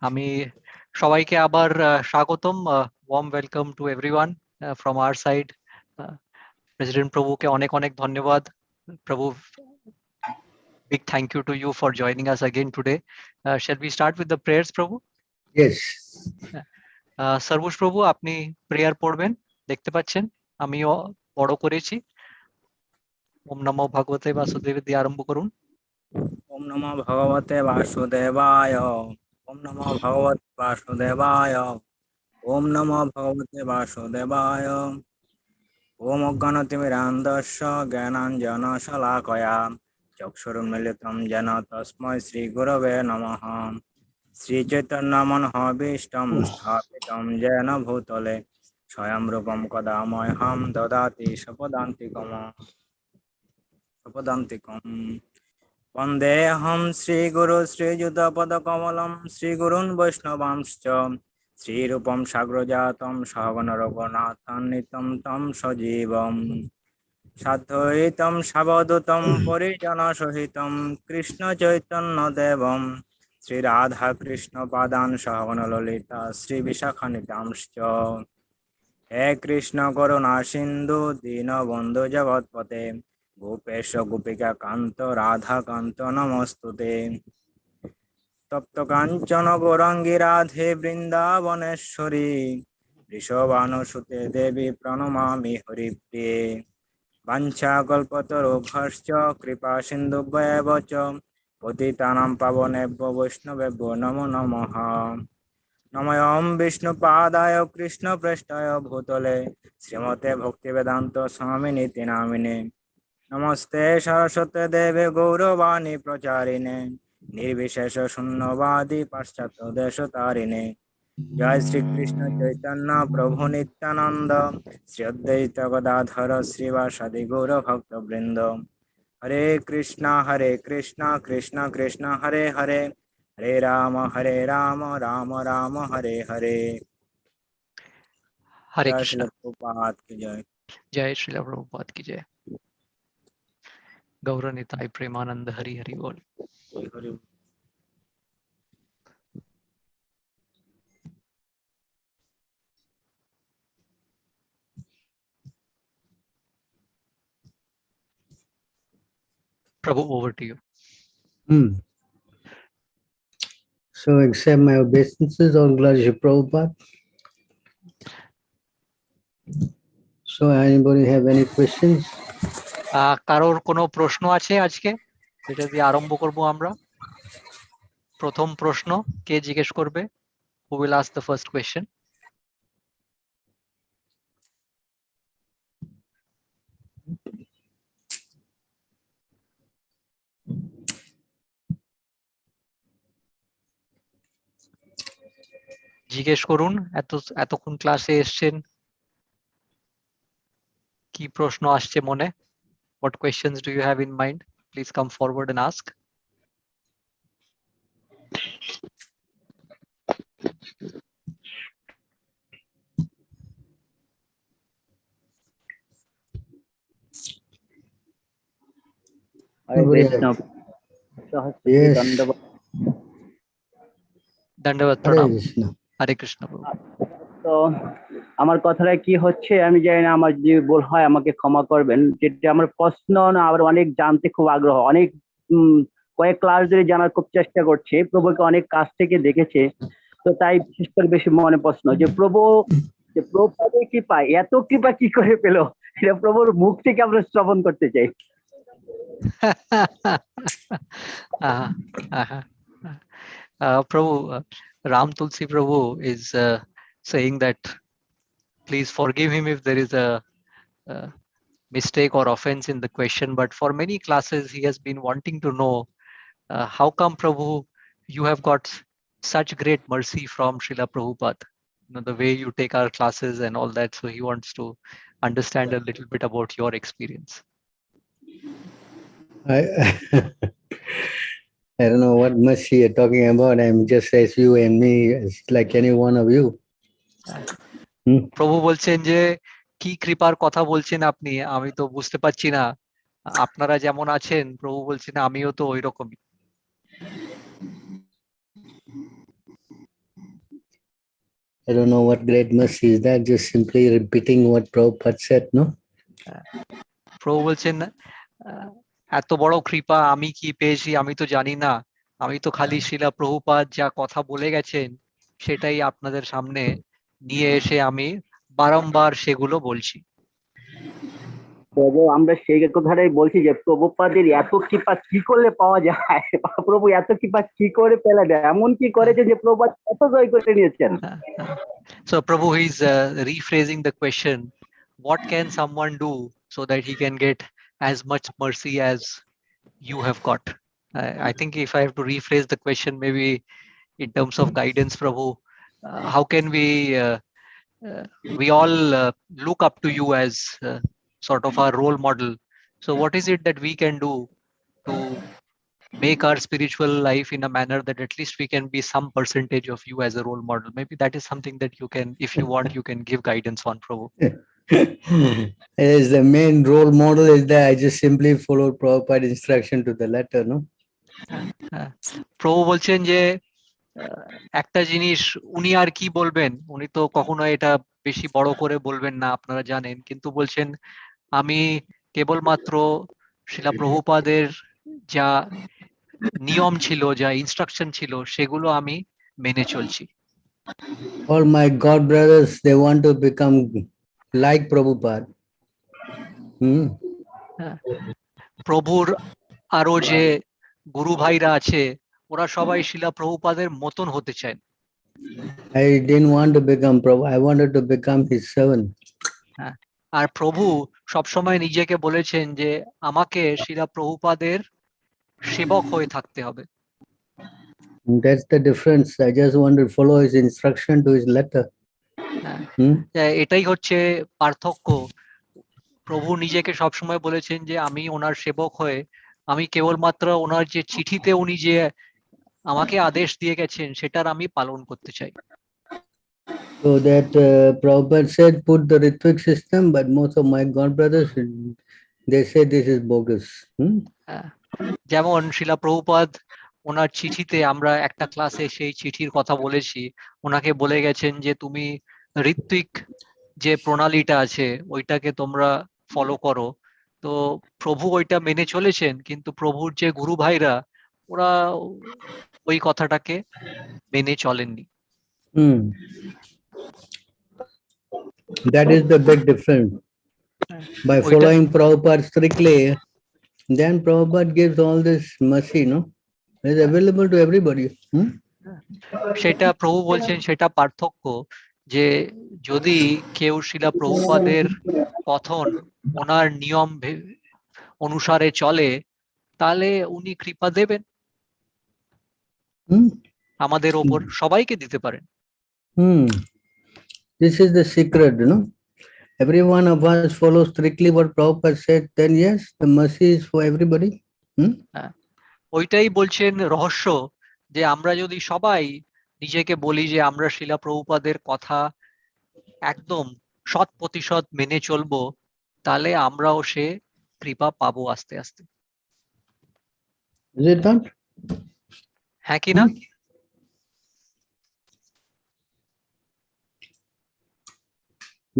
আমি সবাইকে আবার স্বাগতম, warm welcome to everyone from our side. President প্রভুকে অনেক অনেক ধন্যবাদ। প্রভু, big thank you to you for joining us again today. Shall we start with the prayers, Prabhu? Yes. সর্বুষ প্রভু, আপনি প্রেয়ার পড়বেন, দেখতে পাচ্ছেন আমিও বড় করেছি। ওম নমো ভগবতে বাসুদেব দিয়ে আরম্ভ করুন। ওম নমো ভগবতে বাসুদেবায়। ওম নমো ভগবতে বাসুদেবায়। ওম নমো ভগবতে বাসুদেবায়। ওম অজ্ঞানতিমিরান্ধস্য জ্ঞানাঞ্জনশলাকয়া চক্ষুর্মিলিतं येन তস্मै শ্রীগুরবে নমঃ। শ্রীচৈতন্যমনোভীষ্টং স্থাপিतं येन ভূতলে স্বয়ং রূপং কদা মह्यं দদাতি স্বপদান্তিকम्। वन्देऽहं श्रीगुरु श्रीयुतपदकमलं श्रीगुरून् वैष्णवांश्च श्रीरूपं साग्रजातं सहगणरघुनाथान्वितं तं सजीवम् साद्वैतं सावधूतं परिजनसहितं कृष्णचैतन्यदेवं श्रीराधाकृष्णपादान् सहगणललिता श्रीविशाखान्वितांश्च। हे कृष्ण करुणा सिन्धु दीनबन्धु जगत्पते गोपेश गोपिका कांत राधा कांत नमस्तुते। तप्त कांचन गौरांगी राधे वृंदावनेश्वरी वृषभानुसुते देवी प्रणमामि हरिप्रिये। वाञ्छाकल्पतरुभ्यश्च कृपा सिन्धुभ्येव च पतितानां पावनेभ्यो वैष्णवेभ्यो नमो नमः। नमोऽहं विष्णुपादाय कृष्णप्रेष्ठाय भूतले श्रीमते भक्तिवेदान्त स्वामिनीति नामिने। नमस्ते सरस्वती देवे गौरवाणी प्रचारिणे निर्विशेष शून्यवादी पाश्चात्य देशतारिणे। जय श्री कृष्ण चैतन्य प्रभु नित्यानंद श्री अद्वैत गदाधर श्रीवासादि गौर भक्त वृंद। हरे कृष्णा कृष्ण कृष्ण हरे हरे हरे राम राम राम हरे हरे। हरे जय कृष्ण। श्री प्रभुपाद की जय। जय श्रील प्रभुपाद की जय। गौरनिताय प्रेमानंद हरि हरि बोल। Hari. Prabhu, over to you. So accept my obeisances on glory to Prabhupada. So anybody have any questions? কারোর কোনো প্রশ্ন আছে আজকে যেটা দিয়ে আরম্ভ করব আমরা? প্রথম প্রশ্ন কে জিজ্ঞেস করবে? Who will ask the first question? জিজ্ঞেস করুন, এতক্ষণ ক্লাসে এসেছেন, কি প্রশ্ন আসছে মনে? What questions do you have in mind? Please come forward and ask. Yes. দণ্ডবত Hare প্রণাম। Krishna. হরে কৃষ্ণ প্রভু। তো আমার কথাটা কি হচ্ছে আমি জানি না, আমার যে ভুল হয় আমাকে ক্ষমা করবেন। যেটা আমার প্রশ্ন না, আবার অনেক জানতে খুব আগ্রহ, অনেক কয়েক ক্লাস ধরে জানার খুব চেষ্টা করছে, প্রভুকে অনেক কাছ থেকে দেখেছে, তো তাই বিশেষ করে বেশি মনে প্রশ্ন যে প্রভুপাদের কৃপা, এত কৃপা কি করে পেল, এটা প্রভুর মুখ থেকে আমরা শ্রবণ করতে চাই। Prabhu, Ram Tulsi Prabhu is saying that please forgive him if there is a mistake or offense in the question, but for many classes he has been wanting to know how come Prabhu you have got such great mercy from Srila Prabhupada, the way you take our classes and all that, so he wants to understand a little bit about your experience. I don't know what mercy you're talking about. I'm just as you and me, it's like any one of you. প্রভু বলছেন যে কি কৃপার কথা বলছেন আপনি, আমি তো বুঝতে পারছি না। আপনারা যেমন আছেন, প্রভু বলছেন আমিও তো ওই রকমই। I don't know what great mercy is that. Just simply repeating what Prabhupada said, no? প্রভু বলছেন এত বড় কৃপা আমি কি পেয়েছি আমি তো জানি না, আমি তো খালি শিলা প্রভুপাদ যা কথা বলে গেছেন সেটাই আপনাদের সামনে নিয়ে এসে আমি বারংবার সেগুলো বলছি। প্রভু আমরা সেই কথাটাই বলছি যে প্রভুপাদের এত কৃপা কি করলে পাওয়া যায়, প্রভু এত কৃপা কি করে পেলে দেয়, এমন কি করেছে যে প্রভুপাদ এত জয় করে নিয়েছেন। So Prabhu is rephrasing the question, what can someone do so that he can get as much mercy as you have got? I think if I have to rephrase the question, maybe in terms of guidance, Prabhu, how can we all look up to you as sort of our role model. So what is it that we can do to make our spiritual life in a manner that at least we can be some percentage of you as a role model? Maybe that is something that you can, if you want, you can give guidance on, Prabhu. As the main role model is that I just simply followed Prabhupada instruction to the letter, no? প্রভু বলছেন যে একটা জিনিস উনি আর কি বলবেন, উনি তো কখনো এটা বেশি বড় করে বলবেন না, আপনারা জানেন, কিন্তু বলছেন আমি কেবলমাত্র শিলা প্রভুপাদের যা নিয়ম ছিল, যা ইনস্ট্রাকশন ছিল সেগুলো আমি মেনে চলছি। All my God brothers, they want to become like Prabhupada. প্রভুর আরো যে গুরু ভাইরা আছে ওরা সবাই শিলা প্রভুপাদের মতন হতে চায়। I didn't want to become Prabhu. I wanted to become his servant. আর প্রভু সবসময় নিজেকে বলেছেন যে আমাকে শিলা প্রভুপাদের সেবক হয়ে থাকতে হবে। That's the difference. I just want to follow his instruction to his letter. এটাই হচ্ছে পার্থক্য। প্রভু নিজেকে সবসময় বলেছেন যে আমি ওনার সেবক হয়ে আমি কেবলমাত্র ওনার যে চিঠিতে উনি যে আমাকে আদেশ দিয়ে গেছেন সেটার আমি পালন করতে চাই। So that Prabhupada said put the Ritvik system, but most of my God brothers, they say this is bogus. যেমন শিলা প্রভুপাদ ওনার চিঠিতে, আমরা একটা ক্লাসে সেই চিঠির কথা বলেছি, ওনাকে বলে গেছেন যে তুমি ঋত্বিক যে প্রণালীটা আছে ওইটাকে তোমরা ফলো করো। তো প্রভু ওইটা মেনে চলেছেন, কিন্তু প্রভুর যে গুরু ভাইরা ওরা ওই কথাটাকে মেনে চলেননি। That is the big difference. By following Prabhupada strictly, then Prabhupada gives all this mercy, no? It is available to everybody. সেটা প্রভু বলছেন সেটা পার্থক্য, যে যদি কেউ শিলা প্রভুপাদের কথন ওনার নিয়ম অনুসারে চলে তাহলে উনি কৃপা দেবেন আমাদের ওপর, সবাইকে দিতে পারেন। This is the secret, you know. Every one of us follows strictly what Prabhupada said, then yes, the mercy is for everybody. ওইটাই বলছেন রহস্য, যে আমরা যদি সবাই নিজেকে বলি যে আমরা শিলা প্রভুপাদের কথা একদম 100% মেনে চলবো, তাহলে আমরাও সে কৃপা পাবো আস্তে আস্তে। Is it not? হ্যাঁ কি না?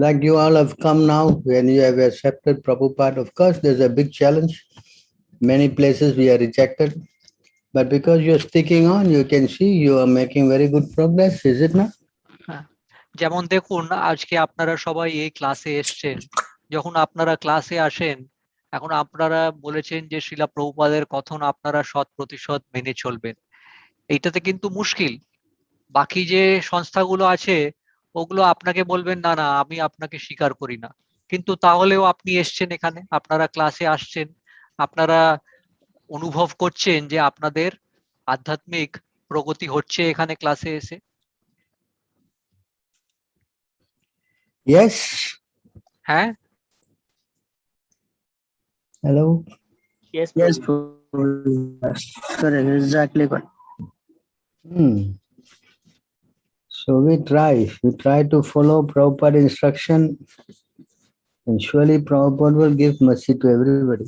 Like you all have come now, when you have accepted Prabhupada, of course, there's a big challenge. Many places we are rejected. But because you're sticking on, you can see you are making very good progress, is it not? যেমন দেখুন আজকে আপনারা সবাই এই ক্লাসে এসছেন, যখন আপনারা ক্লাসে আসেন এখন আপনারা বলেছেন যে শিলা প্রভুপাদের কথন আপনারা 100% মেনে চলবেন। এইটাতে কিন্তু মুশকিল। বাকি যে সংস্থাগুলো আছে ওগুলো আপনাকে বলবেন না না আমি আপনাকে স্বীকার করি না, কিন্তু তাহলেও আপনি এসছেন এখানে, আপনারা ক্লাসে আসছেন, আপনারা অনুভব করছেন যে আপনাদের আধ্যাত্মিক প্রগতি হচ্ছে এখানে ক্লাসে এসে। Yes. হ্যাঁ। Hello. Yes, correct, exactly correct. So we try to follow Prabhupada instruction, and surely Prabhupada will give mercy to everybody.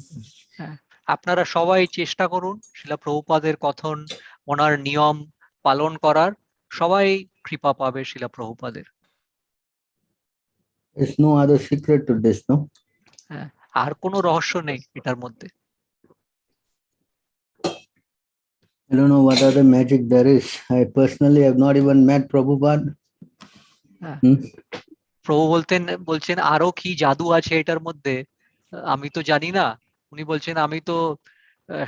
আপনারা সবাই চেষ্টা করুন শিলা প্রভুপাদের কথন ওনার নিয়ম পালন করার, সবাই কৃপা পাবে শিলা প্রভুপাদের। There's no other secret to this, no? আর কোনো রহস্য নেই এটার মধ্যে। I don't know what other magic there is. I personally have not even met Prabhupada. প্রভু বলছেন আরো কি জাদু আছে এটার মধ্যে, আমি তো জানি না। উনি বলছেন আমি তো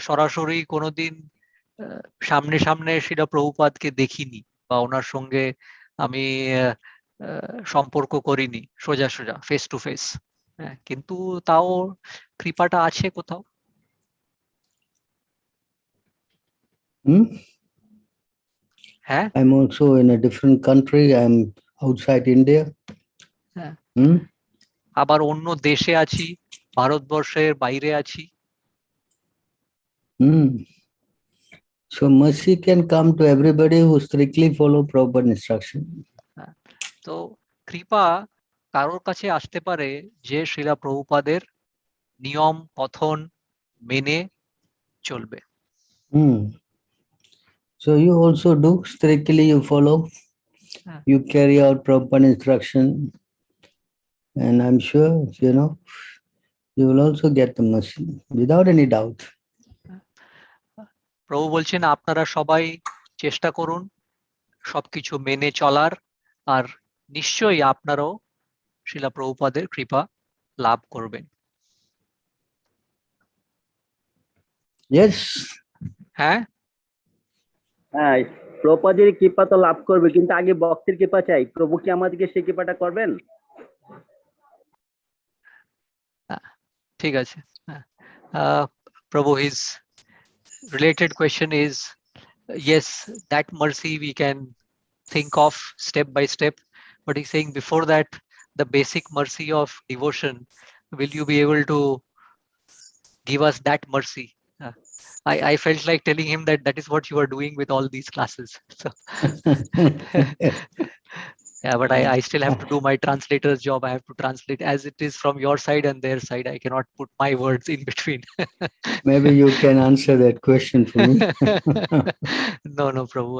সরাসরি কোনোদিন সামনে সামনে সেটা প্রভুপাদকে দেখিনি বা ওনার সঙ্গে আমি সম্পর্ক করিনি সোজা সোজা ফেস টু ফেস, কিন্তু তাও কৃপাটা আছে কোথাও। হ্যাঁ, I'm also in a different country. I'm outside India. আবার অন্য দেশে আছি, ভারতবর্ষের বাইরে আছি। So mercy can come to everybody who strictly follow Prabhupada instruction. তো কৃপা কারোর কাছে আসতে পারে যে শ্রীলা প্রভুপাদের নিয়ম কথন মেনে চলবে। So you also do strictly, you follow, you carry out Prabhupada instruction, and I'm sure, you will also get the mercy without any doubt. প্রভু বলছেন আপনারা সবাই চেষ্টা করুন সবকিছু মেনে চলার, আর নিশ্চয়ই আপনারাও শ্রীলা প্রভুপাদের কৃপা লাভ করবেন। Yes. হ্যাঁ, প্রভুপাদের কৃপা তো লাভ করবে, কিন্তু আগে ভক্তের কৃপা চাই। প্রভু কি আমাদেরকে সেই কৃপাটা করবেন? ঠিক আছে। প্রভু, his related question is, yes, that mercy we can think of step by step, but he's saying before that, the basic mercy of devotion, will you be able to give us that mercy? I felt like telling him that is what you are doing with all these classes. So yeah, but I still have to do my translator's job. I have to translate as it is from your side and their side. I cannot put my words in between. Maybe you can answer that question for me. No, Prabhu.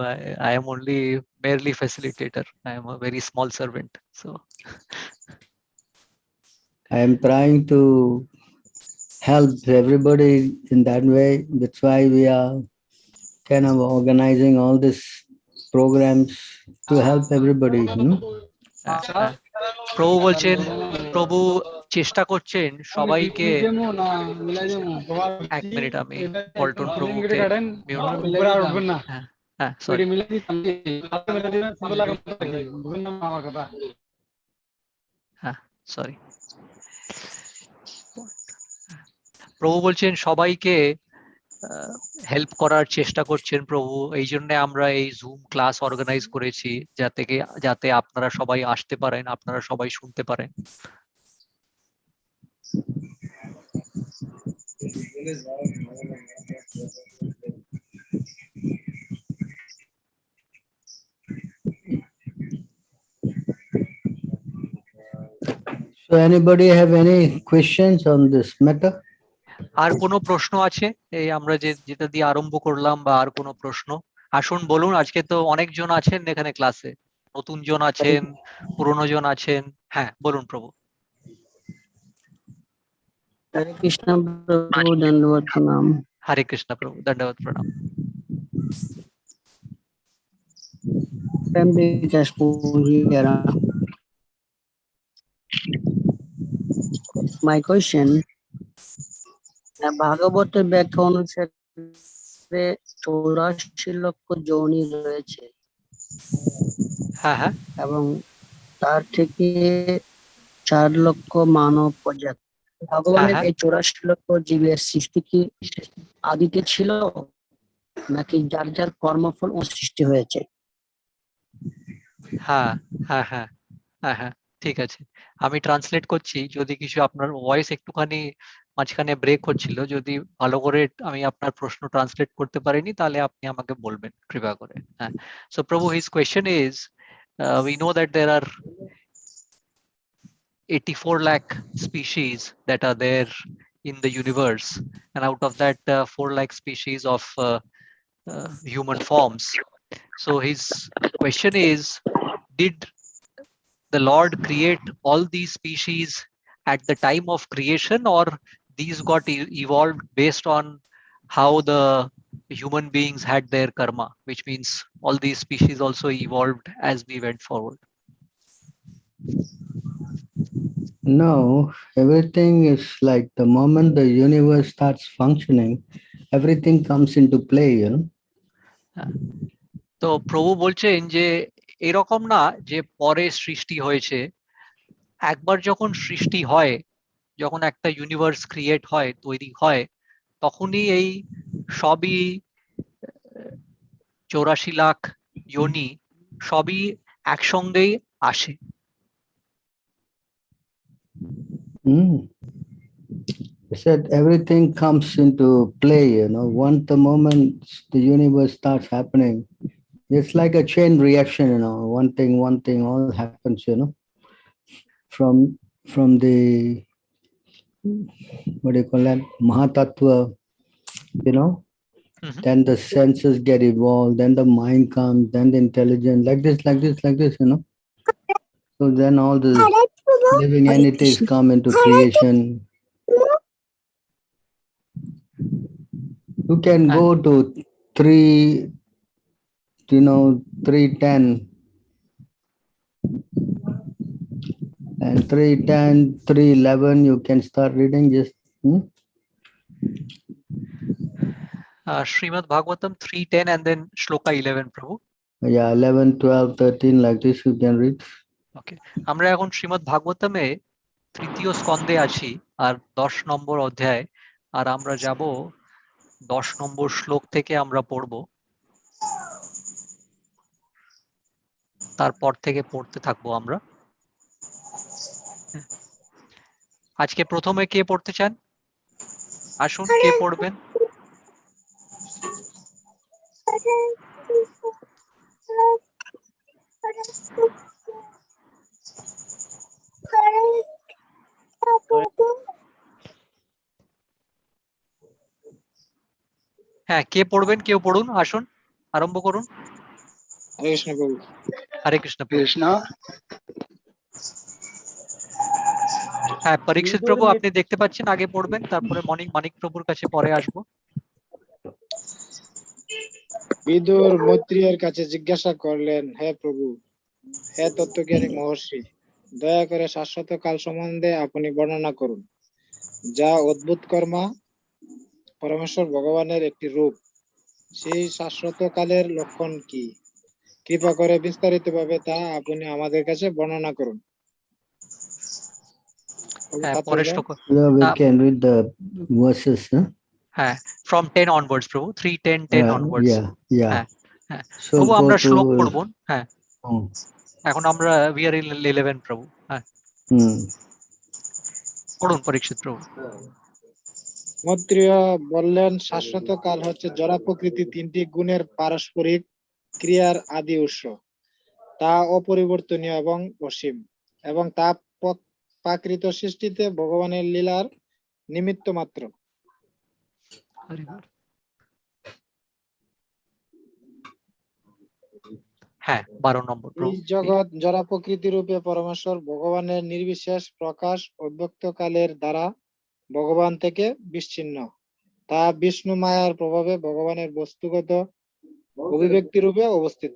I am only barely facilitator. I am a very small servant. So I am trying to help everybody in that way. That's why we are kind of organizing all these programs to help everybody. প্রভু বলছেন, প্রভু চেষ্টা করছেন সবাইকে। এক minute, আমি পল্টন প্রভুকে sorry. প্রভু বলছেন সবাইকে হেল্প করার চেষ্টা করছেন প্রভু, এই জন্য আমরা এই জুম ক্লাস অর্গানাইজ করেছি, যাতে আপনারা সবাই আসতে পারেন, আপনারা সবাই শুনতে পারেন। So anybody have any questions on this matter? আর কোনো প্রশ্ন আছে? এই আমরা যেটা দিয়ে আরম্ভ করলাম, বা আর কোনো প্রশ্ন? আসুন বলুন, আজকে তো অনেকজন আছেন এখানে ক্লাসে, নতুন জন আছেন, পুরনো জন আছেন। হ্যাঁ বলুন প্রভু। হরে কৃষ্ণ প্রভু, দণ্ডবত প্রণাম। হরে কৃষ্ণ প্রভু, দণ্ডবত প্রণাম। বিকাশ পুরিয়ারা। My question, ভাগবতের ব্যাখ্যা অনুসারে 84 লক্ষ যোনি রয়েছে, হ্যাঁ, এবং তার থেকে 4 লক্ষ মানব প্রজাতি। ভগবানের এই 84 লক্ষ জীবের সৃষ্টি কি আদিতে ছিল, নাকি যার যার কর্মফল সৃষ্টি হয়েছে? হ্যাঁ, ঠিক আছে, আমি ট্রান্সলেট করছি। যদি কিছু আপনার ভয়েস একটুখানি মাঝখানে ব্রেক হচ্ছিল, যদি ভালো করে আমি আপনার প্রশ্ন ট্রান্সলেট করতে পারিনি, তাহলে আপনি আমাকে বলবেন কৃপা করে। হ্যাঁ, সো প্রভু, his question is, we know that there are 84 lakh species that are there in the universe, and out of that 4 lakh species of human forms. So his question is, did the Lord create all these species at the time of creation, or these got evolved based on how the human beings had their karma, which means all these species also evolved as we went forward? No, everything is like the moment the universe starts functioning, everything comes into play, you know. তো প্রভু বলছেন যে এরকম না যে পরে সৃষ্টি হয়েছে, একবার যখন সৃষ্টি হয়, যখন একটা ইউনিভার্স ক্রিয়েট হয়, তৈরি হয়, তখনই এই সবই 84 লাখ যোনি সবই একসঙ্গেই আসে। I said everything comes into play, you know. Once the moment the universe starts happening, it's like a chain reaction, you know. One thing, all happens, you know. From the what do you call that, Mahatattva, you know. Mhm. Then the senses get evolved, then the mind comes, then the intelligence, like this, you know. So then all the living Hare entities Krishna. come into creation. You can And go to 310 and 310, 311, you can start reading just Srimad Bhagavatam 3:10 and then Shloka 11, Prabhu. yeah, 11, 12, 13, like this you can read. ওকে, আমরা এখন শ্রীমদ্ ভাগবতমে তৃতীয় স্কন্ধে আছি, আর 10 নম্বর অধ্যায়, আর আমরা যাব 10 নম্বর শ্লোক থেকে আমরা পড়ব, তারপর থেকে পড়তে থাকবো আমরা। আজকে প্রথমে কে পড়তে চান? আসুন, কে পড়বেন? হ্যাঁ, কে পড়বেন? কেউ পড়ুন, আসুন, আরম্ভ করুন। হরে কৃষ্ণ প্রভু। হরে কৃষ্ণ প্রভু। হ্যাঁ, পরীক্ষিত প্রভু আপনি দেখতে পাচ্ছেন, আগে পড়বেন, তারপরে মানিক প্রভুর কাছে পরে আসবো। বিদুর মৈত্রীয়ের কাছে জিজ্ঞাসা করলেন, হে প্রভু, হে তত্ত্বজ্ঞানী মহর্ষি, দয়া করে শাশ্বত কাল সম্বন্ধে আপনি বর্ণনা করুন, যা অদ্ভুত কর্মা পরমেশ্বর ভগবানের একটি রূপ। সেই শাশ্বত কালের লক্ষণ কি? কৃপা করে বিস্তারিতভাবে তা আপনি আমাদের কাছে বর্ণনা করুন। হ্যাঁ, পরের শ্লোক। Yeah, we can read the verses, huh? হ্যাঁ, from 10 onwards, প্রভু, 3, 10, 10 onwards. Yeah. হ্যাঁ, হ্যাঁ। So প্রভু go আমরা to শ্লোক পড়ব। হ্যাঁ, oh, এখন আমরা we are in 11, প্রভু। হ্যাঁ, পড়ুন পরীক্ষিত প্রভু। মৈত্রেয় বললেন, শাশ্বত কাল হচ্ছে জড়া প্রকৃতি তিনটি গুণের পারস্পরিক ক্রিয়ার আদি উৎস। তা অপরিবর্তনীয় এবং অসীম, এবং তা প্রাকৃত সৃষ্টিতে ভগবানের লীলার নিমিত্ত মাত্র। হ্যাঁ, 12 নম্বর। এই জগৎ জড়া প্রকৃতি রূপে পরমেশ্বর ভগবানের নির্বিশেষ প্রকাশ অব্যক্ত কালের দ্বারা ভগবান থেকে বিচ্ছিন্ন। তা বিষ্ণু মায়ার প্রভাবে ভগবানের বস্তুগত অভিব্যক্তি রূপে অবস্থিত।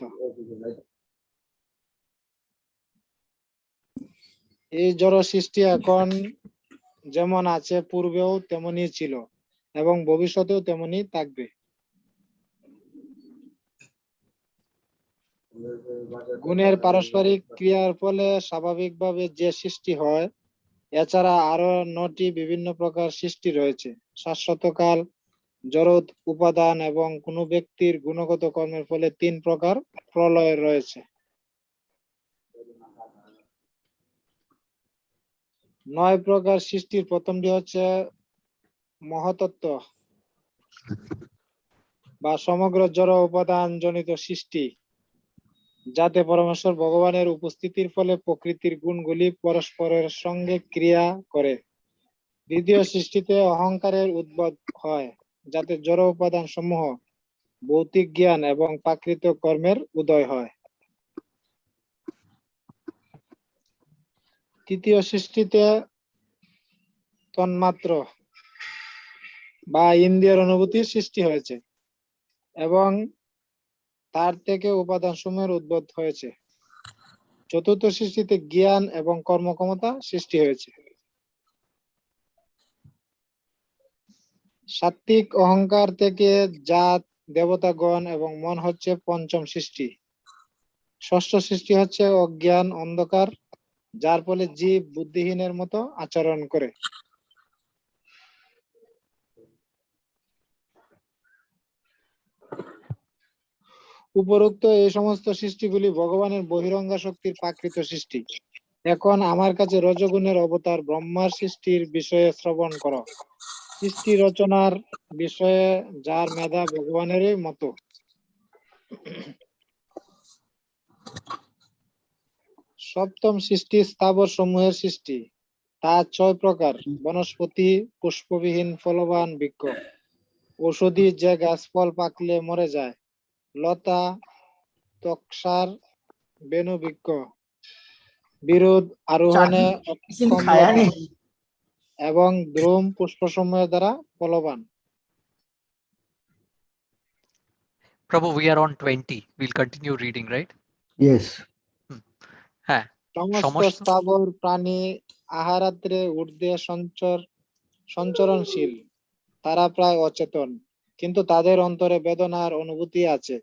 এই জড় সৃষ্টি এখন যেমন আছে, পূর্বেও তেমনি ছিল এবং ভবিষ্যতেও তেমনি থাকবে। গুণের পারস্পরিক ক্রিয়ার ফলে স্বাভাবিকভাবে যে সৃষ্টি হয়, এছাড়া আরো 9টি বিভিন্ন প্রকার সৃষ্টি রয়েছে। শাশ্বতকাল, জড় উপাদান এবং কোন ব্যক্তির গুণগত কর্মের ফলে 3 প্রকার প্রলয় রয়েছে। 9 প্রকার সৃষ্টির প্রথমটি হচ্ছে মহাতত্ত্ব বা সমগ্র জড় উপাদান জনিত সৃষ্টি, যাতে পরমেশ্বর ভগবানের উপস্থিতির ফলে প্রকৃতির গুণগুলি পরস্পরের সঙ্গে ক্রিয়া করে। দ্বিতীয় সৃষ্টিতে অহংকারের উদ্ভব হয়, যাতে জড় উপাদান সমূহ ভৌতিক জ্ঞান এবং প্রাকৃত কর্মের উদয় হয়। তৃতীয় সৃষ্টিতে তন্মাত্র বা ইন্দ্রিয়ের অনুভূতির সৃষ্টি হয়েছে এবং তার থেকে উপাদান সমূহের উদ্ভব হয়েছে। চতুর্থ সৃষ্টিতে জ্ঞান এবং কর্মক্ষমতা সৃষ্টি হয়েছে। সাত্ত্বিক অহংকার থেকে জাত, দেবতাগণ এবং মন হচ্ছে পঞ্চম সৃষ্টি। ষষ্ঠ সৃষ্টি হচ্ছে অজ্ঞান, অন্ধকার, যার ফলে জীব বুদ্ধিহীনের মতো আচরণ করে। উপরোক্ত এই সমস্ত সৃষ্টিগুলি ভগবানের বহিরঙ্গা শক্তির প্রাকৃত সৃষ্টি। এখন আমার কাছে রজগুণের অবতার ব্রহ্মার সৃষ্টির বিষয়ে শ্রবণ করো। সৃষ্টি রচনার বিষয়ে যার মেধা ভগবানেরই মতো। সপ্তম সৃষ্টি স্থাবর সমূহের সৃষ্টি। তা 6 প্রকার: বনস্পতি, পুষ্পবিহীন ফলবান বৃক্ষ; ঔষধি যে গাছ ফল পাকলে মরে যায়; লতা, তক্সার, বেনু বৃক্ষ; বিরোধ আরোহণে অক্ষম লতা এবং দ্রুম পুষ্পসমূহের দ্বারা ফলবান। Prabhu, we are on 20. We'll continue reading, right? Yes. হ্যাঁ, সমস্ত সমস্ত স্থাবর প্রাণী আহারাত্রে ঊর্ধ্বে সঞ্চরণশীল। তারা প্রায় অচেতন, কিন্তু তাদের অন্তরে বেদনার অনুভূতি আছে।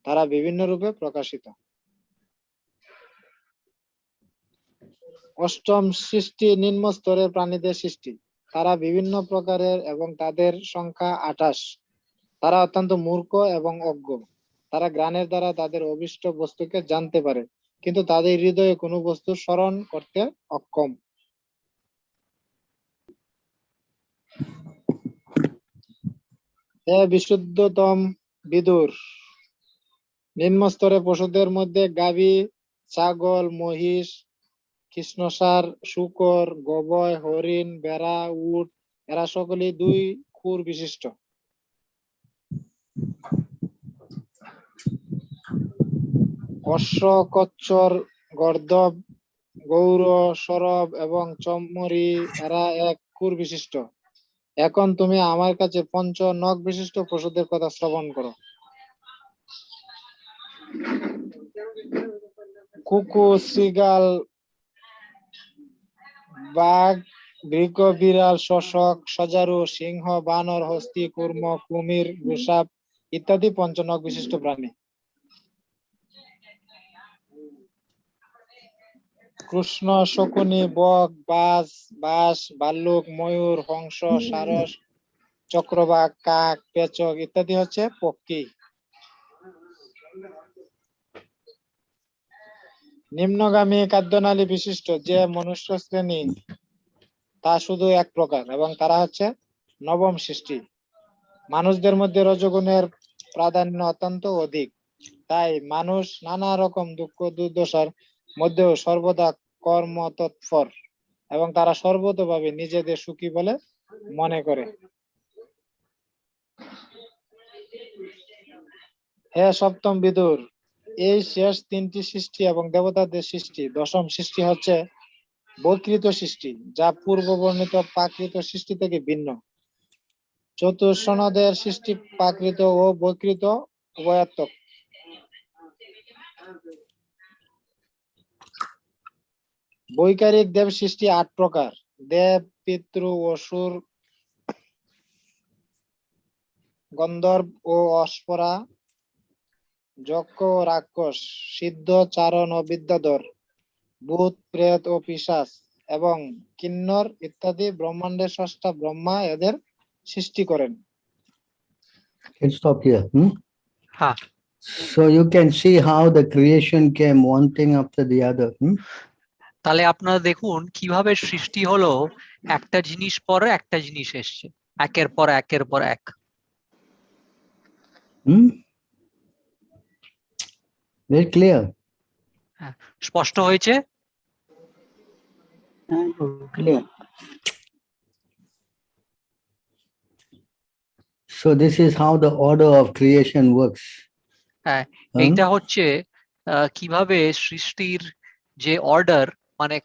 তারা বিভিন্ন রূপে প্রকাশিত। অষ্টম সৃষ্টি নিম্ন স্তরের প্রাণীদের সৃষ্টি। তারা বিভিন্ন প্রকারের এবং তাদের সংখ্যা 28। তারা অত্যন্ত মূর্খ এবং অজ্ঞ। তারা জ্ঞানের দ্বারা তাদের অভিষ্ট বস্তুকে জানতে পারে, কিন্তু তাদের হৃদয়ে কোনো বস্তু স্মরণ করতে অক্ষম। হে বিশুদ্ধতম বিদুর, নিম্ন স্তরে পশুদের মধ্যে গাভী, ছাগল, মহিষ, কৃষ্ণসার, শূকর, গবয়, হরিণ, ভেড়া, উট এরা সকলেই 2 খুর বিশিষ্ট। অশ্ব, কচ্ছর, গর্দভ, গৌর, সরব এবং চমরি এরা 1 খুর বিশিষ্ট। এখন তুমি আমার কাছে পঞ্চ নখ বিশিষ্ট পশুদের কথা শ্রবণ করো। কুকুর, শৃগাল, বাঘ, বৃষ, বিড়াল, শোষক, সজারু, সিংহ, বানর, হস্তি, কুর্ম, কুমির, গোসাপ ইত্যাদি পঞ্চনখ বিশিষ্ট প্রাণী। কৃষ্ণ, শকুনি, বক, বাজ, ভাল্লুক, ময়ূর, হংস, সারস, চক্রবাক, কাক, পেচক ইত্যাদি হচ্ছে পক্ষী। নিম্নগামী খাদ্যনালী বিশিষ্ট যে মনুষ্য শ্রেণী, তা শুধু 1 প্রকার এবং তারা হচ্ছে নবম সৃষ্টি। মানুষদের মধ্যে রজগুণের প্রাধান্য অত্যন্ত অধিক, তাই মানুষ নানা রকম দুঃখ দুর্দশার মধ্যেও সর্বদা কর্মতৎপর এবং তারা সর্বতোভাবে নিজেদের সুখী বলে মনে করে। হে সপ্তম বিদুর, এই শেষ 3টি সৃষ্টি এবং দেবতাদের সৃষ্টি। দশম সৃষ্টি হচ্ছে বৈকৃত সৃষ্টি, যা পূর্ব বর্ণিত প্রাকৃত সৃষ্টি থেকে ভিন্ন। চতুর্সনদের সৃষ্টি প্রাকৃত ও বৈকৃত উভয়াত্মক। বৈকারিক দেব সৃষ্টি 8 প্রকার: দেব, পিতৃ, অসুর, গন্ধর্ব ও অপ্সরা, যক্ষ ও রাক্ষস, সিদ্ধ, চারণ ও বিদ্যাধর, ভূত, প্রেত ও পিশাচ এবং কিন্নর ইত্যাদি। ব্রহ্মাণ্ডের স্রষ্টা ব্রহ্মা এদের সৃষ্টি করেন। Let's stop here. হ্যাঁ, So you can see how the creation came one thing after the other. তাহলে আপনারা দেখুন কিভাবে সৃষ্টি হলো, একটা জিনিস পরে একটা জিনিস এসছে, একের পর এক। Very clear. স্পষ্ট হয়েছে? Clear. So this is how the order of creation works. হ্যাঁ, এইটা হচ্ছে কিভাবে সৃষ্টির যে অর্ডার, মানে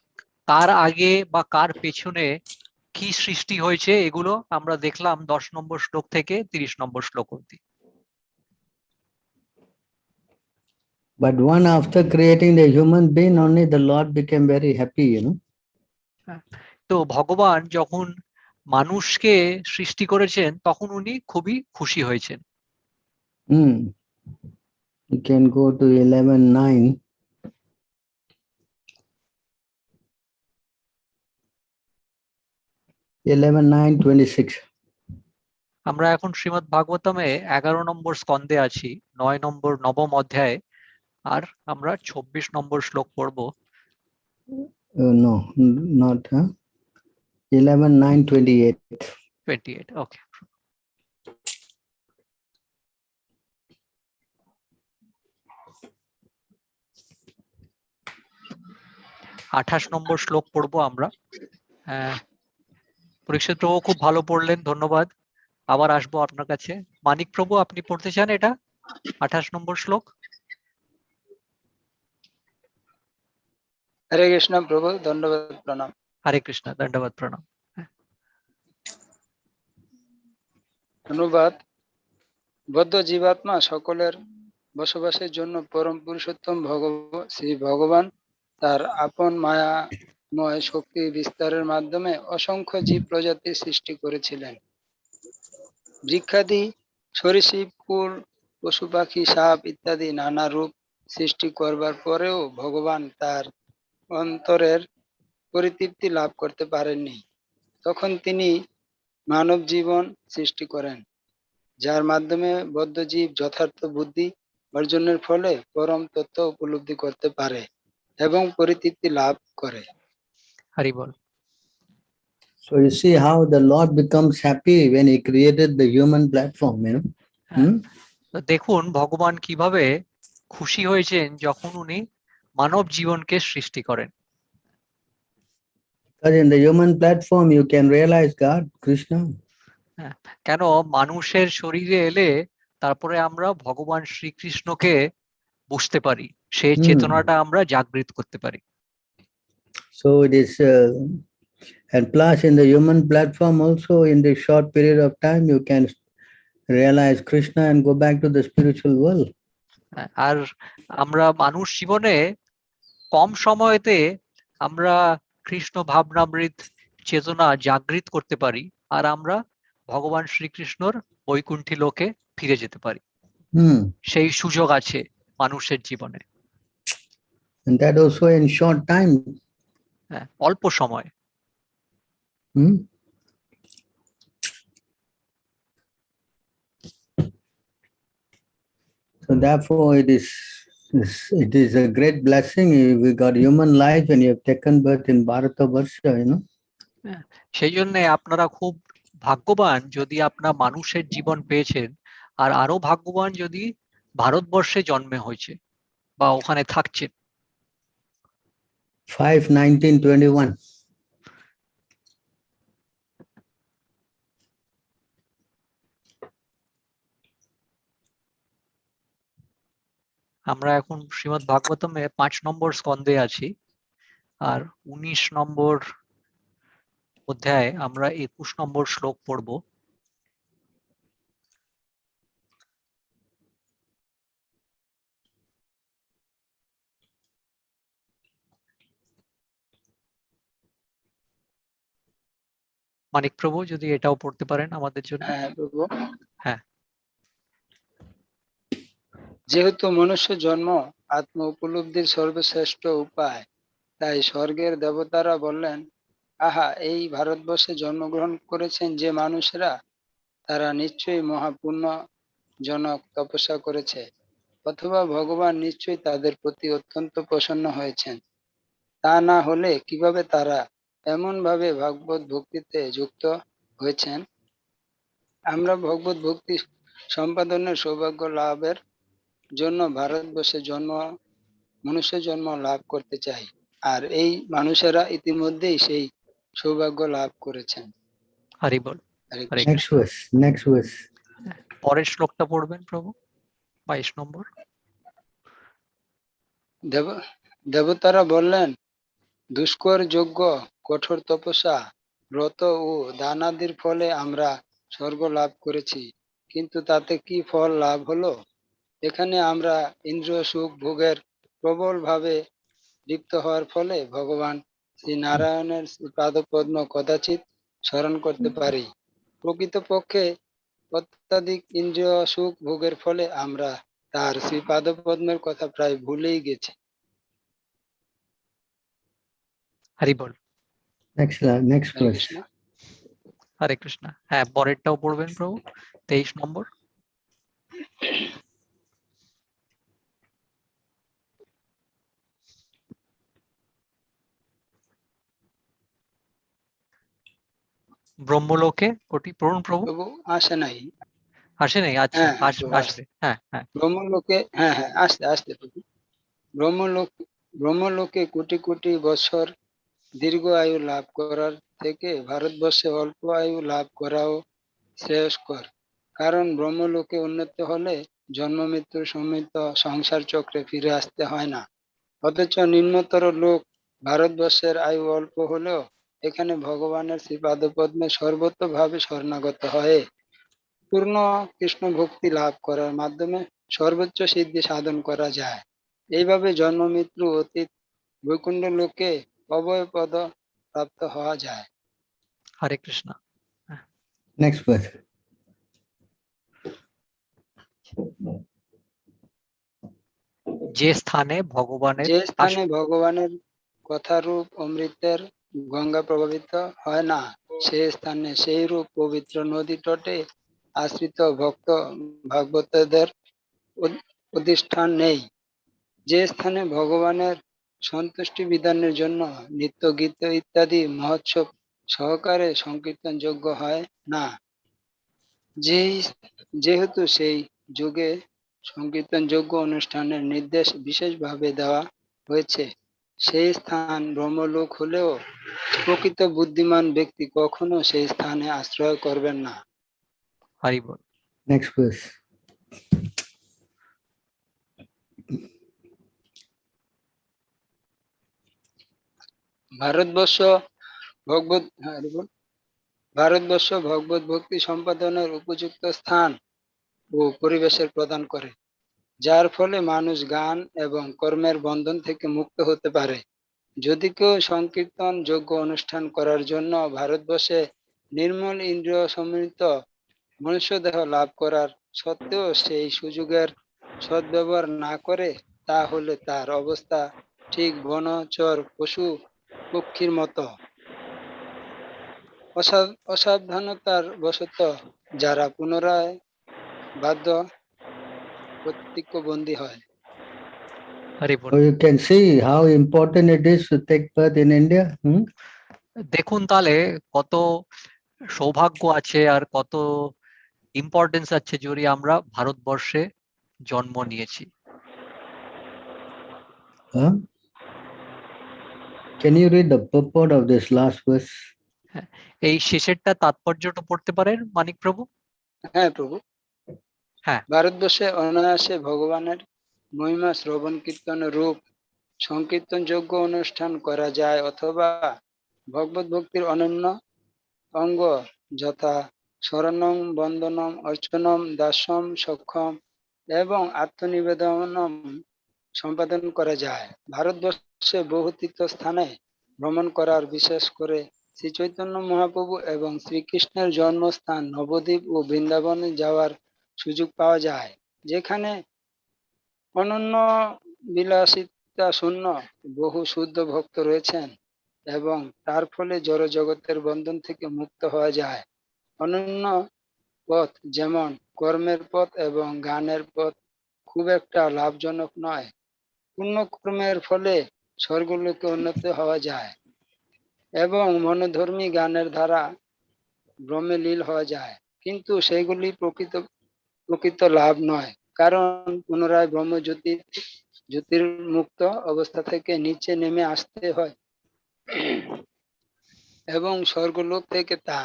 কার আগে বা কার পেছনে কি সৃষ্টি হয়েছে এগুলো আমরা দেখলাম 10 নম্বর শ্লোক থেকে 30 নম্বর শ্লোক অবধি। But one after creating the human being, only the Lord became very happy, you know. তো ভগবান যখন মানুষকে সৃষ্টি করেছেন তখন উনি খুবই খুশি হয়েছেন। You can go to 11:9. 11:9:26. আমরা এখন শ্রীমদ্ ভাগবতমে 11 নম্বর স্কন্ধে আছি, 9 নম্বর নবম অধ্যায়ে, আর আমরা 26 নম্বর শ্লোক পড়ব। No, not 11:9:28. 28, ওকে। 28 নম্বর শ্লোক পড়বো আমরা। পরীক্ষিত প্রভু খুব ভালো পড়লেন, ধন্যবাদ। আবার আসবো আপনার কাছে। মানিক প্রভু, আপনি পড়তে চান এটা 28 নম্বর শ্লোক? হরে কৃষ্ণ প্রভু, ধন্যবাদ, প্রণাম। হরে কৃষ্ণ, দণ্ডবাদ প্রণাম। অনুবাদ: বদ্ধ জীবাত্মা সকলের বসবাসের জন্য পরম পুরুষোত্তম শ্রী ভগবান তার আপন মায়াময় শক্তি বিস্তারের মাধ্যমে অসংখ্য জীব প্রজাতির সৃষ্টি করেছিলেন। বৃক্ষাদি, সরীসৃপ, কুল, পশু পাখি, সাপ ইত্যাদি নানা রূপ সৃষ্টি করবার পরেও ভগবান তার অন্তরের পরিতৃপ্তি লাভ করতে পারেননি। তখন তিনি মানব জীবন সৃষ্টি করেন, যার মাধ্যমে বদ্ধ জীব যথার্থ বুদ্ধি অর্জনের ফলে পরম তত্ত্ব উপলব্ধি করতে পারে এবং পরিতৃপ্তি লাভ করে। হরি বল। So you see how the Lord becomes happy when he created the human platform, you know. তো দেখুন ভগবান কিভাবে খুশি হয়েছেন যখন উনি মানব জীবনকে সৃষ্টি করেন। Because in the human platform you can realize God, Krishna. কেন মানুষের শরীরে এলে তারপরে আমরা ভগবান শ্রীকৃষ্ণকে বুঝতে পারি, সেই চেতনাটা আমরা জাগৃত করতে পারি। So it is, and plus in the human platform also, in the short period of time, you can realize Krishna and go back to the spiritual world. আর আমরা মানুষ জীবনে কম সময়তে আমরা কৃষ্ণ ভাবনামৃত চেতনা জাগৃত করতে পারি, আর আমরা ভগবান শ্রীকৃষ্ণর বৈকুণ্ঠী লোকে ফিরে যেতে পারি। সেই সুযোগ আছে মানুষের জীবনে। And that also in short time. অল্প সময়। So therefore it is a great blessing. We got human life and you have taken birth in Bharatabarsha, you know. সেই জন্য আপনারা খুব ভাগ্যবান যদি আপনার মানুষের জীবন পেয়েছেন, আর আরো ভাগ্যবান যদি ভারতবর্ষে জন্মে হয়েছে বা ওখানে থাকছেন। 5:19:21. আমরা এখন শ্রীমদ্ ভাগবতমে 5 নম্বর স্কন্ধে আছি, আর 19 নম্বর অধ্যায়ে আমরা 21 নম্বর শ্লোক পড়ব। মানিক প্রভু যদি এটাও পড়তে পারেন আমাদের জন্য। হ্যাঁ প্রভু। হ্যাঁ। যেহেতু মনুষ্য জন্ম আত্ম উপলব্ধির সর্বশ্রেষ্ঠ উপায়, তাই স্বর্গের দেবতারা বললেন, আহা, এই ভারতবর্ষে জন্মগ্রহণ করেছেন যে মানুষরা, তারা নিশ্চয়ই মহাপুণ্যজনক তপস্যা করেছে, অথবা ভগবান নিশ্চয়ই তাদের প্রতি অত্যন্ত প্রসন্ন হয়েছেন। তা না হলে কিভাবে তারা এমন ভাবে ভগবত ভক্তিতে যুক্ত হয়েছেন? আমরা ভগবত ভক্তি সম্পাদনের সৌভাগ্য লাভের জন্য ভারতবর্ষে মনুষ্য জন্ম লাভ করতে চাই, আর এই মানুষেরা ইতিমধ্যেই সেই সৌভাগ্য লাভ করেছেন। হরি বল। Next verse. পরের শ্লোকটা পড়বেন প্রভু, 22 নম্বর। দেবতারা বললেন, দুষ্কর যজ্ঞ, কঠোর তপস্যা, ব্রত ও দানাদির ফলে আমরা স্বর্গ লাভ করেছি, কিন্তু তাতে কি ফল লাভ হলো? এখানে আমরা ইন্দ্রিয় সুখ ভোগের প্রবল ভাবে লিপ্ত হওয়ার ফলে ভগবান শ্রী নারায়ণের পাদপদ্ম কদাচিৎ স্মরণ করতে পারি। প্রকৃতপক্ষে অত্যাধিক ইন্দ্রিয় সুখ ভোগের ফলে আমরা তার শ্রী পাদপদ্মের কথা প্রায় ভুলেই গেছি। হরি বল। Next, next হরে verse. কৃষ্ণ। হরে কৃষ্ণ। হ্যাঁ, পরেরটাও পড়বেন প্রভু, 23 নম্বর। ব্রহ্মলোকে কোটি পড়ুন প্রভু। প্রভু আসে নাই। আসে নাই? আচ্ছা, হ্যাঁ হ্যাঁ প্রভু আসবে। হ্যাঁ হ্যাঁ। ব্রহ্মলোকে, হ্যাঁ হ্যাঁ আসতে আসতে প্রভু। ব্রহ্মলোক ব্রহ্মলোকে কোটি কোটি বছর দীর্ঘ আয়ু লাভ করার থেকে ভারতবর্ষে অল্প আয়ু লাভ করাও শ্রেয়স্কর। কারণ ব্রহ্মলোকে উন্নতি হলে জন্ম মৃত্যুর সমিত সংসার চক্রে ফিরে আসতে হয় না। অথচ নিম্নতর লোক ভারতবর্ষের আয়ু অল্প হলেও এখানে ভগবানের শ্রীপাদপদ্মে সর্বতভাবে শরণাগত হয়ে পূর্ণ কৃষ্ণ ভক্তি লাভ করার মাধ্যমে সর্বোচ্চ সিদ্ধি সাধন করা যায়। এইভাবে জন্ম মৃত্যু অতীত বৈকুণ্ঠ লোকে অভয় পদ প্রাপ্ত হওয়া যায়। হরে কৃষ্ণ। Next verse. যে স্থানে ভগবানের যে স্থানে ভগবানের কথারূপ অমৃতের গঙ্গা প্রভাবিত হয় না, সে স্থানে সেই রূপ পবিত্র নদী তটে আশ্রিত ভক্ত ভাগবতদের অধিষ্ঠান নেই। যে স্থানে ভগবানের সন্তুষ্টি বিধানের জন্য নিত্য গীত ইত্যাদি মহোৎসব সহকারে সংকীর্তন যোগ্য হয় না, যেহেতু সেই যুগে সংকীর্তন যোগ্য অনুষ্ঠানের নির্দেশ বিশেষভাবে দেওয়া হয়েছে, সেই স্থান ব্রহ্মলোক হলেও প্রকৃত বুদ্ধিমান ব্যক্তি কখনো সেই স্থানে আশ্রয় করবেন না। হরি বল। Next verse. ভারতবর্ষ ভগবত হরি বল। ভারতবর্ষ ভগবত ভক্তি সম্পাদনের উপযুক্ত স্থান ও পরিবেশের প্রদান করে, যার ফলে মানুষ গান এবং কর্মের বন্ধন থেকে মুক্ত হতে পারে। যদি কেউ সংকীর্তন যোগ্য অনুষ্ঠান করার জন্য ভারতবর্ষে নির্মল ইন্দ্রিয় সমৃদ্ধ মনুষ্যদেহ লাভ করার সত্ত্বেও সেই সুযোগের সদ্ব্যবহার না করে, তাহলে তার অবস্থা ঠিক বনচর পশু পক্ষীর মতো। অসাবধানতার বশত যারা পুনরায় বাধ্য কর্তৃত্ববন্দী হয়। হরি বল। So you can see how important it is to take birth in India. দেখুন তাহলে কত সৌভাগ্য আছে আর কত ইম্পর্টেন্স আছে যদি আমরা ভারতবর্ষে জন্ম নিয়েছি। Huh? Can you read the purport of this last verse? এই শেষেরটা তাৎপর্যটা পড়তে পারেন মানিক প্রভু? হ্যাঁ প্রভু। হ্যাঁ। ভারতবর্ষে অনায়াসে ভগবানের মহিমা শ্রবণ কীর্তন রূপ সংকীর্তন যোগ্য অনুষ্ঠান করা যায়, অথবা ভগবত ভক্তির অনন্য অঙ্গ যথা শরণম বন্দনম অর্চনম দাস্যম সক্ষম এবং আত্মনিবেদনম সম্পাদন করা যায়। ভারতবর্ষে বহু তীর্থস্থানে ভ্রমণ করার, বিশেষ করে শ্রী চৈতন্য মহাপ্রভু এবং শ্রীকৃষ্ণের জন্মস্থান নবদ্বীপ ও বৃন্দাবনে যাওয়ার সুযোগ পাওয়া যায়, যেখানে অনন্য বিলাসিতা শূন্য বহু শুদ্ধ ভক্ত রয়েছেন এবং তার ফলে জড় জগতের বন্ধন থেকে মুক্ত হওয়া যায়। অনন্য পথ যেমন কর্মের পথ এবং গানের পথ খুব একটা লাভজনক নয়। পুণ্যকর্মের ফলে স্বর্গলোকে উন্নতি হওয়া যায় এবং মনোধর্মী গানের দ্বারা ব্রহ্মে লীল হওয়া যায়, কিন্তু সেগুলি প্রকৃত লাভ নয়, কারণ পুনরায় জ্যোতির্মুক্ত অবস্থা থেকে নিচে নেমে আসতে হয় এবং স্বর্গলোক থেকে তা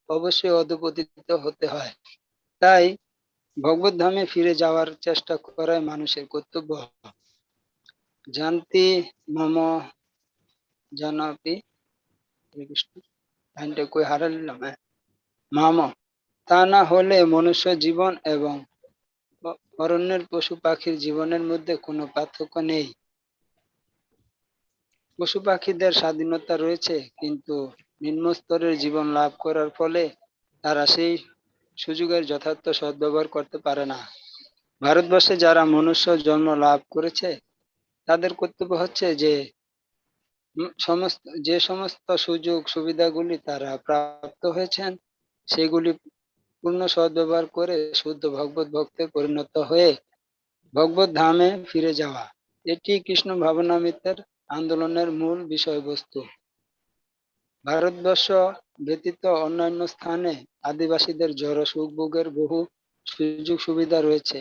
অবশ্যই অধঃপতিত হতে হয়। তাই ভগবত ধামে ফিরে যাওয়ার চেষ্টা করাই মানুষের কর্তব্য। জানতি মম জানাপি কৃষ্ণ লাইনটা কই হারালাম, হ্যাঁ মাম, তা না হলে মনুষ্য জীবন এবং অরণ্যের পশু পাখির জীবনের মধ্যে কোনো পার্থক্য নেই। পশু পাখিদের স্বাধীনতা রয়েছে, কিন্তু নিম্ন স্তরের জীবন লাভ করার ফলে তারা সেই সুযোগের যথার্থ সদ্ব্যবহার করতে পারে না। ভারতবর্ষে যারা মনুষ্য জন্ম লাভ করেছে তাদের কর্তব্য হচ্ছে যে সমস্ত সুযোগ সুবিধাগুলি তারা প্রাপ্ত হয়েছেন সেগুলি পূর্ণ সদ্ব্যবহার করে শুদ্ধ ভগবত ভক্তে পরিণত হয়ে ভগবত ধামে ফিরে যাওয়া। এটি কৃষ্ণ ভাবনামৃতের আন্দোলনের মূল বিষয়বস্তু। ভারতবর্ষ ব্যতীত অন্যান্য স্থানে আদিবাসীদের জড় সুখ ভোগের বহু সুযোগ সুবিধা রয়েছে,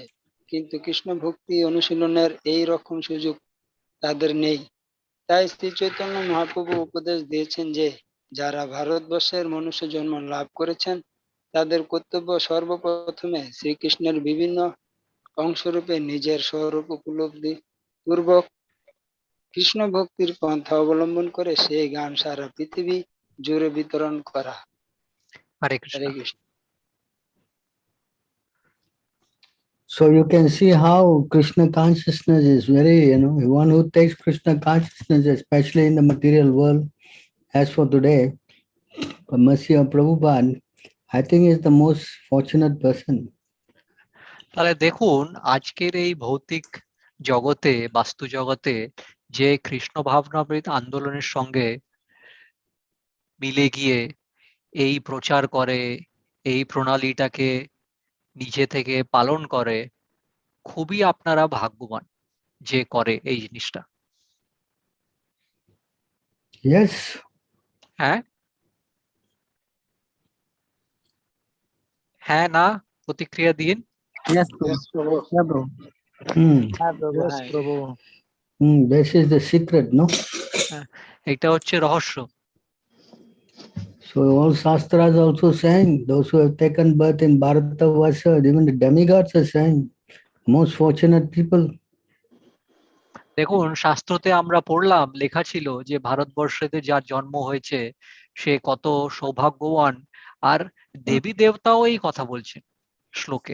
কিন্তু কৃষ্ণ ভক্তি অনুশীলনের এই রকম সুযোগ তাদের নেই। তাই শ্রী চৈতন্য মহাপ্রভু উপদেশ দিয়েছেন যে যারা ভারতবর্ষের মনুষ্য জন্ম লাভ করেছেন তাদের কর্তব্য সর্বপ্রথমে শ্রীকৃষ্ণের বিভিন্ন অংশরূপে নিজের স্বরূপ উপলব্ধি পূর্বক কৃষ্ণ ভক্তির পন্থা অবলম্বন করে সেই গান সারা পৃথিবী জুড়ে বিতরণ করা। হরে কৃষ্ণ। হরে Krishna. So you can see how Krishna consciousness is very, one who takes Krishna consciousness, especially in the material world, as for today, the mercy of Prabhupada, I think is the most fortunate person. তাহলে দেখুন আজকের এই ভৌতিক জগতে, বাস্তু জগতে যে কৃষ্ণ ভাবনামৃত আন্দোলনের সঙ্গে মিলে গিয়ে এই প্রচার করে, এই প্রণালীটাকে নিজে থেকে পালন করে, খুবই আপনারা ভাগ্যবান যে করে এই জিনিসটা। Yes. হ্যাঁ, হ্যাঁ না প্রতিক্রিয়া দিন। Yes, Prabhu. Yes, Prabhu. Yeah, Prabhu. Hmm. Yeah, Prabhu. Yes, Hi. Prabhu. This is the secret, no? এটা হচ্ছে রহস্য। So all Shastras also saying, those who have taken birth in Bharatavarsha, even the demigods are saying, most fortunate people. দেখুন শাস্ত্রতে আমরা পড়লাম, লেখা ছিল যে ভারতবর্ষেতে যার জন্ম হয়েছে সে কত সৌভাগ্যবান, আর দেবী দেবতাও এই কথা বলছেন শ্লোকে।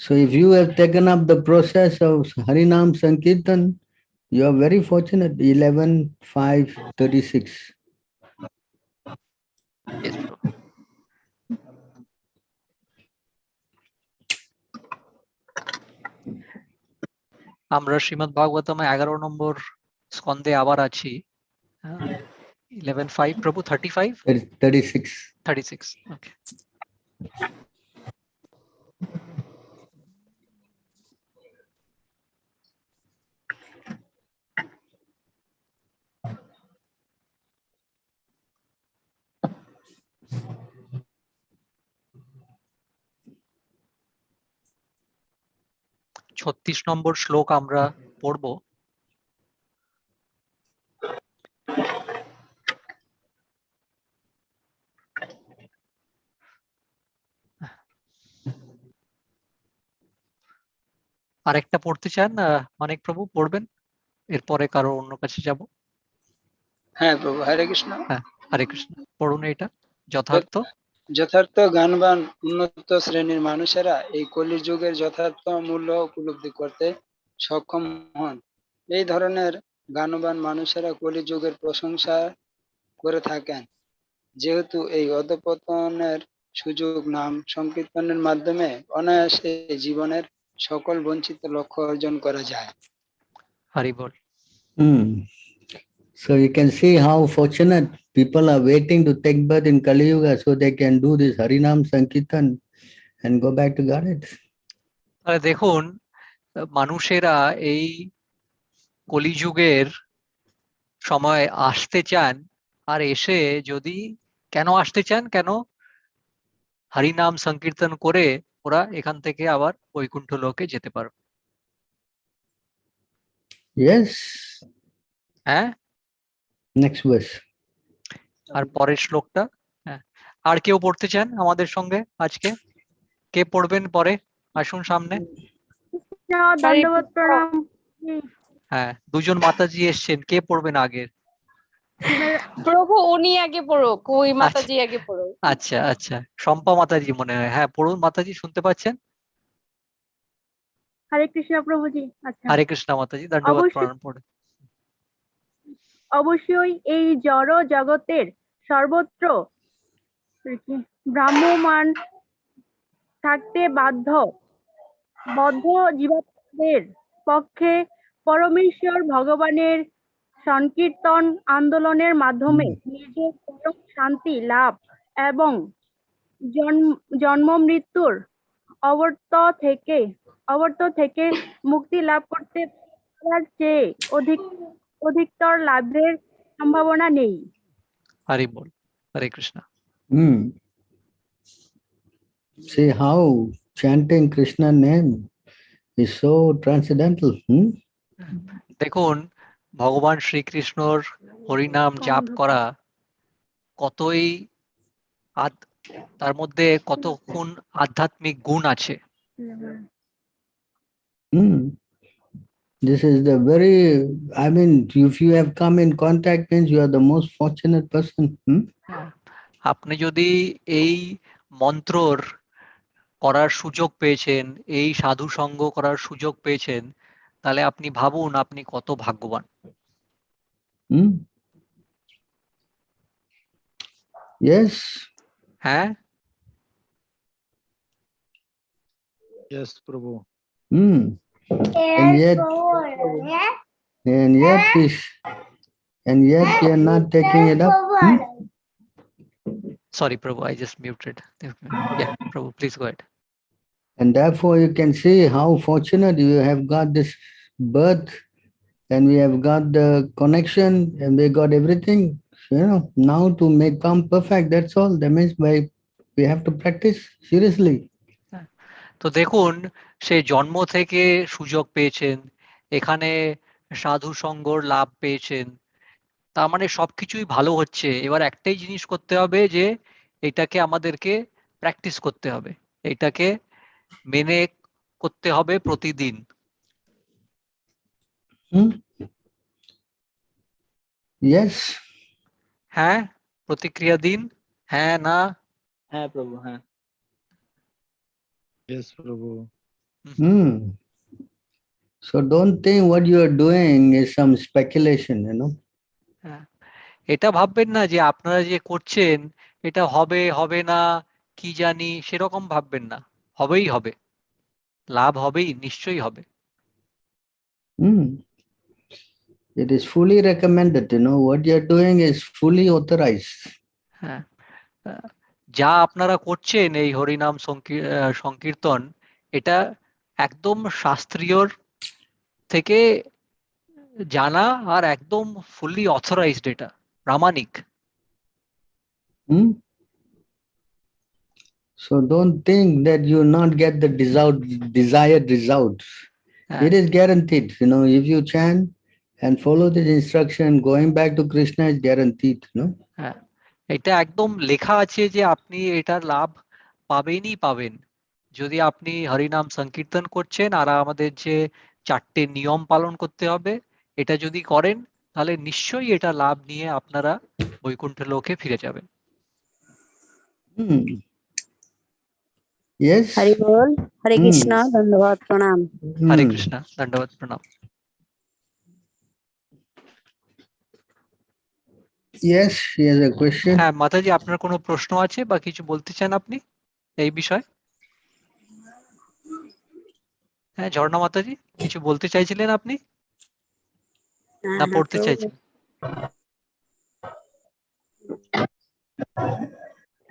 So if you have taken up the process of Harinam Sankirtan, you are very fortunate. 11-5-36. Yes, bro. আমরা শ্রীমদ ভাগবতমে 11 নম্বর স্কন্ধে আবার আছি। 11:5 প্রভু 35 36. 36 ওকে। ছত্রিশ নম্বর শ্লোক আমরা পড়ব। আরেকটা পড়তে চান অনেক প্রভু পড়বেন, এরপরে কারো অন্য কাছে যাব। হ্যাঁ প্রভু, হরে কৃষ্ণ। হ্যাঁ, হরে কৃষ্ণ, পড়ুন এটা যথার্থ। যথার্থ জ্ঞানবান উন্নত শ্রেণীর মানুষেরা এই কলির যুগের যথার্থ মূল্য উপলব্ধি করতে সক্ষম হন। এই ধরনের জ্ঞানবান মানুষেরা কলি যুগের প্রশংসা করে থাকেন, যেহেতু এই অধঃপতনের সুযোগ নাম সংকীর্তনের মাধ্যমে অনায়াসে জীবনের সকল বঞ্চিত লক্ষ্য অর্জন করা যায়। হরি বল। So you can see how fortunate people are waiting to take birth in Kali Yuga so they can do this Harinam Sankirtan and go back to Godhead. তাহলে দেখুন মানুষেরা এই কলিযুগের সময় আসতে চান, আর এসে যদি কেন আসতে চান, কেন হরিনাম সংকীর্তন করে ওরা এখান থেকে আবার বৈকুণ্ঠ লোকে যেতে পারবে। Yes. হ্যাঁ, Next verse. আর পরের শ্লোকটা। হ্যাঁ, আর কেউ পড়তে চান আমাদের সঙ্গে আজকে? কে পড়বেন পরে? আসুন সামনে। দণ্ডবত প্রণাম। হ্যাঁ, দুজন মাতাজি এসছেন, কে পড়বেন আগে? প্রভু উনি আগে পড়ুক, ওই আচ্ছা মাতাজি আগে পড়ুক। আচ্ছা আচ্ছা, শম্পা মাতাজি মনে হয়। হ্যাঁ, পড়ুন মাতাজি, শুনতে পাচ্ছেন? হরে কৃষ্ণ প্রভুজি। আচ্ছা, হরে কৃষ্ণ মাতাজি, দণ্ডবত অবশ্যই প্রণাম। পড়ে অবশ্যই এই জড় জগতের সর্বত্র ভ্রাম্যমাণ থাকতে বদ্ধ জীবাত্মাদের পক্ষে পরমেশ্বর ভগবানের সংকীর্তন আন্দোলনের মাধ্যমে নিজের পরম শান্তি লাভ এবং জন্ম মৃত্যুর অবর্ত থেকে মুক্তি লাভ করতে পারার চেয়ে অধিকতর লাভের সম্ভাবনা নেই। হরি বল। হরে Krishna. Hmm. See how chanting Krishna name is so transcendental. দেখুন, ভগবান শ্রীকৃষ্ণর হরিনাম জাপ করা কতই তার মধ্যে কতক্ষণ আধ্যাত্মিক গুণ আছে। This is the very, I mean, if you have come in contact means you are the most fortunate person. আপনি যদি এই মন্ত্রর করার সুযোগ পেয়েছেন, এই সাধু সঙ্গ করার সুযোগ পেয়েছেন, তাহলে আপনি ভাবুন আপনি কত ভাগ্যবান। Yes. হ্যাঁ। Yes, Prabhu. And yet we are not taking it up. Sorry, Prabhu, I just muted. Yeah, Prabhu, please go ahead. And therefore you can see how fortunate you have got this birth, and we have got the connection, and we got everything. Now to become perfect, that's all. That means we have to practice seriously. তো দেখুন, সে জন্ম থেকে সুযোগ পেয়েছেন, এখানে সাধু সঙ্গর লাভ পেয়েছেন, তার মানে সবকিছুই ভালো হচ্ছে। এবার একটাই জিনিস করতে হবে, যে এটাকে আমাদেরকে প্র্যাকটিস করতে হবে, এটাকে মেনে করতে হবে প্রতিদিন। Yes. হ্যাঁ, প্রতিক্রিয়া দিন। হ্যাঁ না? হ্যাঁ প্রভু, হ্যাঁ। Yes, Prabhu. So don't think what you are doing is some speculation, এটা ভাববেন না যে আপনারা যে করছেন এটা হবে হবে না কি জানি, সেরকম ভাববেন না। হবেই হবে, লাভ হবেই, নিশ্চয়ই হবে। It is fully recommended, what you are doing is fully authorized. হ্যাঁ, যা আপনারা করছেন এই হরিনাম সংকীর্তন, এটা একদম শাস্ত্রীয়র থেকে জানা আর একদম ফুললি অথরাইজড, এটা প্রামাণিক। So don't think that you will not get the desired result. It is guaranteed. If you chant and follow this instruction, going back to Krishna is guaranteed. হ্যাঁ, এটা একদম লেখা আছে যে আপনি এটার লাভ পাবেনই পাবেন, যদি আপনি হরিনাম সংকীর্তন করছেন আর আমাদের যে 4টে নিয়ম পালন করতে হবে, এটা যদি করেন তাহলে নিশ্চয়ই এটা লাভ নিয়ে আপনারা বৈকুণ্ঠ লোকে ফিরে যাবেন। Yes. হরি বল। হরে কৃষ্ণ, ধন্যবাদ, প্রণাম। হরে কৃষ্ণ, দণ্ডবত প্রণাম। Yes, he has a question. হ্যাঁ মাতাজি, আপনার কোনো প্রশ্ন আছে বা কিছু বলতে চান আপনি এই বিষয়ে? হ্যাঁ ঝর্ণা মাতাজি, কিছু বলতে চাইছিলেন আপনি না পড়তে চাইছেন?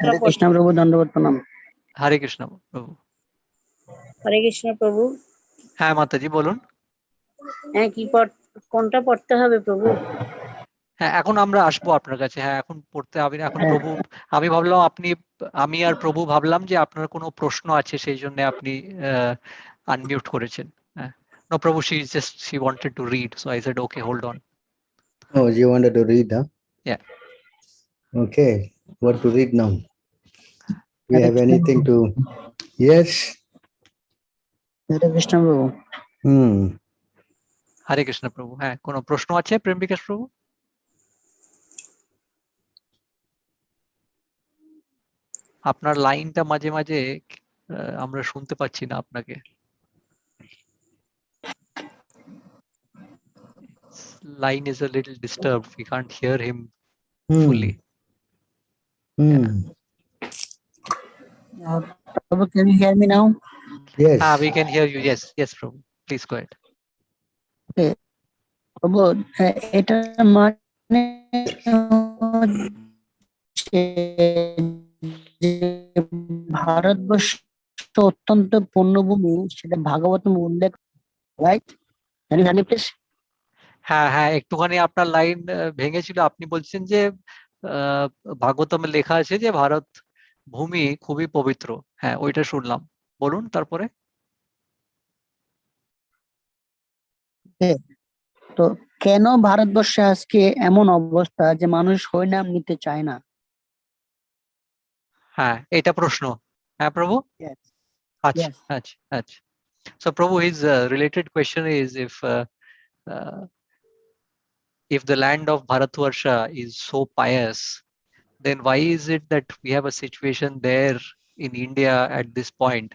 হরে কৃষ্ণ প্রভু, দণ্ডবত প্রণাম। হরে কৃষ্ণ প্রভু। হরে কৃষ্ণ প্রভু। হ্যাঁ মাতাজি বলুন। হ্যাঁ, কোনটা পড়তে হবে প্রভু? হ্যাঁ, এখন আমরা আসবো আপনার কাছে। হ্যাঁ, এখন পড়তে হবে না, এখন প্রভু, আমি ভাবলাম আমি আর প্রভু ভাবলাম যে আপনার কোনো প্রশ্ন আছে, সেই জন্য আপনি আনমিউট করেছেন। হ্যাঁ, no Prabhu, she wanted to read, so I said okay, hold on. Oh, you wanted to read, huh? Yeah. Okay, what to read now? Do you have anything to? Yes. হরে কৃষ্ণ প্রভু। হরে কৃষ্ণ প্রভু। হ্যাঁ, কোনো প্রশ্ন আছে প্রেম বিকাশ প্রভু? আপনার লাইনটা মাঝে মাঝে আমরা শুনতে পাচ্ছি না আপনাকে। Line is a little disturbed. We can't hear him Hmm. fully. Hmm. Prabhu, can you hear me now? Yes. We can hear you. Yes, yes, Prabhu. Please go ahead. প্রভু, এটা মানে হচ্ছে যে ভারতবর্ষ অত্যন্ত পূর্ণভূমি, সেটা ভাগবতম উল্লেখ, right? Can you hear me, please? হ্যাঁ হ্যাঁ, একটুখানি আপনার লাইন ভেঙেছিল। আপনি বলছেন যে ভাগবতমে লেখা আছে যে ভারত ভূমি খুবই পবিত্র। হ্যাঁ, ওইটা শুনলাম। বলুন তারপরে। তো কেন ভারতবর্ষে আজকে এমন অবস্থা যে মানুষ হরিনাম নিতে চায় না? হ্যাঁ, এটা প্রশ্ন। হ্যাঁ প্রভু। Yes, আচ্ছা yes. আচ্ছা আচ্ছা। So Prabhu, his related question is if the land of Bharatvarsha is so pious, then why is it that we have a situation there in India at this point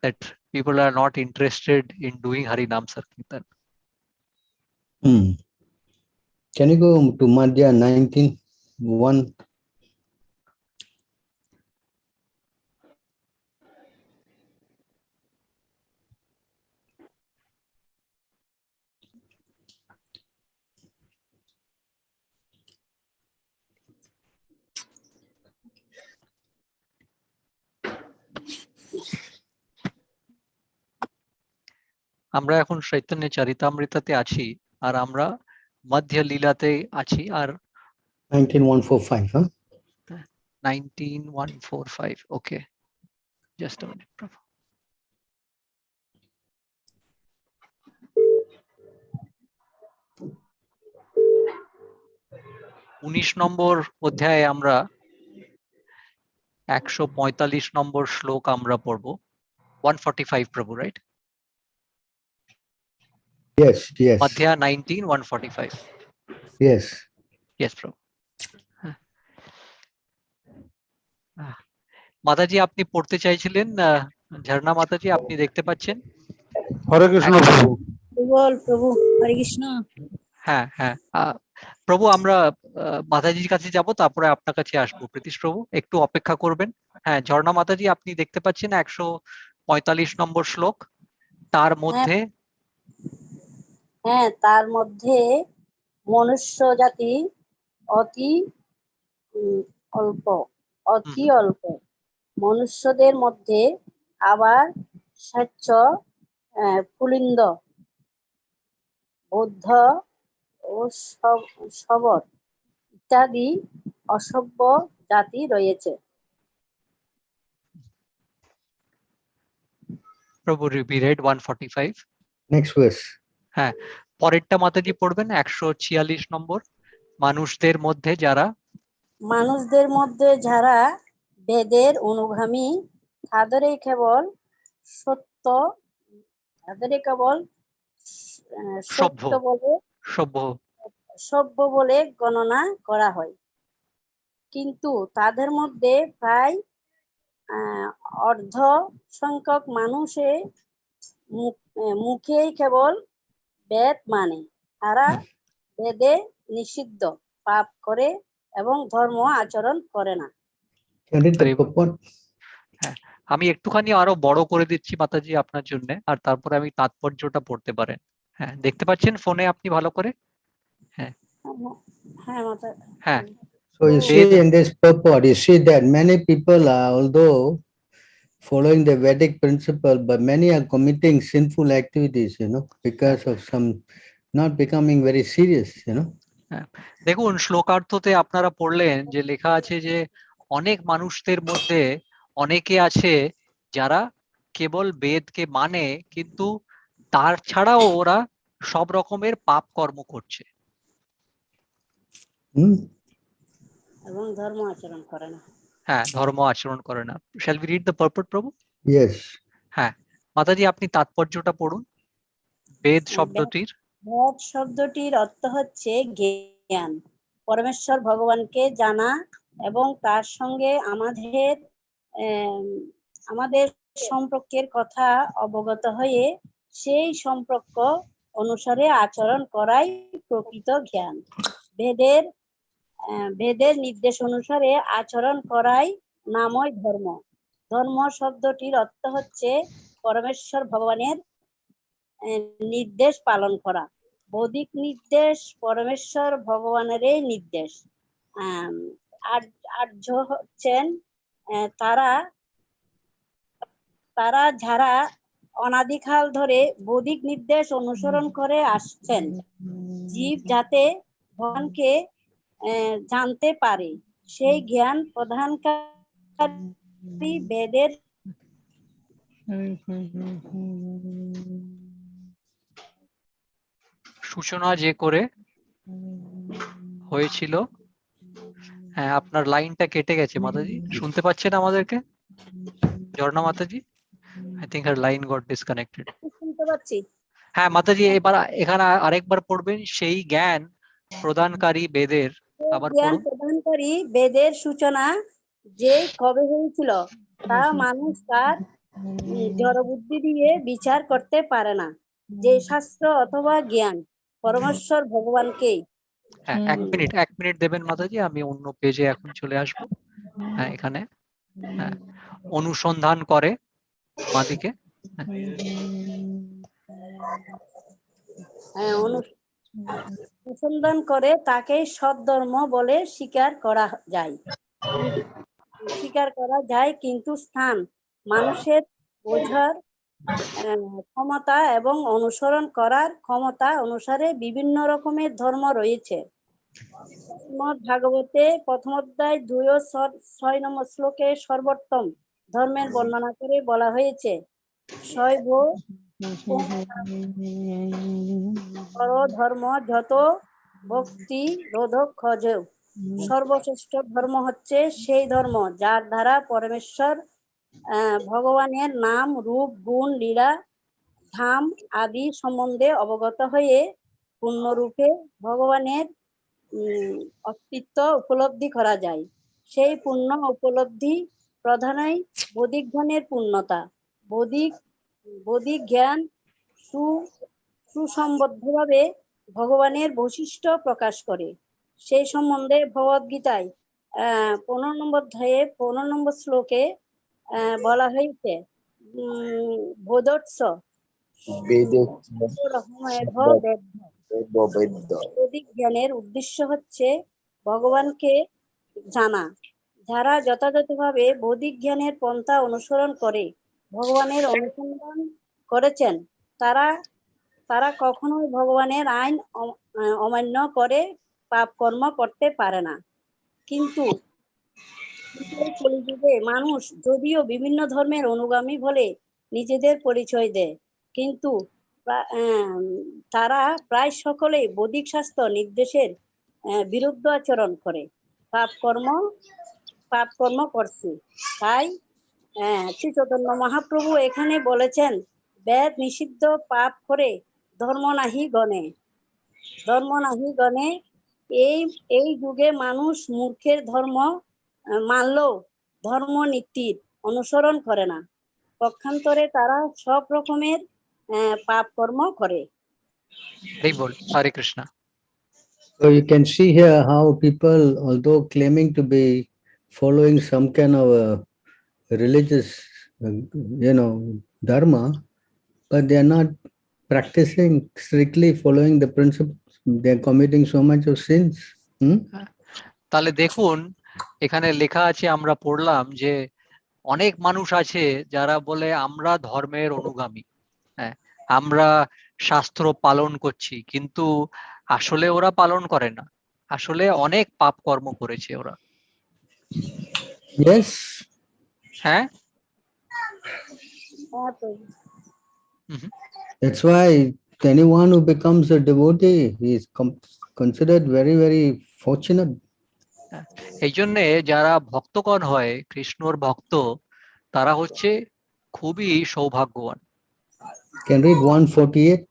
that people are not interested in doing Harinam Sankirtan? Hmm. Can you go to Madhya 19:1? আমরা এখন চৈতন্য চরিতামৃতাতে আছি, আর আমরা মধ্য লীলাতে আছি, আর 19:145, huh? 19:145. Okay, just a minute, Prabhu. উনিশ নম্বর অধ্যায়ে আমরা 145 নম্বর শ্লোক আমরা পড়বো। 145, Prabhu, right? Yes, yes, Madhya 19:145. yes. Yes, Prabhu. মাতাজি, আপনি পড়তে চাইছিলেন? ঝর্ণা মাতাজি, আপনি দেখতে পাচ্ছেন? হরে কৃষ্ণ প্রভু। বল প্রভু, হরে কৃষ্ণ। হ্যাঁ হ্যাঁ, প্রভু আমরা মাতাজির কাছে যাব, তারপরে আপনার কাছে আসবো। প্রীতিশ প্রভু একটু অপেক্ষা করবেন। হ্যাঁ, ঝর্ণা মাতাজি, আপনি দেখতে পাচ্ছেন 145 নম্বর শ্লোক। তার মধ্যে হ্যাঁ, তার মধ্যে মনুষ্য জাতি অতি অল্প, অতি অল্প। মনুষ্যদের মধ্যে আবার স্বচ্ছ, পুলিন্দ, বৌদ্ধ ও শবর ইত্যাদি অসভ্য জাতি রয়েছে। প্রভু we read 145. Next verse. হ্যাঁ, পরেরটা মাতাজি পড়বেন 146 নম্বর। মানুষদের মধ্যে যারা বেদের অনুগামী, তাদেরই কেবল সভ্য বলে গণনা করা হয়, কিন্তু তাদের মধ্যে প্রায় অর্ধ সংখ্যক মানুষের মুখেই কেবল বেদ মানে। তারা বেদে নিষিদ্ধ পাপ করে এবং ধর্ম আচরণ করে না। Can you read the purport? হ্যাঁ, আমি একটুখানি আরো বড় করে দিচ্ছি মাতাজি আপনার জন্য, আর তারপরে আমি তাৎপর্যটা পড়তে পারেন। হ্যাঁ, দেখতে পাচ্ছেন ফোনে আপনি ভালো করে? হ্যাঁ হ্যাঁ মাতা। হ্যাঁ। So you see in this purport, you see that many people are, although following the Vedic principle, but many are committing sinful activities, because of some not becoming very serious, দেখুন, শ্লোকার্থতে আপনারা পড়লেন যে লেখা আছে যে অনেক মানুষদের মধ্যে অনেকে আছে যারা কেবল বেদকে মানে, কিন্তু তার ছাড়াও ওরা সব রকমের পাপ কর্ম করছে এবং ধর্ম আচরণ করে না। হ্যাঁ, ধর্ম আচরণ করে না। Shall we read the purport, প্রভু? Yes. হ্যাঁ, মাতাজি আপনি তাৎপর্যটা পড়ুন বেদ শব্দটির। ভেদ শব্দটির অর্থ হচ্ছে জ্ঞান, পরমেশ্বর ভগবানকে জানা এবং তার সঙ্গে আমাদের সম্পর্কের কথা অবগত হয়ে সেই সম্পর্ক অনুসারে আচরণ করাই প্রকৃত জ্ঞান। ভেদের নির্দেশ অনুসারে আচরণ করাই নামই ধর্ম। ধর্ম শব্দটির অর্থ হচ্ছে পরমেশ্বর ভগবানের নির্দেশ পালন করা। বৌদ্ধিক নির্দেশ পরমেশ্বর ভগবানেরই নির্দেশ। আর্য হচ্ছেন তারা যারা অনাদিকাল ধরে বৌদ্ধিক নির্দেশ অনুসরণ করে আসছেন, জীব যাতে ভগবানকে জানতে পারে সেই জ্ঞান প্রদানকারী বেদের সূচনা যে করে হয়েছিল। হ্যাঁ, আপনার লাইনটা কেটে গেছে মাতাজি, শুনতে পাচ্ছেন আমাদেরকে? ঝর্ণা মাতাজি, I think her line got disconnected. শুনতে পাচ্ছি। হ্যাঁ মাতাজি, এবার এখানে আরেকবার পড়বেন, সেই জ্ঞান প্রদানকারী বেদের। আবার জ্ঞান পড়ুন। প্রদানকারী বেদের সূচনা যে কবে হয়েছিল তা মানুষ তার জড়বুদ্ধি দিয়ে বিচার করতে পারে না। যে শাস্ত্র অথবা জ্ঞান পরমেশ্বর ভগবানকেই। হ্যাঁ, এক মিনিট দেবেন মাতাজি, আমি অন্য পেজে এখন চলে আসবো। হ্যাঁ, এখানে হ্যাঁ অনুসন্ধান করে বাঁদিকে। অনুসন্ধান করে তাকেই সৎধর্ম বলে স্বীকার করা যায়, কিন্তু স্থান মানুষের বোঝার ক্ষমতা এবং অনুসরণ করার ক্ষমতা অনুসারে বিভিন্ন রকমের ধর্ম রয়েছে। শ্রীমদ্ ভাগবতে প্রথম অধ্যায় 2 ও 6 নম্বর শ্লোকে সর্বোত্তম ধর্মের বর্ণনা করে বলা হয়েছে, শৈব ধর্ম যত ভক্তি রোধক খোঁজ, সর্বশ্রেষ্ঠ ধর্ম হচ্ছে সেই ধর্ম যার দ্বারা পরমেশ্বর ভগবানের নাম, রূপ, গুণ, লীলা, ধাম আদি সম্বন্ধে অবগত হয়ে পূর্ণরূপে ভগবানের অস্তিত্ব উপলব্ধি করা যায়। সেই পূর্ণ উপলব্ধি প্রধানই বৌদ্ধিক জ্ঞানের পূর্ণতা। বৌদ্ধিক জ্ঞান সুসম্বদ্ধভাবে ভগবানের বৈশিষ্ট্য প্রকাশ করে। সেই সম্বন্ধে ভগবদ্গীতায় 15 নম্বর অধ্যায়ে 15 নম্বর শ্লোকে বলা হয়েছে, বোধোৎস বৌদ্ধিক জ্ঞানের উদ্দেশ্য হচ্ছে ভগবানকে জানা। যারা যথাযথভাবে বৌদ্ধিক জ্ঞানের পন্থা অনুসরণ করে ভগবানের অনুসন্ধান করেছেন, তারা কখনোই ভগবানের আইন অমান্য করে পাপ কর্ম করতে পারে না। কিন্তু কলিযুগে মানুষ যদিও বিভিন্ন ধর্মের অনুগামী বলে নিজেদের পরিচয় দেয়, কিন্তু তারা প্রায় সকলেই বৌদ্ধিক শাস্ত্র নির্দেশের বিরুদ্ধ আচরণ করে পাপ কর্ম করছে। তাই শ্রী চৈতন্য মহাপ্রভু এখানে বলেছেন, বেদ নিষিদ্ধ পাপ করে ধর্ম নাহি গণে। এই যুগে মানুষ মূর্খের ধর্ম মানলেও ধর্ম নীতির অনুসরণ করে না, পক্ষান্তরে তারা সব রকমের পাপ কর্ম করে। হরে Krishna. So you can see here how people, although claiming to be following some kind of a religious, dharma, but they are not practicing strictly following the principles. They are committing so much of sins. তাহলে দেখুন, এখানে লেখা আছে, আমরা পড়লাম যে অনেক মানুষ আছে যারা বলে আমরা ধর্মের অনুগামী, হ্যাঁ আমরা শাস্ত্র পালন করছি, কিন্তু আসলে ওরা পালন করে না, আসলে অনেক পাপ কর্ম করেছে ওরা। Yes. হ্যাঁ, That's why anyone who becomes a devotee, he is considered very, very fortunate. এই জন্যে যারা ভক্তগণ হয়, কৃষ্ণর ভক্ত, তারা হচ্ছে খুবই সৌভাগ্যবান। Can read 148.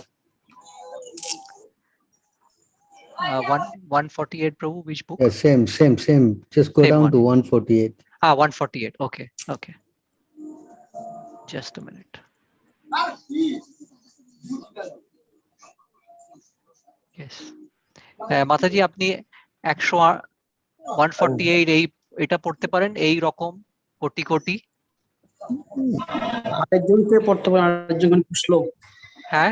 148, Prabhu, which book? Yeah, same. Just go Same down one. to 148. 148. Okay. Just a minute. Yes. মাতাজি আপনি 148 এটা পড়তে পারেন, এই রকম কোটি কোটি। আরেকজনকে পড়তে পারেন, আরেকজন স্লো। হ্যাঁ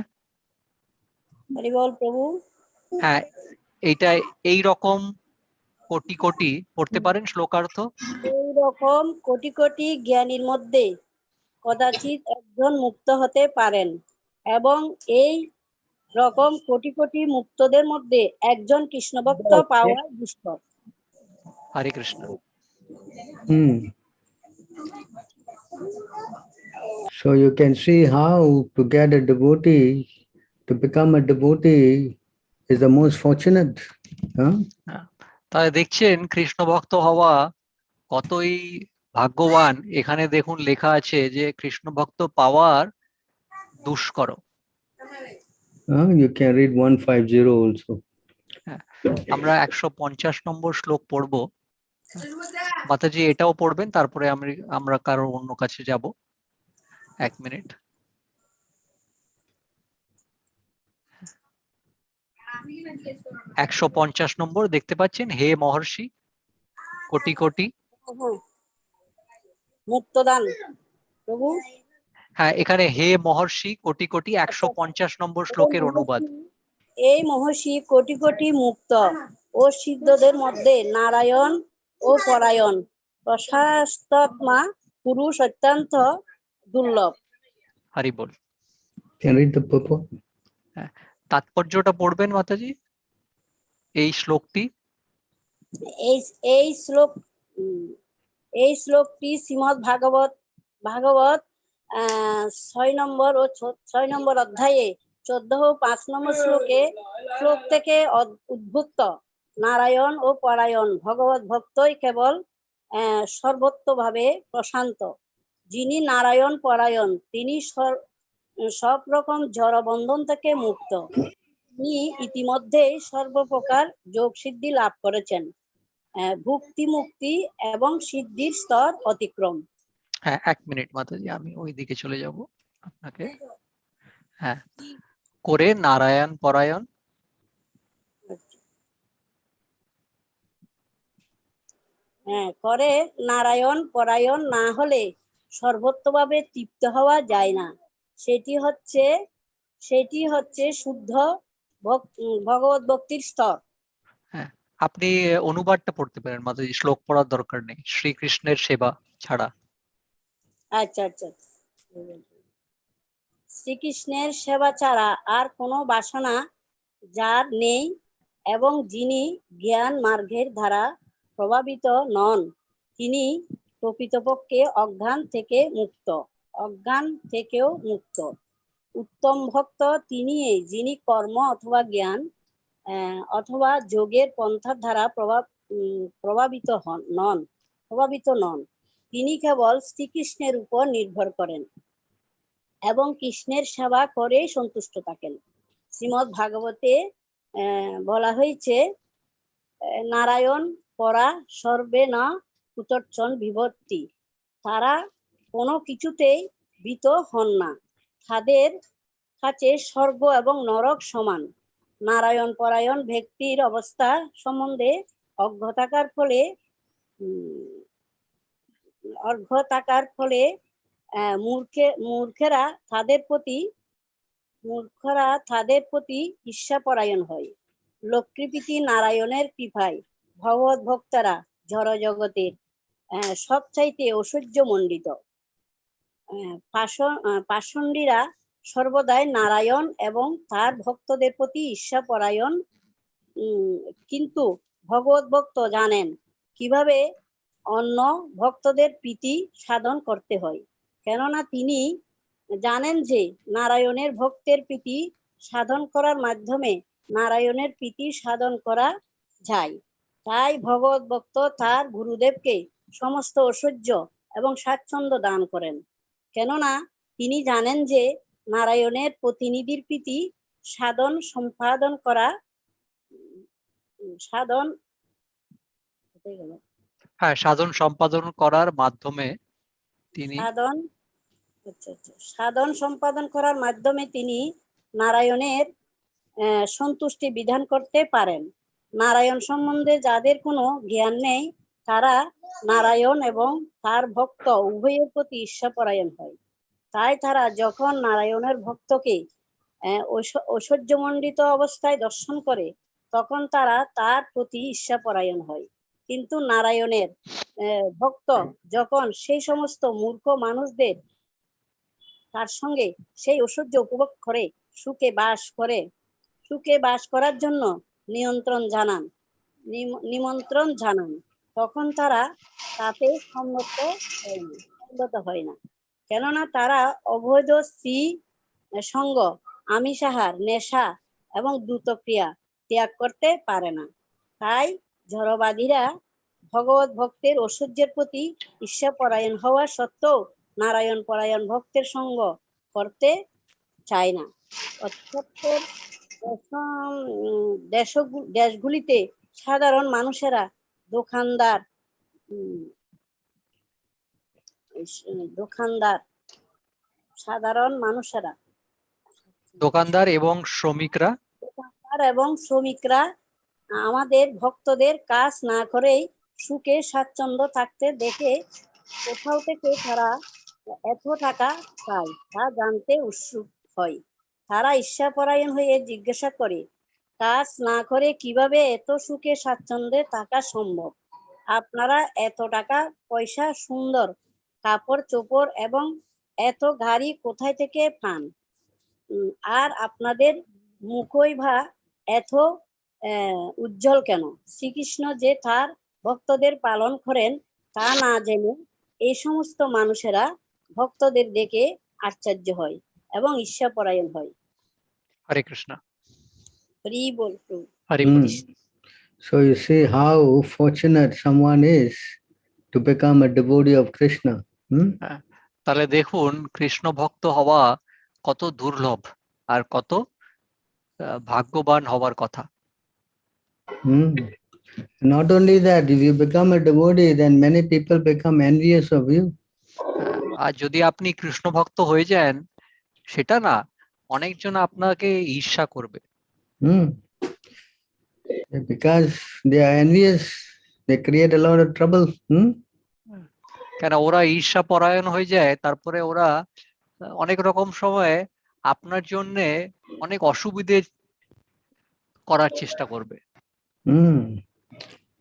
হরি বল প্রভু। হ্যাঁ, এইটা এই রকম কোটি কোটি পড়তে পারেন শ্লোকার্থ। এই রকম কোটি কোটি জ্ঞানীর মধ্যে কদাচিৎ একজন মুক্ত হতে পারেন, এবং এই রকম কোটি কোটি মুক্তদের মধ্যে একজন কৃষ্ণ ভক্ত পাওয়া দুষ্কর। হরে Krishna. So you can see how to get a devotee, to become a devotee is the most fortunate. Huh? তাই দেখছেন কৃষ্ণ ভক্ত হওয়া কতই ভাগ্যবান। এখানে দেখুন লেখা আছে যে কৃষ্ণ ভক্ত পাওয়ার দুষ্কর। You can read 150 also. আমরা 150 নম্বর শ্লোক পড়বো। মাতাজি এটাও পড়বেন, তারপরে আমরা কারো অন্য কাছে যাব। 1 মিনিট। একশো 150 নম্বর দেখতে পাচ্ছেন, হে মহর্ষি কোটি কোটি। মুক্তদান প্রভু। হ্যাঁ, এখানে হে মহর্ষি কোটি কোটি 150 নম্বর শ্লোকের অনুবাদ। এই মহর্ষি কোটি কোটি মুক্ত ও সিদ্ধদের মধ্যে নারায়ণ ও পরায়ণ প্রশাস্তাত্মা পুরুষ অত্যন্ত দুর্লভ। হরি বল। Can read the purport? তাৎপর্যটা পড়বেন মাতাজি এই শ্লোকটি। এই শ্লোকটি শ্রীমদ্ ভাগবত 6 নম্বর ও 6 নম্বর অধ্যায়ে 14 ও 5 নম্বর শ্লোক থেকে উদ্ভূত। নারায়ণ ও পরায়ণ ভগবত ভক্তই কেবল সর্বত্রভাবে প্রশান্ত। যিনি নারায়ণ পরায়ণ তিনি সব রকম জড় বন্ধন থেকে মুক্ত। তিনি ইতিমধ্যেই সর্বপ্রকার যোগ সিদ্ধি লাভ করেছেন, ভুক্তি মুক্তি এবং সিদ্ধির স্তর অতিক্রম। হ্যাঁ, 1 মিনিট মাতাজি, আমি ওই দিকে চলে যাব আপনাকে। হ্যাঁ, করে নারায়ণ পরায়ণ। করে নারায়ণ পরায়ণ না হলে সর্বত্রভাবে তৃপ্ত হওয়া যায় না। সেটি হচ্ছে শুদ্ধ ভগবত ভক্তির স্তর। হ্যাঁ, আপনি অনুবাদটা পড়তে পারেন মাতাজি, শ্লোক পড়ার দরকার নেই, শ্রীকৃষ্ণের সেবা ছাড়া। আচ্ছা। শ্রীকৃষ্ণের সেবা ছাড়া আর কোনো বাসনা যার নেই এবং যিনি জ্ঞান মার্গের দ্বারা প্রভাবিত নন, তিনি প্রকৃতপক্ষে অজ্ঞান থেকেও মুক্ত। উত্তম ভক্ত তিনি, যিনি কর্ম অথবা জ্ঞান অথবা যোগের পন্থার দ্বারা প্রভাবিত নন। তিনি কেবল শ্রীকৃষ্ণের উপর নির্ভর করেন এবং কৃষ্ণের সেবা করে সন্তুষ্ট থাকেন। শ্রীমদ্ ভাগবতে বলা হয়েছে, নারায়ণ পরা সর্বে না কুতর্চন বিভক্তি। তারা কোনো কিছুতেই ভীত হন না, তাদের কাছে স্বর্গ এবং নরক সমান। নারায়ণ পরায়ণ ব্যক্তির অবস্থা সম্বন্ধে অজ্ঞ থাকার ফলে মূর্খেরা তাদের প্রতি ঈর্ষাপরায়ণ হয়। লোককৃপীতি নারায়ণের কৃপায় ভগবত ভক্তরা জড় জগতের সবচাইতে ঐশ্বর্য মণ্ডিত। পাষণ্ডীরা সর্বদাই নারায়ণ এবং তার ভক্তদের প্রতি ঈর্ষাপরায়ণ, কিন্তু ভগবত ভক্ত জানেন কিভাবে অন্য ভক্তদের প্রীতি সাধন করতে হয়, কেননা তিনি জানেন যে নারায়ণের ভক্তের প্রীতি সাধন করার মাধ্যমে নারায়ণের প্রীতি সাধন করা যায়। তাই ভগবত ভক্ত তার গুরুদেবকে সমস্ত ঐশ্বর্য এবং স্বাচ্ছন্দ্য দান করেন, কেননা তিনি জানেন যে নারায়ণের প্রতিনিধির প্রীতি সাধন সম্পাদন করা সাধন কোথায় গেল? হ্যাঁ, সাধন সম্পাদন করার মাধ্যমে তিনি সাধন সাধন সম্পাদন করার মাধ্যমে তিনি নারায়ণের সন্তুষ্টি বিধান করতে পারেন। নারায়ণ সম্বন্ধে যাদের কোনো জ্ঞান নেই তারা নারায়ণ এবং তার ভক্ত উভয়ের প্রতি ঈর্ষাপরায়ণ হয়। তাই তারা যখন নারায়ণের ভক্তকে ঐশ্বর্যমণ্ডিত অবস্থায় দর্শন করে তখন তারা তার প্রতি ঈর্ষাপরায়ণ হয়। কিন্তু নারায়ণের ভক্ত যখন সেই সমস্ত মূর্খ মানুষদের তার সঙ্গে সেই ঐশ্বর্য উপভোগ করে সুখে বাস করার জন্য নিমন্ত্রণ জানান তখন তারা তাতে সম্মত হয় না, কেননা তারা অবৈধ স্ত্রী সঙ্গ, আমিষাহার, নেশা এবং দ্রুতক্রিয়া ত্যাগ করতে পারে না। তাই জড়বাদীরা ভগবত ভক্তের ঐশ্বর্যের প্রতি ঈর্ষাপরায়ণ হওয়া সত্ত্বেও নারায়ণ পরায়ণ ভক্তের সঙ্গ করতে চায় না। অর্থাৎ দেশগুলিতে সাধারণ মানুষেরা দোকানদার এবং শ্রমিকরা আমাদের ভক্তদের কাজ না করেই সুখে স্বাচ্ছন্দ্য থাকতে দেখে কোথাও থেকে তারা এত টাকা পায় তা জানতে উৎসুক হয়। তারা ঈর্ষাপরায়ণ হয়ে জিজ্ঞাসা করে, কাজ না করে কিভাবে এত সুখে স্বাচ্ছন্দ্যে থাকা সম্ভব? আপনারা এত টাকা পয়সা, সুন্দর কাপড় চোপড় এবং এত গাড়ি কোথায় থেকে পান? আর আপনাদের মুখই বা এত উজ্জ্বল কেন? শ্রীকৃষ্ণ যে তার ভক্তদের পালন করেন তা না জেনে এই সমস্ত মানুষেরা ভক্তদের দেখে আশ্চর্য হয় এবং ঈর্ষাপরায়ণ হয়। হরে কৃষ্ণ। হরি বল প্রভু। হরে বল। So you see how fortunate someone is to become a devotee of Krishna. তাহলে দেখুন কৃষ্ণ ভক্ত হওয়া কত দুর্লভ আর কত ভাগ্যবান হওয়ার কথা। Not only that, if you become a devotee, then many people become envious of you. আর যদি আপনি কৃষ্ণ ভক্ত হয়ে যান সেটা না, অনেকজন আপনাকে ঈর্ষা করবে। Because they are envious, they create a lot of trouble. কেন ওরা ঈর্ষা পরায়ণ হয়ে যায়, তারপরে ওরা অনেক রকম সময় আপনার জন্য অনেক অসুবিধে করার চেষ্টা করবে।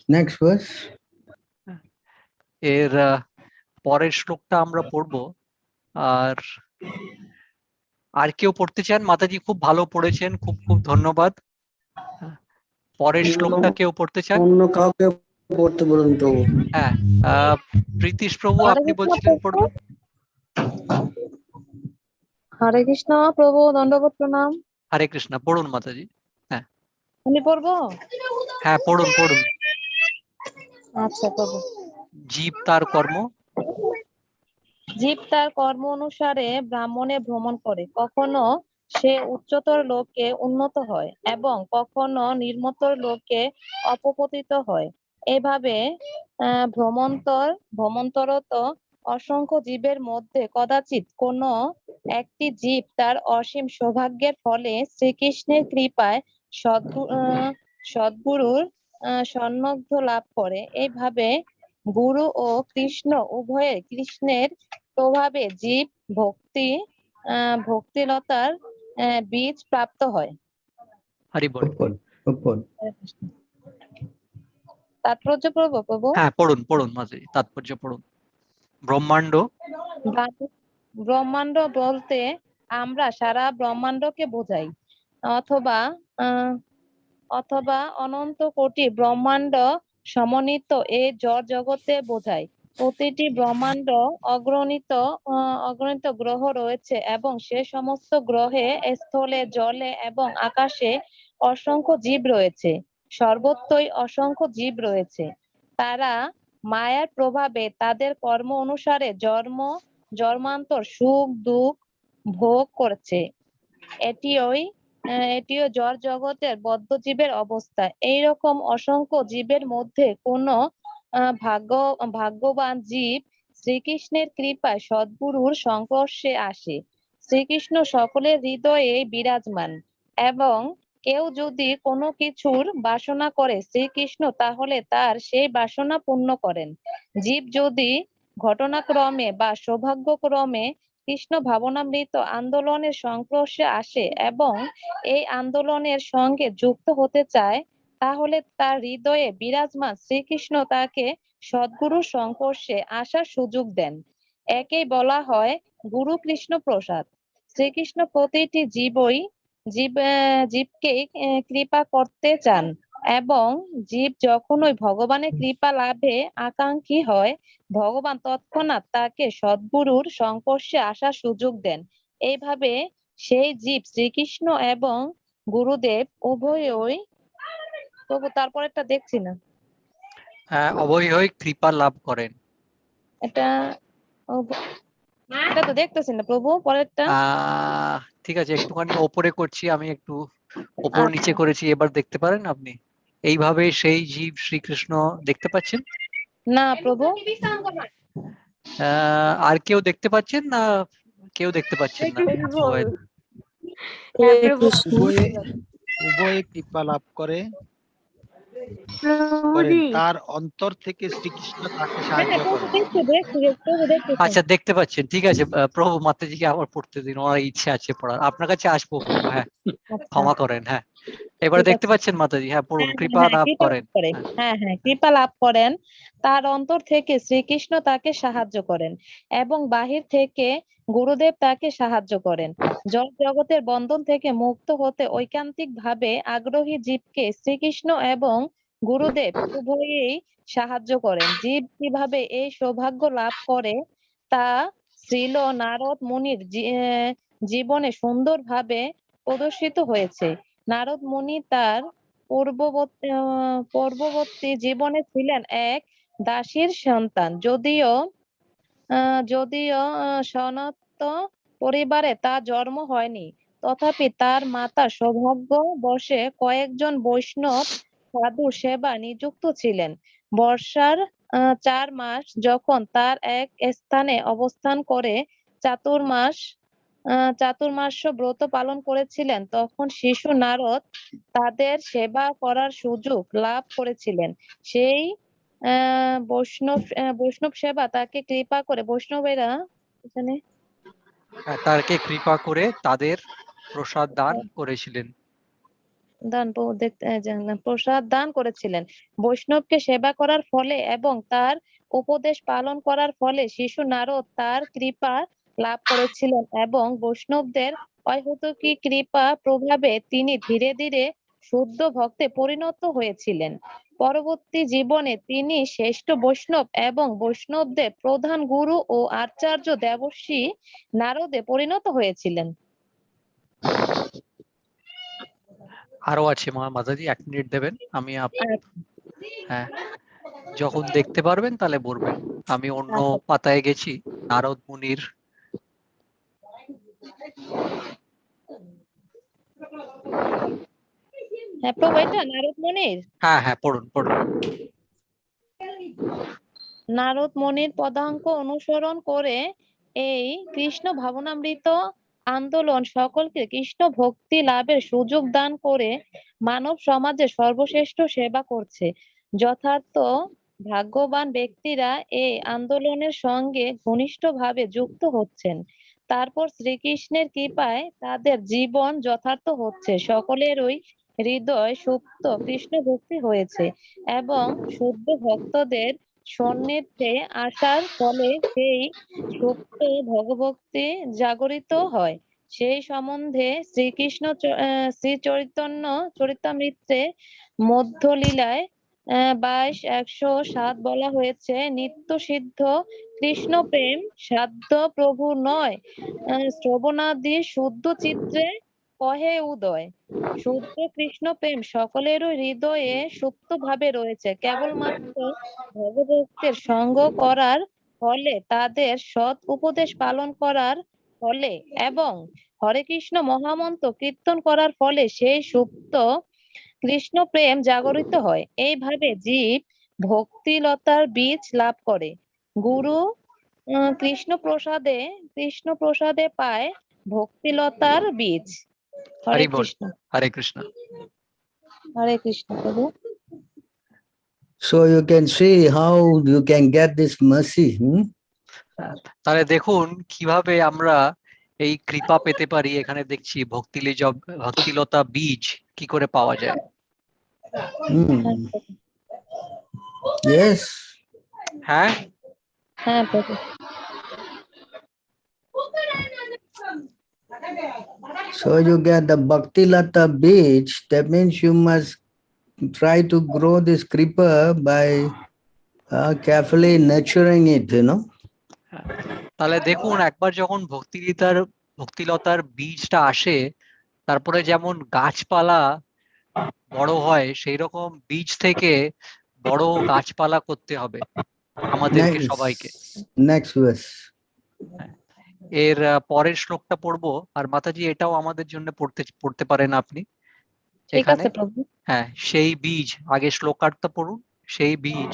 Next verse. এর পরের শ্লোকটা আমরা পড়বো। আর কেউ পড়তে চান? মাতাজি খুব ভালো পড়েছেন, খুব খুব ধন্যবাদ। পরের শ্লোকটা কেউ পড়তে চান? অন্য কাউকে পড়তে বলুন তো। হ্যাঁ, প্রীতিশ প্রভু আপনি বলছিলেন পড়বেন। হরে কৃষ্ণ প্রভু, দণ্ডবত প্রণাম। হরে কৃষ্ণ, পড়ুন মাতাজি। হ্যাঁ, আমি পড়বো? হ্যাঁ পড়ুন। আচ্ছা প্রভু। জীব তার কর্ম অনুসারে ব্রাহ্মণে ভ্রমণ করে, কখনো সে উচ্চতর লোকে উন্নত হয় এবং কখনো নিম্নতর লোকে অপপতিত হয়। এভাবে ভ্রমন্তরত অসংখ্য জীবের মধ্যে কদাচিৎ কোনো একটি জীব তার অসীম সৌভাগ্যের ফলে শ্রীকৃষ্ণের কৃপায় সদ্গুরুর সন্নিধ্য লাভ করে। এইভাবে গুরু ও কৃষ্ণ উভয়ে কৃষ্ণের প্রভাবে জীব ভক্তিলতার বীজ প্রাপ্ত হয়। হরি বল। তাৎপর্য প্রভু। হ্যাঁ পড়ুন মাতাজি, তাৎপর্য পড়ুন। ব্রহ্মাণ্ড বলতে আমরা সারা ব্রহ্মাণ্ডকে বোঝাই, অথবা অনন্ত কোটি ব্রহ্মাণ্ড সমন্বিত এই জড় জগতে বোঝায়। প্রতিটি ব্রহ্মাণ্ড অগণিত গ্রহ রয়েছে এবং সে সমস্ত গ্রহে স্থলে, জলে এবং আকাশে অসংখ্য জীব রয়েছে। সর্বত্রই অসংখ্য জীব রয়েছে। তারা মায়ার প্রভাবে তাদের কর্ম অনুসারে জন্মান্তর সুখ দুঃখ ভোগ করছে। এটি ওই এটিও জড় জগতের বদ্ধ জীবের অবস্থা। এইরকম অসংখ্য জীবের মধ্যে কোনো ভাগ্যবান জীব শ্রীকৃষ্ণের কৃপায় সদ্গুরুর সংস্পর্শে আসে। শ্রীকৃষ্ণ সকলের হৃদয়ে বিরাজমান, এবং কেউ যদি কোনো কিছুর বাসনা করে শ্রীকৃষ্ণ তাহলে তার সেই বাসনা পূর্ণ করেন। জীব যদি ঘটনাক্রমে বা সৌভাগ্যক্রমে কৃষ্ণ ভাবনামৃত আন্দোলনের সংস্পর্শে আসে এবং এই আন্দোলনের সঙ্গে যুক্ত হতে চায়, তাহলে তার হৃদয়ে বিরাজমান শ্রীকৃষ্ণ তাকে সদ্গুরুর সংস্পর্শে আসার সুযোগ দেন। একেই বলা হয় গুরু কৃষ্ণ প্রসাদ। শ্রীকৃষ্ণ প্রতিটি জীবকেই কৃপা করতে চান, এবং জীব যখনই ভগবানের কৃপা লাভে আকাঙ্ক্ষী হয়, ভগবান তৎক্ষণাৎ তাকে সদ্গুরুর সংস্পর্শে আসার সুযোগ দেন। এইভাবে সেই জীব শ্রীকৃষ্ণ এবং গুরুদেব উভয়ই, তবু তারপরেরটা দেখছি না, অবশ্যই কৃপা লাভ করেন। এটা এটা তো দেখতেছি না প্রভু, পরেরটা। ঠিক আছে, একটুখানি ওপরে করছি, আমি একটু ওপর নিচে আচ্ছা। করেছি, এবার দেখতে পারেন আপনি? এইভাবে সেই জীব শ্রীকৃষ্ণ দেখতে পাচ্ছেন? না প্রভু। আর কেউ দেখতে পাচ্ছেন না? কেউ দেখতে পাচ্ছেন না? সবাই হ্যাঁ প্রভু। উভয়ে উভয়ে কৃপা লাভ করেন, প্রভুজি তার অন্তর থেকে শ্রীকৃষ্ণ তাকে হ্যাঁ সাহায্য প্রভু করেন। দেখছি, প্রভু দেখতেছি। আচ্ছা, দেখতে পাচ্ছেন, ঠিক আছে। প্রভু মাতাজিকে আবার পড়তে দিন, ওনার ইচ্ছে আছে পড়ার। আপনার কাছে আসবো প্রভু, হ্যাঁ, আচ্ছা, ক্ষমা করেন। হ্যাঁ, এবারে ঠিক দেখতে আছে। পাচ্ছেন মাতাজি? হ্যাঁ, পড়ুন, হ্যাঁ কৃপা হ্যাঁ, লাভ কৃপা করেন। লাভ করে। হ্যাঁ, হ্যাঁ, কৃপা লাভ করেন। তার অন্তর থেকে শ্রীকৃষ্ণ তাকে সাহায্য করেন, এবং বাহির থেকে গুরুদেব তাকে সাহায্য করেন। জগতের বন্ধন থেকে মুক্ত হতে ঐকান্তিক ভাবে আগ্রহী জীবকে শ্রীকৃষ্ণ এবং গুরুদেব উভয়েই সাহায্য করেন। জীব কিভাবে এই সৌভাগ্য লাভ করে তা শ্রীল নারদ মুনির জীবনে সুন্দরভাবে প্রদর্শিত হয়েছে। নারদ মুনি তার পূর্ববর্তী জীবনে ছিলেন এক দাসীর সন্তান। যদিও সনাত পরিবারে তার জন্ম হয়নি, তথাপি তার মাতা সৌভাগ্য বশে কয়েকজন বৈষ্ণব সাধু সেবা নিযুক্ত ছিলেন। বর্ষার 4 মাস যখন তার এক স্থানে অবস্থান করে চাতুর্মাস্য ব্রত পালন করেছিলেন, তখন শিশু নারদ তাদের সেবা করার সুযোগ লাভ করেছিলেন। সেই বৈষ্ণব সেবা তাকে কৃপা করে বৈষ্ণবেরা এখানে তাকে কৃপা করে তাদের প্রসাদ দান করেছিলেন। প্রসাদ দান করেছিলেন। বৈষ্ণবকে সেবা করার ফলে এবং তার উপদেশ পালন করার ফলে শিশু নারদ তার কৃপা লাভ করেছিলেন, এবং বৈষ্ণবদের অহৈতুকী কৃপা প্রভাবে তিনি ধীরে ধীরে শুদ্ধ ভক্তে পরিণত হয়েছিলেন। পরবর্তী জীবনে তিনি শ্রেষ্ঠ বৈষ্ণব এবং বৈষ্ণবদের প্রধান গুরু ও আচার্য দেবর্ষি নারদে পরিণত হয়েছিলেন। আরো আছে মাতাজি, 1 মিনিট দেবেন? আমি হ্যাঁ, যখন দেখতে পারবেন তাহলে বলবেন। আমি অন্য পাতায় গেছি, নারদ মুনির। হ্যাঁ প্রভু, এটা নারদ মুনির। হ্যাঁ হ্যাঁ, পড়ুন পড়ুন। নারদ মুনির পদাঙ্ক অনুসরণ করে এই কৃষ্ণ ভাবনামৃত আন্দোলন সকলকে কৃষ্ণ ভক্তি লাভের সুযোগ দান করে মানব সমাজে সর্বশ্রেষ্ঠ সেবা করছে। যথার্থ ভাগ্যবান ব্যক্তিরা এই আন্দোলনের সঙ্গে ঘনিষ্ঠভাবে যুক্ত হচ্ছেন। তারপর শ্রীকৃষ্ণের কৃপায় তাদের জীবন যথার্থ হচ্ছে। সকলেরই হৃদয় সুপ্ত কৃষ্ণ ভক্তি হয়েছে, এবং শুদ্ধ ভক্তদের সান্নিধ্যে আসার ফলে সেই সুপ্ত ভগভক্তি জাগরিত হয়। সেই সম্বন্ধে শ্রীকৃষ্ণ শ্রী চরিতামৃতে মধ্যলীলায় 22:107 বলা হয়েছে, নিত্য সিদ্ধ কৃষ্ণ প্রেম সাধ্য প্রভু নয়, শ্রবণাদি শুদ্ধ চিত্রে কহে উদয়। শুদ্ধ কৃষ্ণ প্রেম সকলেরই হৃদয়ে সুপ্ত ভাবে রয়েছে। কেবলমাত্র ভগভক্তের সঙ্গ করার ফলে তাদের সৎ উপদেশ পালন করার ফলে এবং হরে কৃষ্ণ মহামন্ত্র কীর্তন করার ফলে সেই সুপ্ত কৃষ্ণ প্রেম জাগরিত হয়। এইভাবে জীব ভক্তিলতার বীজ লাভ করে। গুরু কৃষ্ণ প্রসাদে পায় ভক্তিলতার বীজ। হরে হরি বল। কৃষ্ণ। হরে কৃষ্ণ। হরে কৃষ্ণ প্রভু। So you can see how you can get this mercy. তাহলে দেখুন কিভাবে আমরা এই কৃপা পেতে পারি। এখানে দেখছি ভক্তিলতা বীজ কি করে পাওয়া যায়। Yes. হ্যাঁ, হ্যাঁ প্রভু। So you get the Bhakti Lata beach. That means you must try to grow this creeper by carefully nurturing it, you know. তাহলে দেখুন একবার যখন ভক্তিলতার বীজটা আসে, তারপরে যেমন গাছপালা বড় হয়, সেই রকম বীজ থেকে বড় গাছপালা করতে হবে আমাদেরকে সবাইকে। Next verse. এর পরের শ্লোকটা পড়বো। আর মাতাজি এটাও আমাদের জন্য পড়তে পারেন আপনি ঠিক এখানে। আছে প্রভু। হ্যাঁ, সেই বীজ, আগে শ্লোকার্থ পড়ুন। সেই বীজ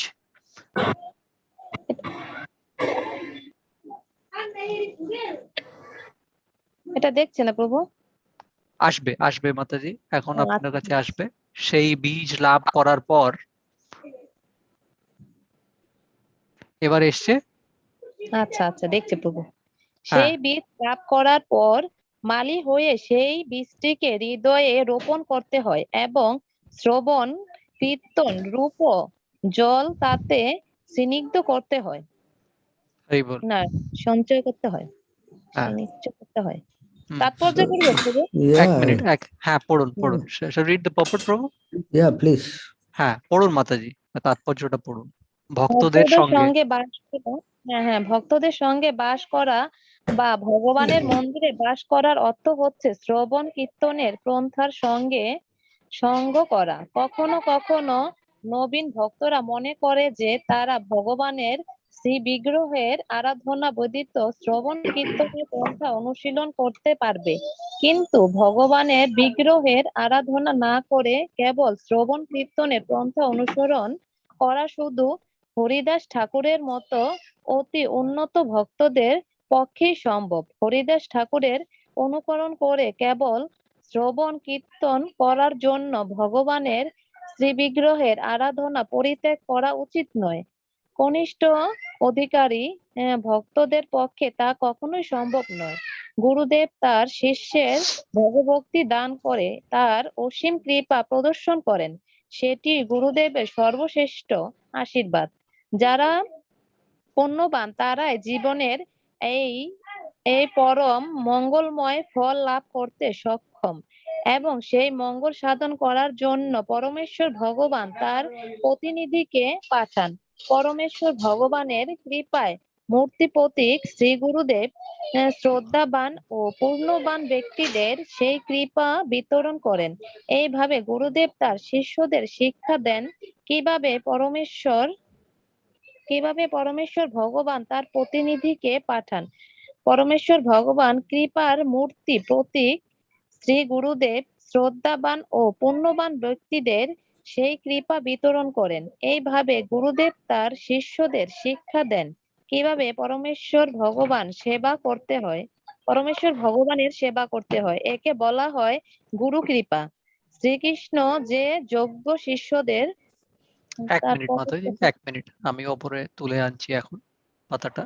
এটা দেখছে না প্রভু? আসবে মাতাজি, এখন ও, আপনার আচ্ছা। কাছে আসবে। সেই বীজ লাভ করার পর এবার এসছে। আচ্ছা আচ্ছা, দেখছে প্রভু। হ্যাঁ। সেই বীজ লাভ করার পর মালি হয়ে সেই বীজটিকে হৃদয়ে রোপণ করতে হয় এবং শ্রবণ কীর্তন রূপ জল তাতে স্নিগ্ধ করতে হয়। হরি বল। না, সঞ্চয় করতে হয়, হ্যাঁ। নিশ্চয় করতে হয়। হুম। তাৎপর্য করবো প্রভু? এক Yeah. মিনিট, হ্যাঁ পড়ুন। রিড দ্য purport প্রভু। Yeah, please. হ্যাঁ পড়ুন মাতাজি, তাৎপর্যটা পড়ুন। ভক্তদের সঙ্গে বাস করা, হ্যাঁ ভক্তদের সঙ্গে বাস করা বা ভগবানের মন্দিরে বাস করার অর্থ হচ্ছে শ্রবণ কীর্তনের পন্থার সঙ্গে সঙ্গ করা। কখনো কখনো নবীন ভক্তরা মনে করে যে তারা ভগবানের শ্রী বিগ্রহের আরাধনা ব্যতীত শ্রবণ কীর্তনের পন্থা অনুশীলন করতে পারবে, কিন্তু ভগবানের বিগ্রহের আরাধনা না করে কেবল শ্রবণ কীর্তনের পন্থা অনুসরণ করা শুধু হরিদাস ঠাকুরের মতো অতি উন্নত ভক্তদের পক্ষেই সম্ভব। হরিদাস ঠাকুরের অনুকরণ করে কেবল শ্রবণ কীর্তন করার জন্য ভগবানের শ্রী বিগ্রহের আরাধনা পরিত্যাগ করা উচিত নয়। কনিষ্ঠ অধিকারী ভক্তদের পক্ষে তা কখনোই সম্ভব নয়। গুরুদেব তার শিষ্যের ভগভক্তি দান করে তার অসীম কৃপা প্রদর্শন করেন, সেটি গুরুদেবের সর্বশ্রেষ্ঠ আশীর্বাদ। যারা পুণ্যবান তারাই জীবনের এই পরম মঙ্গলময় ফল লাভ করতে সক্ষম এবং সেই মঙ্গল সাধন করার জন্য পরমেশ্বর ভগবান তার প্রতিনিধিকে পাঠান। পরমেশ্বর ভগবানের কৃপায় মূর্তি প্রতীক শ্রী গুরুদেব শ্রদ্ধাবান ও পূর্ণবান ব্যক্তিদের সেই কৃপা বিতরণ করেন। এইভাবে গুরুদেব তার শিষ্যদের শিক্ষা দেন কিভাবে পরমেশ্বর ভগবান তার প্রতিনিধিকে পাঠান। পরমেশ্বর ভগবান কৃপার মূর্তি প্রতীক শ্রী গুরুদেব শ্রদ্ধাবান ও পুণ্যবান ব্যক্তিদের সেই কৃপা বিতরণ করেন। এইভাবে গুরুদেব তার শিষ্যদের শিক্ষা দেন কিভাবে পরমেশ্বর ভগবানের সেবা করতে হয়। একে বলা হয় গুরু কৃপা। শ্রীকৃষ্ণ যে যোগ্য শিষ্যদের এক মিনিট মাতাজি, এক মিনিট, আমি ওপরে তুলে আনছি এখন পাতাটা।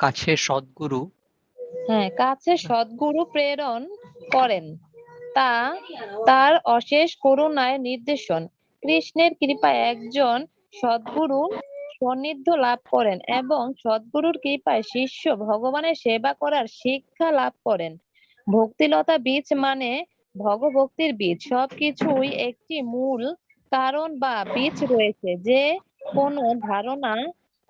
কাছে সদ্গুরু প্রেরণ করেন, তা তার অশেষ করুণায় নির্দেশন। কৃষ্ণের কৃপায় একজন সদ্গুরু সান্নিধ্য লাভ করেন এবং সদ্গুরুর কৃপায় শিষ্য ভগবানের সেবা করার শিক্ষা লাভ করেন। ভক্তিলতা বীজ মানে ভগভক্তির বীজ। সবকিছুই একটি মূল কারণ বা বীজ রয়েছে, যে কোনো ধারণা,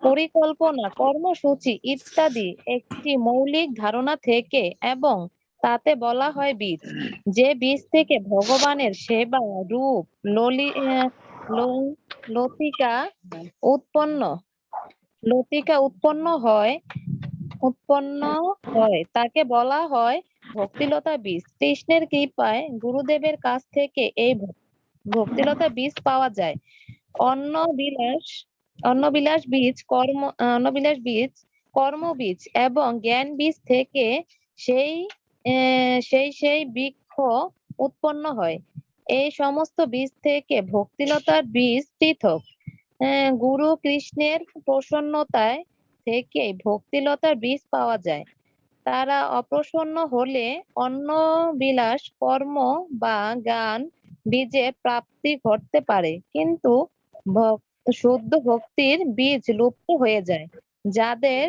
পরিকল্পনা, কর্মসূচি ইত্যাদি একটি মৌলিক ধারণা থেকে এবং তাতে বলা হয় বীজ। যে বীজ থেকে ভগবানের সেবা, রূপ, লতিকা উৎপন্ন উৎপন্ন হয় তাকে বলা হয় ভক্তিলতা বীজ। কৃষ্ণের কৃপায় গুরুদেবের কাছ থেকে এই ভক্তিলতা বীজ পাওয়া যায়। অন্নবিলাস বীজ কর্মবীজ এবং জ্ঞান বীজ থেকে সেই সেই বৃক্ষ উৎপন্ন হয়। এই সমস্ত বীজ থেকে ভক্তিলতার বীজ পৃথক। গুরু কৃষ্ণের প্রসন্নতায় থেকে ভক্তিলতার বীজ পাওয়া যায়। তারা অপ্রসন্ন হলে অন্য বিলাস কর্ম বা জ্ঞান বীজের প্রাপ্তি ঘটতে পারে, কিন্তু শুদ্ধ ভক্তির বীজ লুপ্ত হয়ে যায়। যাদের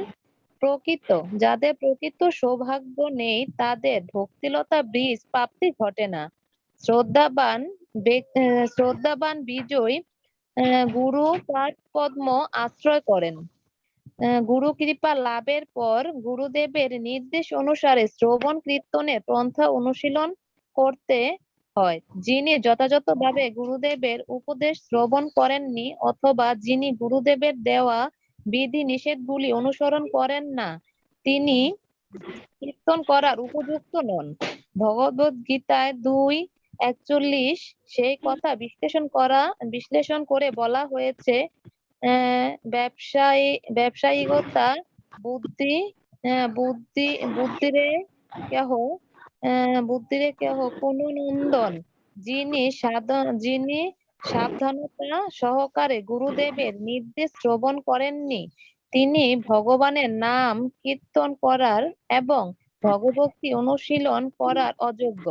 প্রকৃত সৌভাগ্য নেই তাদের ভক্তিলতা বীজ প্রাপ্তি ঘটে না। শ্রদ্ধাবান বিজয়ী গুরু পাদ পদ্ম আশ্রয় করেন। গুরু কৃপা লাভের পর গুরুদেবের নির্দেশ অনুসারে শ্রবণ কীর্তনের পন্থা অনুশীলন করতে হয়। যিনি যথাযথভাবে গুরুদেবের উপদেশ শ্রবণ করেননি অথবা যিনি গুরুদেবের দেওয়া বিধি নিষেধগুলি অনুসরণ করেন না, তিনি কীর্তন করার উপযুক্ত নন। ভগবদ গীতায় 2:41 সেই কথা বিশ্লেষণ করে বলা হয়েছে, ব্যবসায়িকতা বুদ্ধিরে কেহ কোন নন্দন। যিনি সাবধানতা সহকারে গুরুদেবের নির্দেশ শ্রবণ করেননি, তিনি ভগবানের নাম কীর্তন করার এবং ভগবতী অনুশীলন করার অযোগ্য।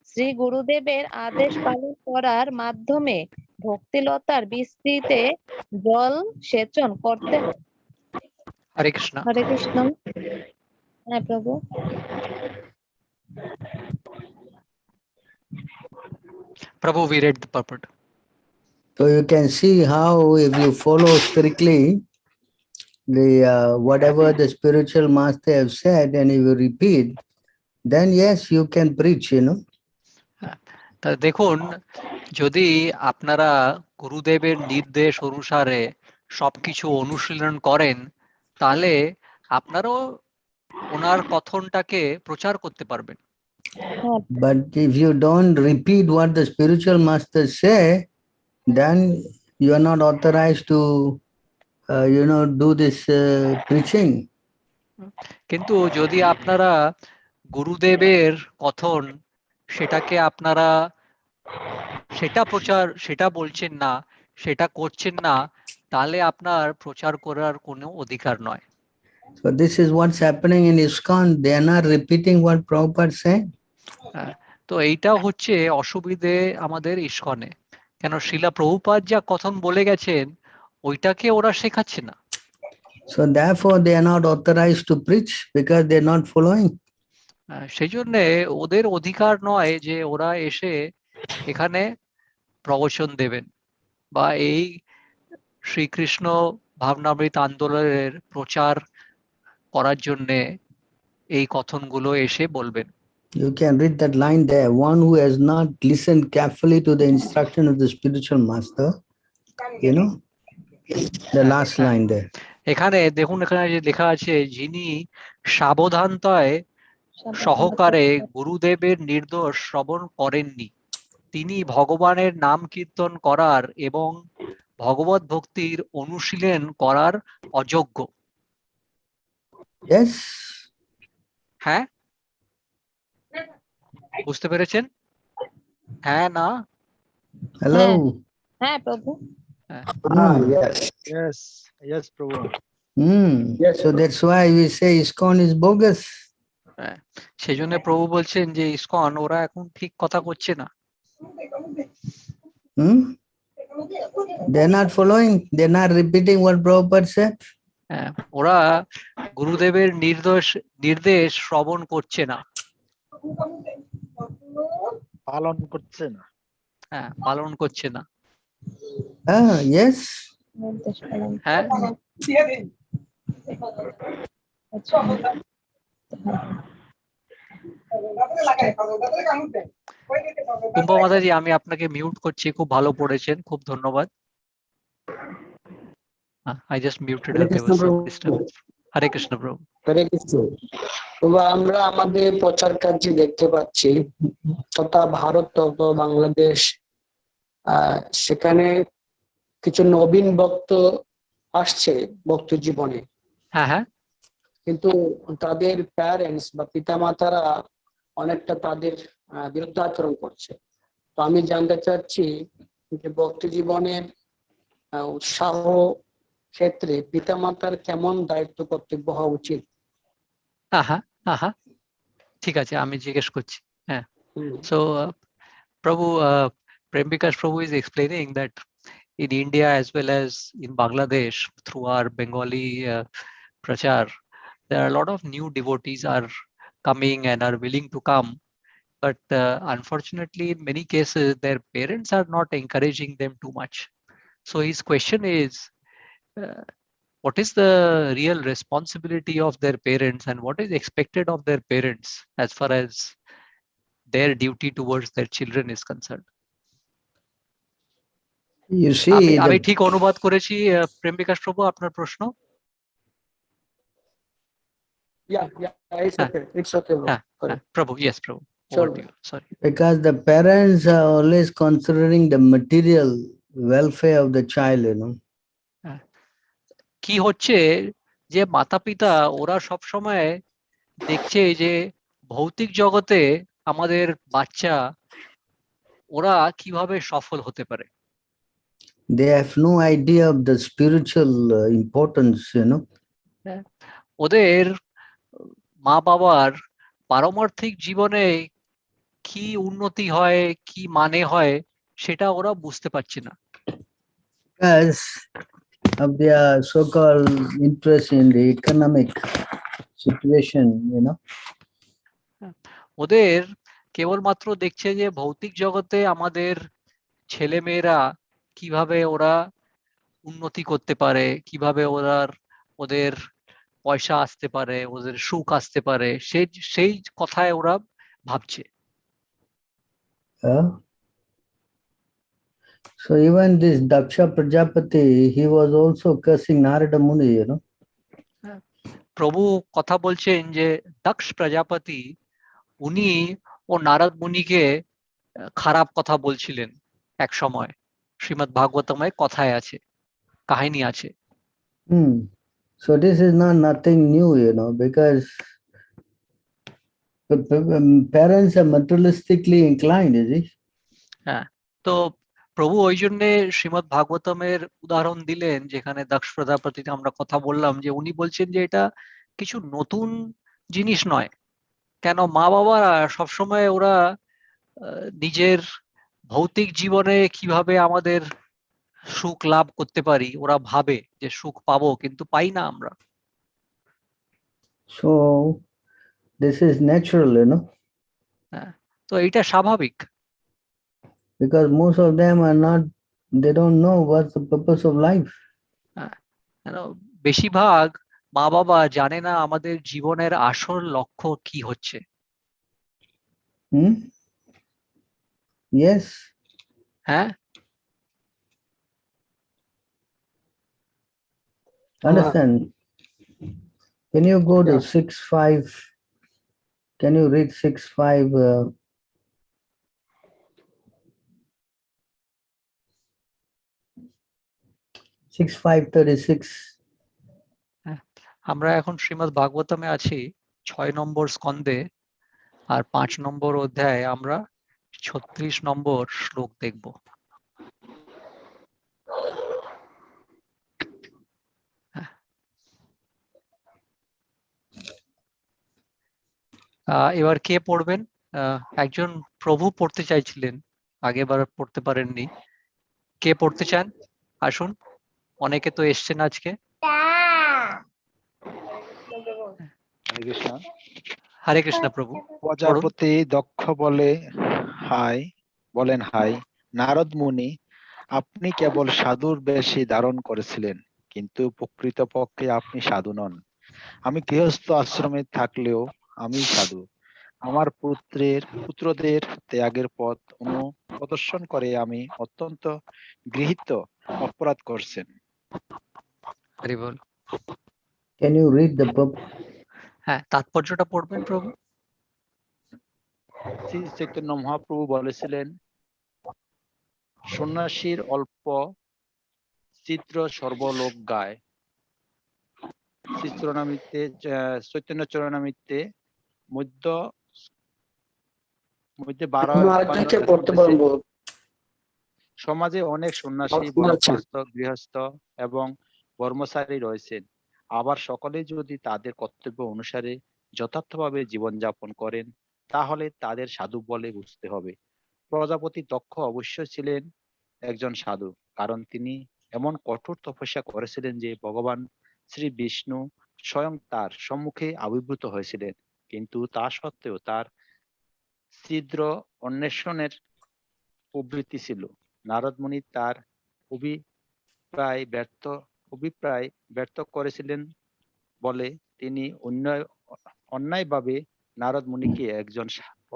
শ্রী গুরুদেবের আদেশ পালন করার মাধ্যমে ভক্তিলতার বিস্তৃতে জল সেচন করতে হয়। Hare Krishna. হরে কৃষ্ণ। হ্যাঁ প্রভু। Prabhu, we read the purport. So you can see how if you follow strictly the whatever the spiritual master have said and you will repeat, then yes, you can preach, you know. তা দেখুন, যদি আপনারা গুরুদেবের নির্দেশ অনুসারে সবকিছু অনুশীলন করেন, তাহলে আপনারাও ওনার কথনটাকে প্রচার করতে পারবেন। But if you don't repeat what the spiritual masters say, then you are not authorized to do this preaching. কিন্তু যদি আপনারা গুরুদেবের কথন সেটাকে আপনারা সেটা বলছেন না, সেটা করছেন না, তাহলে আপনার প্রচার করার কোনো অধিকার নয়। So this is what's happening in ISKCON. They are not repeating what Prabhupada said. তো এইটা হচ্ছে অসুবিধে আমাদের ইস্কনে। কেন শিলা প্রভুপাদ যা কথন বলে গেছেন ওইটাকে ওরা শেখাচ্ছে না। So therefore they are not authorized to preach because they are not following. সেই জন্য ওদের অধিকার নয় যে ওরা এসে এখানে প্রবচন দেবেন বা এই শ্রীকৃষ্ণ ভাবনামৃত আন্দোলনের প্রচার করার জন্য এই কথনগুলো এসে বলবেন। You can read that line there. One who has not listened carefully to the instruction of the spiritual master, the last line there. এখানে দেখুন, এখানে যে লেখা আছে, যিনি সাবধানতায় সহকারে গুরুদেবের নির্দেশ শ্রবণ করেননি, তিনি ভগবানের নাম কীর্তন করার এবং ভগবত ভক্তির অনুশীলন করার অযোগ্য। Yes. হ্যাঁ, বুঝতে পেরেছেন? হ্যাঁ না? Hello. হ্যাঁ প্রভু। Yes, Prabhu. So that's why we say ISKCON is bogus. সেই জন্য প্রভু বলছেন যে ইসকন ওরা এখন ঠিক কথা করছে না। They're not following. They're not repeating what Prabhupada said. ওরা গুরুদেবের নির্দেশ শ্রবণ করছে না, পালন করছে না। পালন করছে না। Yes. হ্যাঁ, কুম্ভা মাতাজি, আমি আপনাকে মিউট করছি। খুব ভালো পড়েছেন, খুব ধন্যবাদ। I just muted her. Hare There Krishna was some প্রভু। disturbance. Hare Krishna, Prabhu. হরে কৃষ্ণ প্রভু, আমরা আমাদের প্রচার কার্যে দেখতে পাচ্ছি তথা ভারত তথা বাংলাদেশ, সেখানে কিছু নবীন ভক্ত আসছে ভক্ত জীবনে, হ্যাঁ হ্যাঁ, কিন্তু তাদের প্যারেন্টস বা পিতামাতারা অনেকটা তাদের বিরুদ্ধে আচরণ করছে। তো আমি জানতে চাচ্ছি যে ভক্তি জীবনের উৎসাহ ক্ষেত্রে পিতামাতার কেমন দায়িত্ব কর্তব্য হওয়া উচিত? ঠিক আছে, আমি জিজ্ঞেস করছি। হ্যাঁ, হুম। so Prabhu, Prem Bikash Prabhu is explaining that in India as well as in Bangladesh, through our Bengali prachar, there are a lot of new devotees are coming and are willing to come, but unfortunately in many cases their parents are not encouraging them too much. So his question is, what is the real responsibility of their parents and what is expected of their parents as far as their duty towards their children is concerned? You see, আমি the, ঠিক অনুবাদ করেছি প্রেম বিকাশ প্রভু আপনার প্রশ্ন? It's okay, bro. Correct. Prabhu, yes, Prabhu. Sure. Over to you. Sorry. because the parents are always considering the material welfare of the child, you know. কি হচ্ছে যে মাতা পিতা ওরা সব সময় দেখছে যে ভৌতিক জগতে আমাদের বাচ্চা ওরা কিভাবে সফল হতে পারে। They have no idea of the spiritual importance, you know. ওদের মা বাবার পারমার্থিক জীবনে কি উন্নতি হয়, কি মানে হয়, সেটা ওরা বুঝতে পারছে না। Because of their so-called interest in the economic situation, you know. ওদের কেবলমাত্র দেখছে যে ভৌতিক জগতে আমাদের ছেলে মেয়েরা কিভাবে ওরা উন্নতি করতে পারে, কিভাবে ওদের পয়সা আসতে পারে, ওদের সুখ আসতে পারে, সেই কথায় ওরা ভাবছে। So even this Daksha Prajapati, he was also cursing Narada Muni, you know. প্রভু কথা বলছেন যে দক্ষ প্রজাপতি উনি ও নারদ মুনিকে খারাপ কথা বলছিলেন এক সময়। শ্রীমদ্ ভাগবতমে কথায় আছে, কাহিনী আছে। So this is nothing new, you know, because the parents are materialistically inclined, is it? হ্যাঁ, তো প্রভু ওই জন্য শ্রীমদ্ ভাগবতমের উদাহরণ দিলেন, যেখানে দক্ষ প্রজাপতিতে আমরা কথা বললাম, যে উনি বলছেন যে এটা কিছু নতুন জিনিস নয়। কেন মা বাবারা সবসময় ওরা নিজের ভৌতিক জীবনে কিভাবে আমাদের সুখ লাভ করতে পারি ওরা ভাবে যে সুখ পাবো, কিন্তু পাই না আমরা। So this is natural, you know. তো এটা স্বাভাবিক। Because most of them are not, they don't know what's the purpose of life. বেশিরভাগ মা বাবা জানে না আমাদের জীবনের আসল লক্ষ্য কি হচ্ছে। Yes. হ্যাঁ, Understand? Can you go to 6.5? Can you read 6.5? 6.536. আমরা এখন শ্রীমদ্ ভাগবতমে আছি 6 নম্বর স্কন্ধে, আর 5 নম্বর অধ্যায়ে আমরা 36 নম্বর শ্লোক দেখব। এবার কে পড়বেন? একজন প্রভু পড়তে চাইছিলেন, আগেবার পড়তে পারেননি। কে পড়তে চান? আসুন, অনেকে তো এসছেন আজকে। হরে কৃষ্ণ প্রভু। প্রজাপতি দক্ষ বলেন হাই নারদ মুনি, আপনি কেবল সাধুর বেশে ধারণ করেছিলেন, কিন্তু প্রকৃতপক্ষে আপনি সাধু নন। আমি গৃহস্থ আশ্রমে থাকলেও আমি সাধু, আমার পুত্রদের ত্যাগের পথ প্রদর্শন করে আমি অত্যন্ত গৃহীত অপরাধ করছেন। হরি বল। Can you read the book? হ্যাঁ, তাৎপর্যটা পড়বেন প্রভু। শ্রী চৈতন্য মহাপ্রভু বলেছিলেন, সন্ন্যাসীর অল্প চিত্র সর্বলোক গায়। শ্রী চৈতন্য চরণামৃতে মধ্যে 12 সমাজে অনেক সন্ন্যাসী, বানপ্রস্থ, গৃহস্থ এবং কর্মচারী রয়েছেন। আবার সকলে যদি তাদের কর্তব্য অনুসারে যথার্থভাবে জীবনযাপন করেন, তাহলে তাদের সাধু বলে বুঝতে হবে। প্রজাপতি দক্ষ অবশ্যই ছিলেন একজন সাধু, কারণ তিনি এমন কঠোর তপস্যা করেছিলেন যে ভগবান শ্রী বিষ্ণু স্বয়ং তার সম্মুখে আবির্ভূত হয়েছিলেন। কিন্তু তা সত্ত্বেও তার ছিদ্র অন্বেষণের প্রবৃত্তি ছিল। নারদ মুনি তার অভিপ্রায় ব্যর্থ করেছিলেন বলে তিনি অন্যায়ভাবে নারদ মুনিকে একজন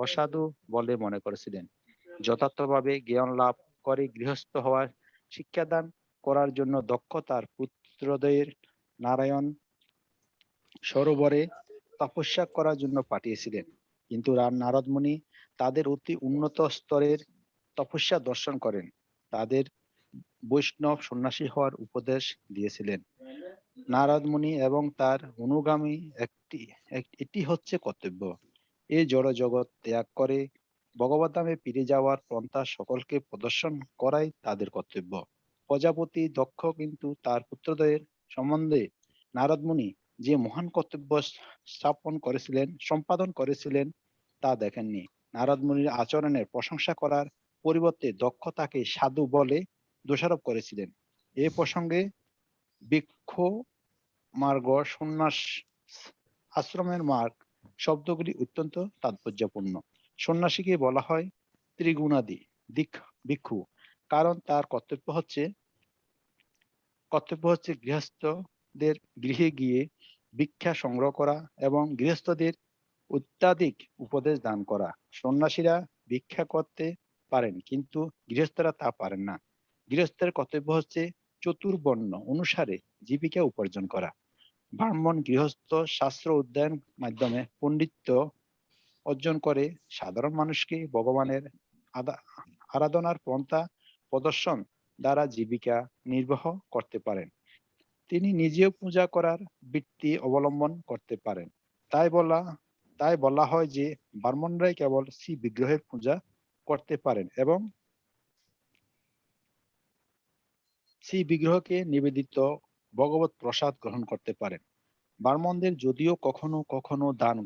অসাধু বলে মনে করেছিলেন। যথার্থভাবে জ্ঞান লাভ করে গৃহস্থ হওয়ার শিক্ষাদান করার জন্য দক্ষ তার পুত্রদের নারায়ণ সরোবরে তপস্যা করার জন্য পাঠিয়েছিলেন। কিন্তু নারদ মুনি তাদের অতি উন্নত স্তরের তপস্যা দর্শন করেন। তাদের বৈষ্ণব সন্ন্যাসী হওয়ার উপদেশ দিয়েছিলেন। নারদ মুনি এবং তার অনুগামী এটি হচ্ছে কর্তব্য। এই জড় জগৎ ত্যাগ করে ভগবদ্ধামে ফিরে যাওয়ার পন্থা সকলকে প্রদর্শন করাই তাদের কর্তব্য। প্রজাপতি দক্ষ কিন্তু তার পুত্রদের সম্বন্ধে নারদ মুনি যে মহান কর্তব্য সম্পাদন করেছিলেন তা দেখেননি। নারদ মুনির আচরণের প্রশংসা করার পরিবর্তে দক্ষ তাকে সাধু বলে দোষারোপ করেছিলেন। এ প্রসঙ্গে ভিক্ষু মার্গ, সন্ন্যাস আশ্রমের মার্গ শব্দগুলি অত্যন্ত তাৎপর্যপূর্ণ। সন্ন্যাসীকে বলা হয় ত্রিগুণাদি ভিক্ষু, কারণ তার কর্তব্য হচ্ছে গৃহস্থদের গৃহে গিয়ে ভিক্ষা সংগ্রহ করা এবং গৃহস্থদের অত্যাধিক উপদেশ দান করা। সন্ন্যাসীরা ভিক্ষা করতে পারেন, কিন্তু গৃহস্থরা তা পারেন না। গৃহস্থের কর্তব্য হচ্ছে চতুর্বর্ণ অনুসারে জীবিকা উপার্জন করা। ব্রাহ্মণ গৃহস্থ শাস্ত্র অধ্যয়ন মাধ্যমে পণ্ডিত্য অর্জন করে সাধারণ মানুষকে ভগবানের আরাধনার পন্থা প্রদর্শন দ্বারা জীবিকা নির্বাহ করতে পারেন। তিনি নিজেও পূজা করার বৃত্তি অবলম্বন করতে পারেন। তাই বলা হয় যে ব্রাহ্মণরাই কেবল শ্রী বিগ্রহের পূজা করতে পারেন এবং শ্রী বিগ্রহকে নিবেদিত ভগবত প্রসাদ গ্রহণ করতে পারেন। ব্রাহ্মণদের যদিও কখনো কখনো দান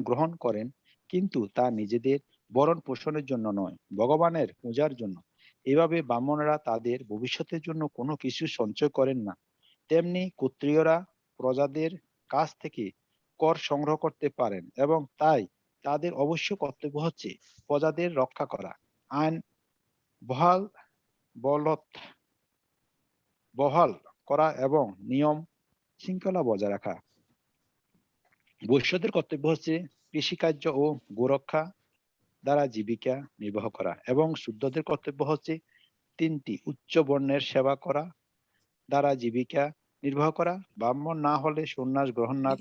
গ্রহণ করেন, কিন্তু তা নিজেদের ভরণ পোষণের জন্য নয়, ভগবানের পূজার জন্য। এভাবে ব্রাহ্মণরা তাদের ভবিষ্যতের জন্য কোনো কিছু সঞ্চয় করেন না। তেমনি ক্ষত্রিয়রা প্রজাদের কাছ থেকে কর সংগ্রহ করতে পারেন এবং তাই তাদের অবশ্য কর্তব্য হচ্ছে প্রজাদের রক্ষা করা, আইন বহাল করা এবং নিয়ম শৃঙ্খলা বজায় রাখা। বৈশ্যদের কর্তব্য হচ্ছে কৃষিকার্য ও গোরক্ষা দ্বারা জীবিকা নির্বাহ করা এবং শুদ্ধদের কর্তব্য হচ্ছে তিনটি উচ্চ বর্ণের সেবা করা দ্বারা জীবিকা নির্বাহ করা। ব্রাহ্মণ না হলে সন্ন্যাস গ্রহণ না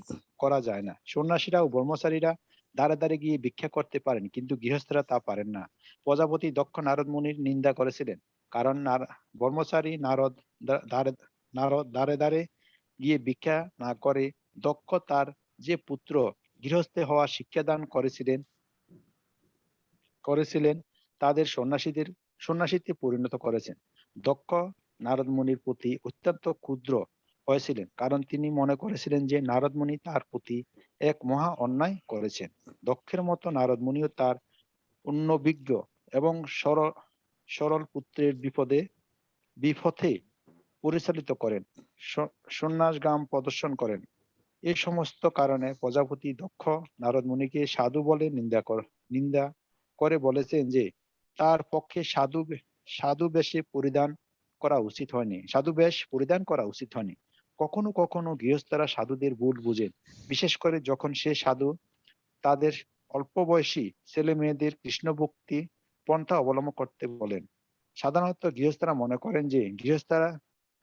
করা যায় না। সন্ন্যাসীরা ও ব্রহ্মচারীরা দ্বারে দ্বারে গিয়ে ভিক্ষা করতে পারেন, কিন্তু গৃহস্থরা তা পারেন না। প্রজাপতি দক্ষ নারদ মুনির নিন্দা করেছিলেন, কারণ ব্রহ্মচারী নারদ দ্বারে দ্বারে গিয়ে ভিক্ষা না করে দক্ষ তার যে পুত্র গৃহস্থে হওয়া শিক্ষাদান করেছিলেন তাদের সন্ন্যাসীতে পরিণত করেছেন। দক্ষ নারদ মুনির প্রতি অত্যন্ত ক্ষুদ্র হয়েছিলেন, কারণ তিনি মনে করেছিলেন যে নারদ মুনি তার প্রতি এক মহা অন্যায় করেছেন। দক্ষের মতো নারদ মুনিও তার অনভিজ্ঞ এবং সরল পুত্রের বিপথে পরিচালিত করেন, সন্ন্যাসগাম প্রদর্শন করেন। এই সমস্ত কারণে প্রজাপতি দক্ষ নারদ মুনিকে সাধু বলে নিন্দা করে বলেছেন যে তার পক্ষে সাধু বেশ পরিধান করা উচিত হয়নি। কখনো কখনো গৃহস্থরা সাধুদের ভুল বুঝেন, বিশেষ করে যখন সে সাধু তাদের অল্প বয়সী ছেলে মেয়েদের কৃষ্ণ ভক্তি পন্থা অবলম্বন করতে বলেন। সাধারণত গৃহস্থরা মনে করেন যে গৃহস্থরা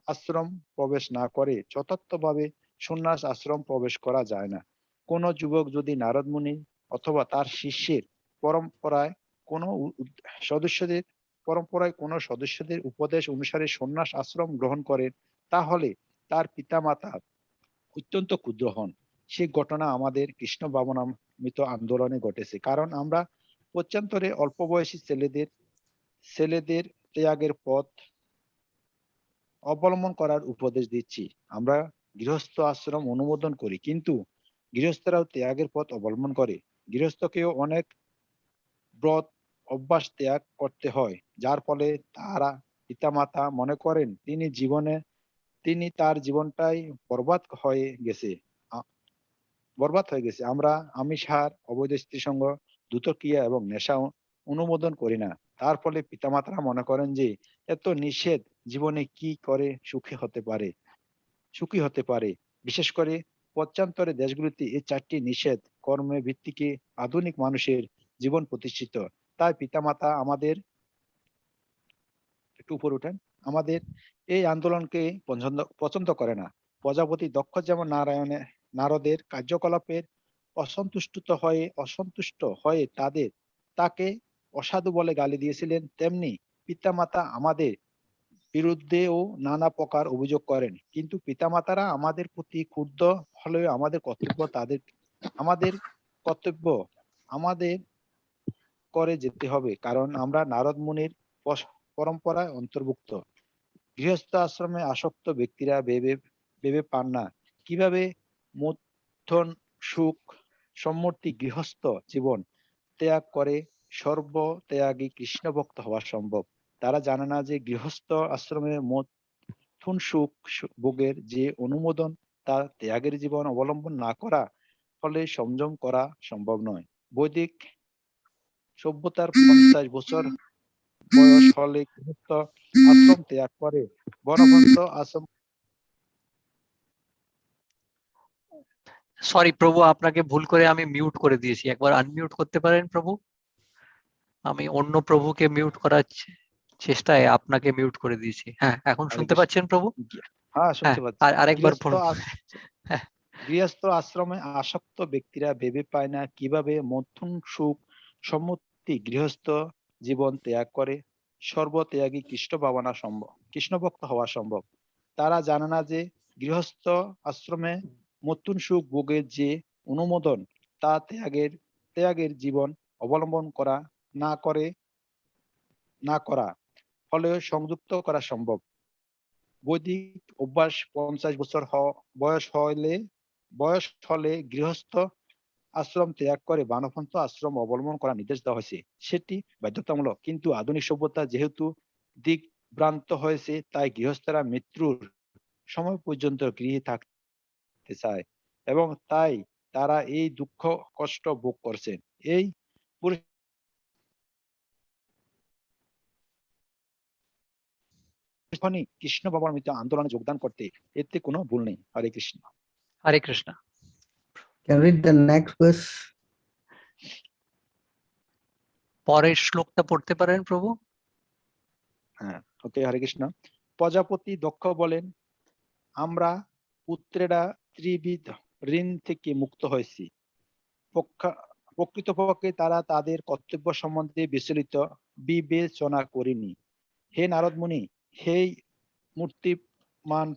আশ্রম প্রবেশ না করে যথার্থভাবে সন্ন্যাস আশ্রম প্রবেশ করা যায় না। কোন যুবক যদি নারদ মুনি অথবা তার শিষ্যের পরম্পরায় কোনো সদস্যদের উপদেশ অনুসারে সন্ন্যাস আশ্রম গ্রহণ করেন, তাহলে তার পিতামাতা অত্যন্ত ক্ষুদ্র হন। সে ঘটনা আমাদের কৃষ্ণ ভাবনামৃত আন্দোলনে ঘটেছে। কারণ আমরা পক্ষান্তরে অল্প বয়সী ছেলেদের ত্যাগের পথ অবলম্বন করার উপদেশ দিচ্ছি। আমরা গৃহস্থ আশ্রম অনুমোদন করি, কিন্তু গৃহস্থরাও ত্যাগের পথ অবলম্বন করে। গৃহস্থকেও অনেক ব্রত অভ্যাস ত্যাগ করতে হয়, যার ফলে তারা পিতামাতা মনে করেন তিনি তার জীবনটাই বরবাদ হয়ে গেছে। আমরা আমিষহার, অবৈধ স্ত্রী সঙ্গ, দ্রুতক্রিয়া এবং নেশা অনুমোদন করি না। তার ফলে পিতামাতারা মনে করেন যে এত নিষেধ জীবনে কি করে সুখী হতে পারে। বিশেষ করে পশ্চান্তরে দেশগুলিতে এই 4টি নিষেধ কর্মে ভিত্তিকে আধুনিক মানুষের জীবন প্রতিষ্ঠিত। তাই পিতামাতা আমাদের আমাদের এই আন্দোলনকে পছন্দ করে না। প্রজাপতি দক্ষ যেমন নারদের কার্যকলাপের অসন্তুষ্ট হয়ে তাকে অসাধু বলে গালি দিয়েছিলেন, তেমনি পিতামাতা আমাদের বিরুদ্ধেও নানা প্রকার অভিযোগ করেন। কিন্তু পিতামাতারা আমাদের প্রতি ক্ষুব্ধ হলেও আমাদের কর্তব্য আমাদের করে যেতে হবে, কারণ আমরা নারদ মুনির পরম্পরায় অন্তর্ভুক্ত। গৃহস্থ আশ্রমে আসক্ত ব্যক্তিরা ভেবে পান না কিভাবে মধ্যন সুখ সম্মতি গৃহস্থ জীবন ত্যাগ করে সর্বত্যাগী কৃষ্ণ ভক্ত হওয়া সম্ভব। তারা জানে না যে গৃহস্থ আশ্রমে মধ্যন সুখ ভোগের যে অনুমোদন তা ত্যাগের জীবন অবলম্বন না করা ফলে সংযম করা সম্ভব নয়। বৈদিক সভ্যতার 50 বছর বয়স হলে গৃহস্থ আশ্রম ত্যাগ করে বনভন্ত আশ্রম। সরি প্রভু, আপনাকে ভুল করে আমি মিউট করে দিয়েছি। একবার আনমিউট করতে পারেন প্রভু? আমি অন্য প্রভুকে মিউট করার চেষ্টায় আপনাকে মিউট করে দিয়েছি। হ্যাঁ, এখন শুনতে পাচ্ছেন প্রভু? হ্যাঁ, শুনতে পাচ্ছি। আরেকবার গৃহস্থ আশ্রমে আসক্ত ব্যক্তিরা ভেবে পায় না কিভাবে মধ্যম সুখ সম্মতি গৃহস্থ জীবন ত্যাগ করে সর্বত্যাগী কৃষ্ণ ভক্ত হওয়া সম্ভব। তারা জানে না যে গৃহস্থ আশ্রমে মধ্যম সুখ ভোগের যে অনুমোদন তা ত্যাগের জীবন অবলম্বন না করা ফলে সংযুক্ত করা সম্ভব। বৈদিক অভ্যাস 50 বছর বয়স হলে গৃহস্থ আশ্রম ত্যাগ করে বানপন্থ আশ্রম অবলম্বন করার নির্দেশ দেওয়া হয়েছে। সেটি বাধ্যতামূলক, কিন্তু আধুনিক সভ্যতা যেহেতু দিকভ্রান্ত হয়েছে, তাই গৃহস্থরা মৃত্যুর সময় পর্যন্ত গৃহে থাকতে চায় এবং তাই তারা এই দুঃখ কষ্ট ভোগ করছেন। এই কৃষ্ণ ভাবনামৃত আন্দোলনে যোগদান করতে এতে কোনো ভুল নেই। হরে কৃষ্ণ। হরে Krishna. Can read the next verse? পরের শ্লোকটা পড়তে পারেন প্রভু? হ্যাঁ, ওকে। হরে কৃষ্ণ। প্রজাপতি দক্ষ বলেন, আমরা পুত্রেরা ত্রিবিধ ঋণ থেকে মুক্ত হয়েছি। প্রকৃতপক্ষে তারা তাদের কর্তব্য সম্বন্ধে বিবেচনা করেনি। হে নারদ মুনি, হে মূর্তিমান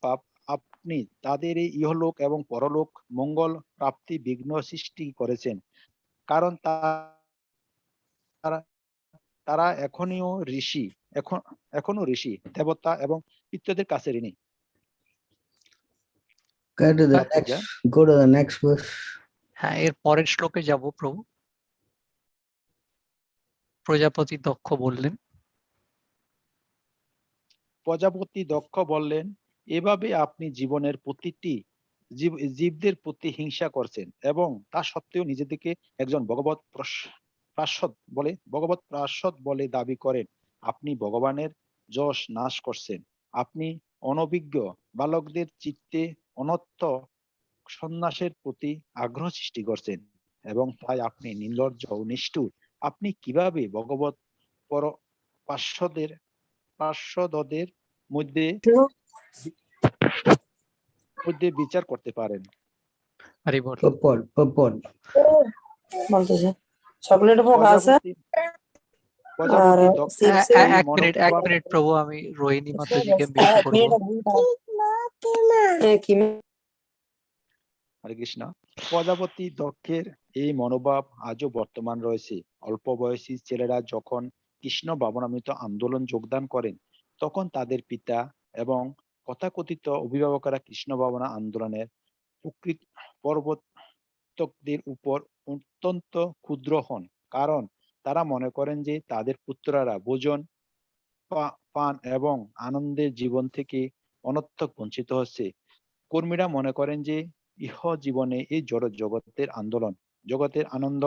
পাপ, আপনি তাদের এই ইহলোক এবং পরলোক মঙ্গল প্রাপ্তি বিঘ্ন সৃষ্টি করেছেন, কারণ তারা এখনো ঋষি দেবতা এবং পিতৃদের কাছে ঋণী। Go to the next verse. হ্যাঁ, এর পরের শ্লোকে যাব প্রভু। প্রজাপতি দক্ষ বললেন, এভাবে আপনি জীবনের প্রতিটি জীবদের প্রতি হিংসা করছেন এবং তা সত্ত্বেও নিজেদেরকে একজন ভগবৎ পার্ষদ বলে দাবি করেন। আপনি ভগবানের যশ নাশ করছেন। আপনি অনভিজ্ঞ বালকদের চিত্তে অনর্থ সন্ন্যাসের প্রতি আগ্রহ সৃষ্টি করছেন এবং তাই আপনি নির্লজ্জ ও নিষ্ঠুর। আপনি কিভাবে ভগবত পর পার্শ্বদের মধ্যে বিচার করতে পারেন? হরি বল। Purport. বলতেছে চকলেট পোকা আছে আর চিপস এক মিনিট প্রভু, আমি রোহিণী মাতাজিকে মিউট করবো। হরে কৃষ্ণ। প্রজাপতি দক্ষের এই মনোভাব আজও বর্তমান রয়েছে। অল্প বয়সী ছেলেরা যখন কৃষ্ণ ভাবনামৃত আন্দোলন যোগদান করেন, তখন তাদের পিতা এবং তথাকথিত অভিভাবকরা কৃষ্ণ ভাবনা আন্দোলনের প্রবর্তকদের উপর অত্যন্ত ক্ষুদ্র হন, কারণ তারা মনে করেন যে তাদের পুত্ররা ভোজন, পান এবং আনন্দের জীবন থেকে অনর্থক বঞ্চিত হচ্ছে। কর্মীরা মনে করেন যে ইহ জীবনে এই জড় জগতের আনন্দ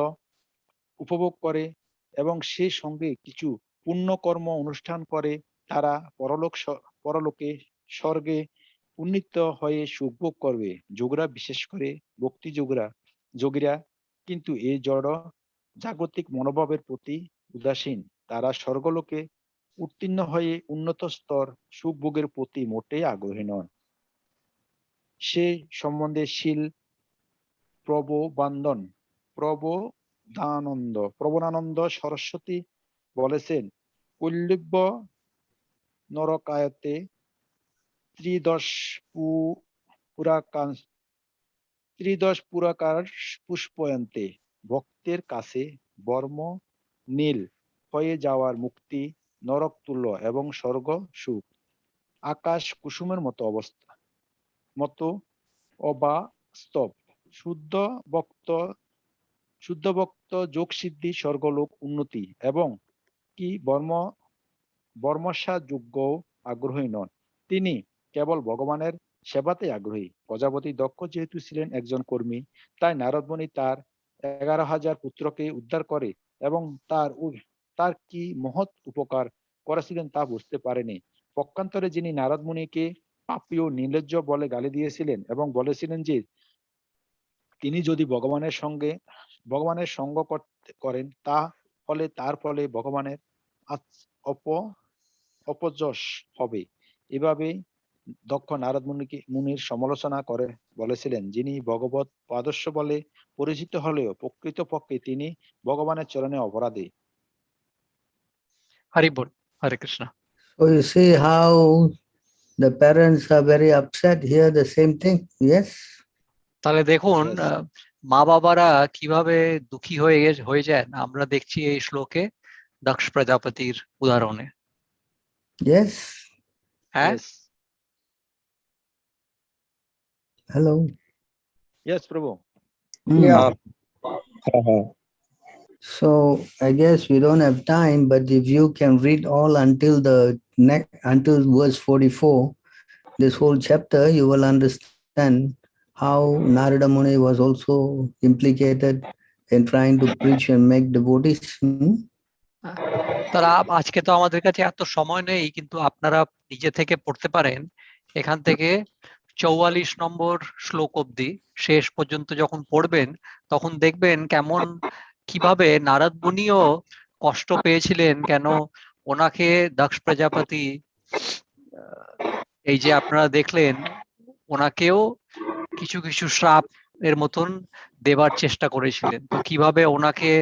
উপভোগ করে এবং সেই সঙ্গে কিছু পুণ্যকর্ম অনুষ্ঠান করে তারা পরলোকে স্বর্গে উন্নীত হয়ে সুখ ভোগ করবে। যোগীরা, বিশেষ করে ভক্তি যোগীরা কিন্তু এই জড় জাগতিক মনোভাবের প্রতি উদাসীন। তারা স্বর্গলোকে উত্তীর্ণ হয়ে উন্নত স্তর সুখ ভোগের প্রতি মোটেই আগ্রহী নন। সে সম্বন্ধে শীল প্রবণানন্দ সরস্বতী বলেছেন, কৈলব্য নরকায়তে ত্রিদশ পুরাকার পুষ্পয়ন্তে। ভক্তের কাছে বর্ম নীল হয়ে যাওয়ার মুক্তি নরক তুল্য এবং স্বর্গ সুখ। আকাশ কুসুমের মতো অবাস্তব। শুদ্ধ ভক্ত যোগ সিদ্ধি স্বর্গলোক উন্নতি এবং কি বর্মসাযোগ্য আগ্রহী নন। তিনি কেবল ভগবানের সেবাতে আগ্রহী। প্রজাপতি দক্ষ যেহেতু ছিলেন একজন কর্মী, তাই নারদমুনি তার 11,000 পুত্রকে উদ্ধার করে এবং তার কি মহৎ উপকার করেছিলেন তা বুঝতে পারেনি। পক্ষান্তরে যিনি নারদমুনিকে পাপী ও নির্লজ্জ বলে গালি দিয়েছিলেন এবং বলেছিলেন যে তিনি যদি ভগবানের সঙ্গ করেন তাহলে তার ফলে ভগবানের অপযশ হবে। এভাবে দক্ষ নারদ মুনির সমালোচনা করে বলেছিলেন, যিনি ভগবত পাদস্য বলে পরিচিত হলেও প্রকৃতপক্ষে তিনি ভগবানের চরণে অপরাধী। হরি বল। হরে Krishna. So you see how the parents are very upset here, the same thing, yes? তাহলে দেখুন মা বাবারা কিভাবে দুঃখী হয়ে যান আমরা দেখছি এই শ্লোকে দক্ষ প্রজাপতির উদাহরণে। Yes. হ্যাঁ। Hello. Yes, Prabhu. Yeah. So I guess we don't have time, but if you can read all until verse 44, this whole chapter, you will understand how Narada Muni was also implicated in trying to preach and make devotees. তারা আজকে তো আমাদের কাছে এত সময় নেই, কিন্তু আপনারা নিজে থেকে পড়তে পারেন এখান থেকে 44 নম্বর শ্লোক অবধি শেষ পর্যন্ত যখন পড়বেন তখন দেখবেন কিভাবে নারদ মুনিও কষ্ট পেয়েছিলেন, কেন ওনাকে দক্ষ প্রজাপতি এই যে আপনারা দেখলেন ওনাকেও কিছু কিছু শ্রাপ এর মতন দেবার চেষ্টা করেছিলেন, তো কিভাবে ওনাকে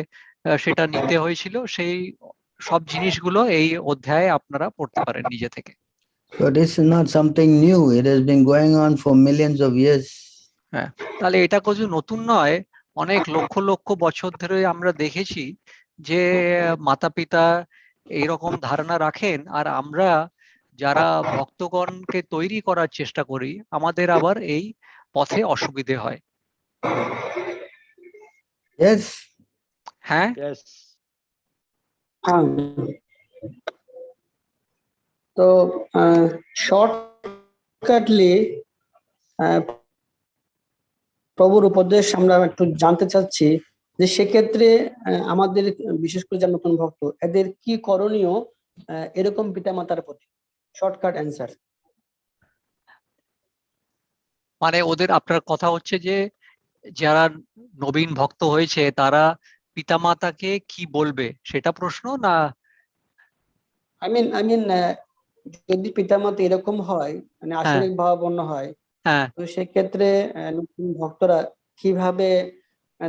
সেটা নিতে হয়েছিল সেই সব জিনিসগুলো এই অধ্যায়ে আপনারা পড়তে পারেন নিজে থেকে। So this is not something new. It has been going on for millions of years. হ্যাঁ, তাহলে এটা কিছু নতুন নয়, অনেক লক্ষ লক্ষ বছর ধরে আমরা দেখেছি যে মাতা পিতা এইরকম ধারণা রাখেন, আর আমরা যারা ভক্তগণকে তৈরি করার চেষ্টা করি আমাদের আবার এই পথে অসুবিধে হয়। Yes. হ্যাঁ। Yes. তো শর্টকাটলি প্রভুর উপদেশ আমরা একটু জানতে চাচ্ছি যে সেক্ষেত্রে আমাদের বিশেষ করে যারা নতুন ভক্ত এদের কি করণীয় এরকম পিতামাতার প্রতি? Shortcut answer. মানে ওদের আপনার কথা হচ্ছে যে যারা নবীন ভক্ত হয়েছে তারা পিতামাতাকে কি বলবে সেটা প্রশ্ন না? আই মিন যদি পিতামাতা এরকম হয়, মানে হ্যাঁ, আসরিক ভাবাপন্ন হয়, হ্যাঁ, তো সেক্ষেত্রে নতুন ভক্তরা কিভাবে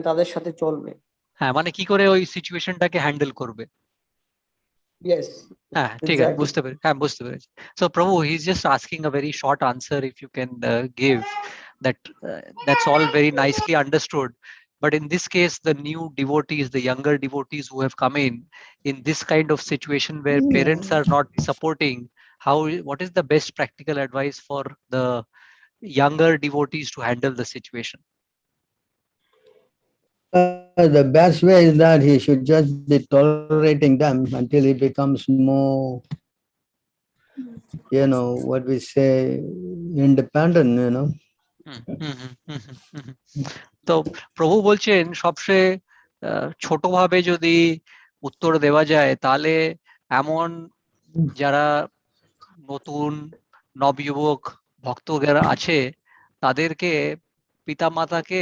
তাদের সাথে চলবে? হ্যাঁ, মানে কি করে ওই সিচুয়েশনটাকে হ্যান্ডেল করবে? ইয়েস, হ্যাঁ, ঠিক আছে, এক্স্যাক্টলি। বুঝতে পেরেছি, হ্যাঁ, বুঝতে পেরেছি। So Prabhu, he is just asking a very short answer, if you can give that. That's all very nicely understood, but in this case the new devotees, the younger devotees who have come in this kind of situation where parents are not supporting, what is the best practical advice for the younger devotees to handle the situation? The best way is that he should just be tolerating them until he becomes more, what we say, independent, হুম, হুম, হুম, হুম, হুম, হুম, হুম। তো প্রভু বলছেন সবচেয়ে ছোটভাবে যদি উত্তর দেওয়া যায় তাহলে এমন যারা নতুন নবযুবক ভক্ত যারা আছে তাদেরকে পিতামাতাকে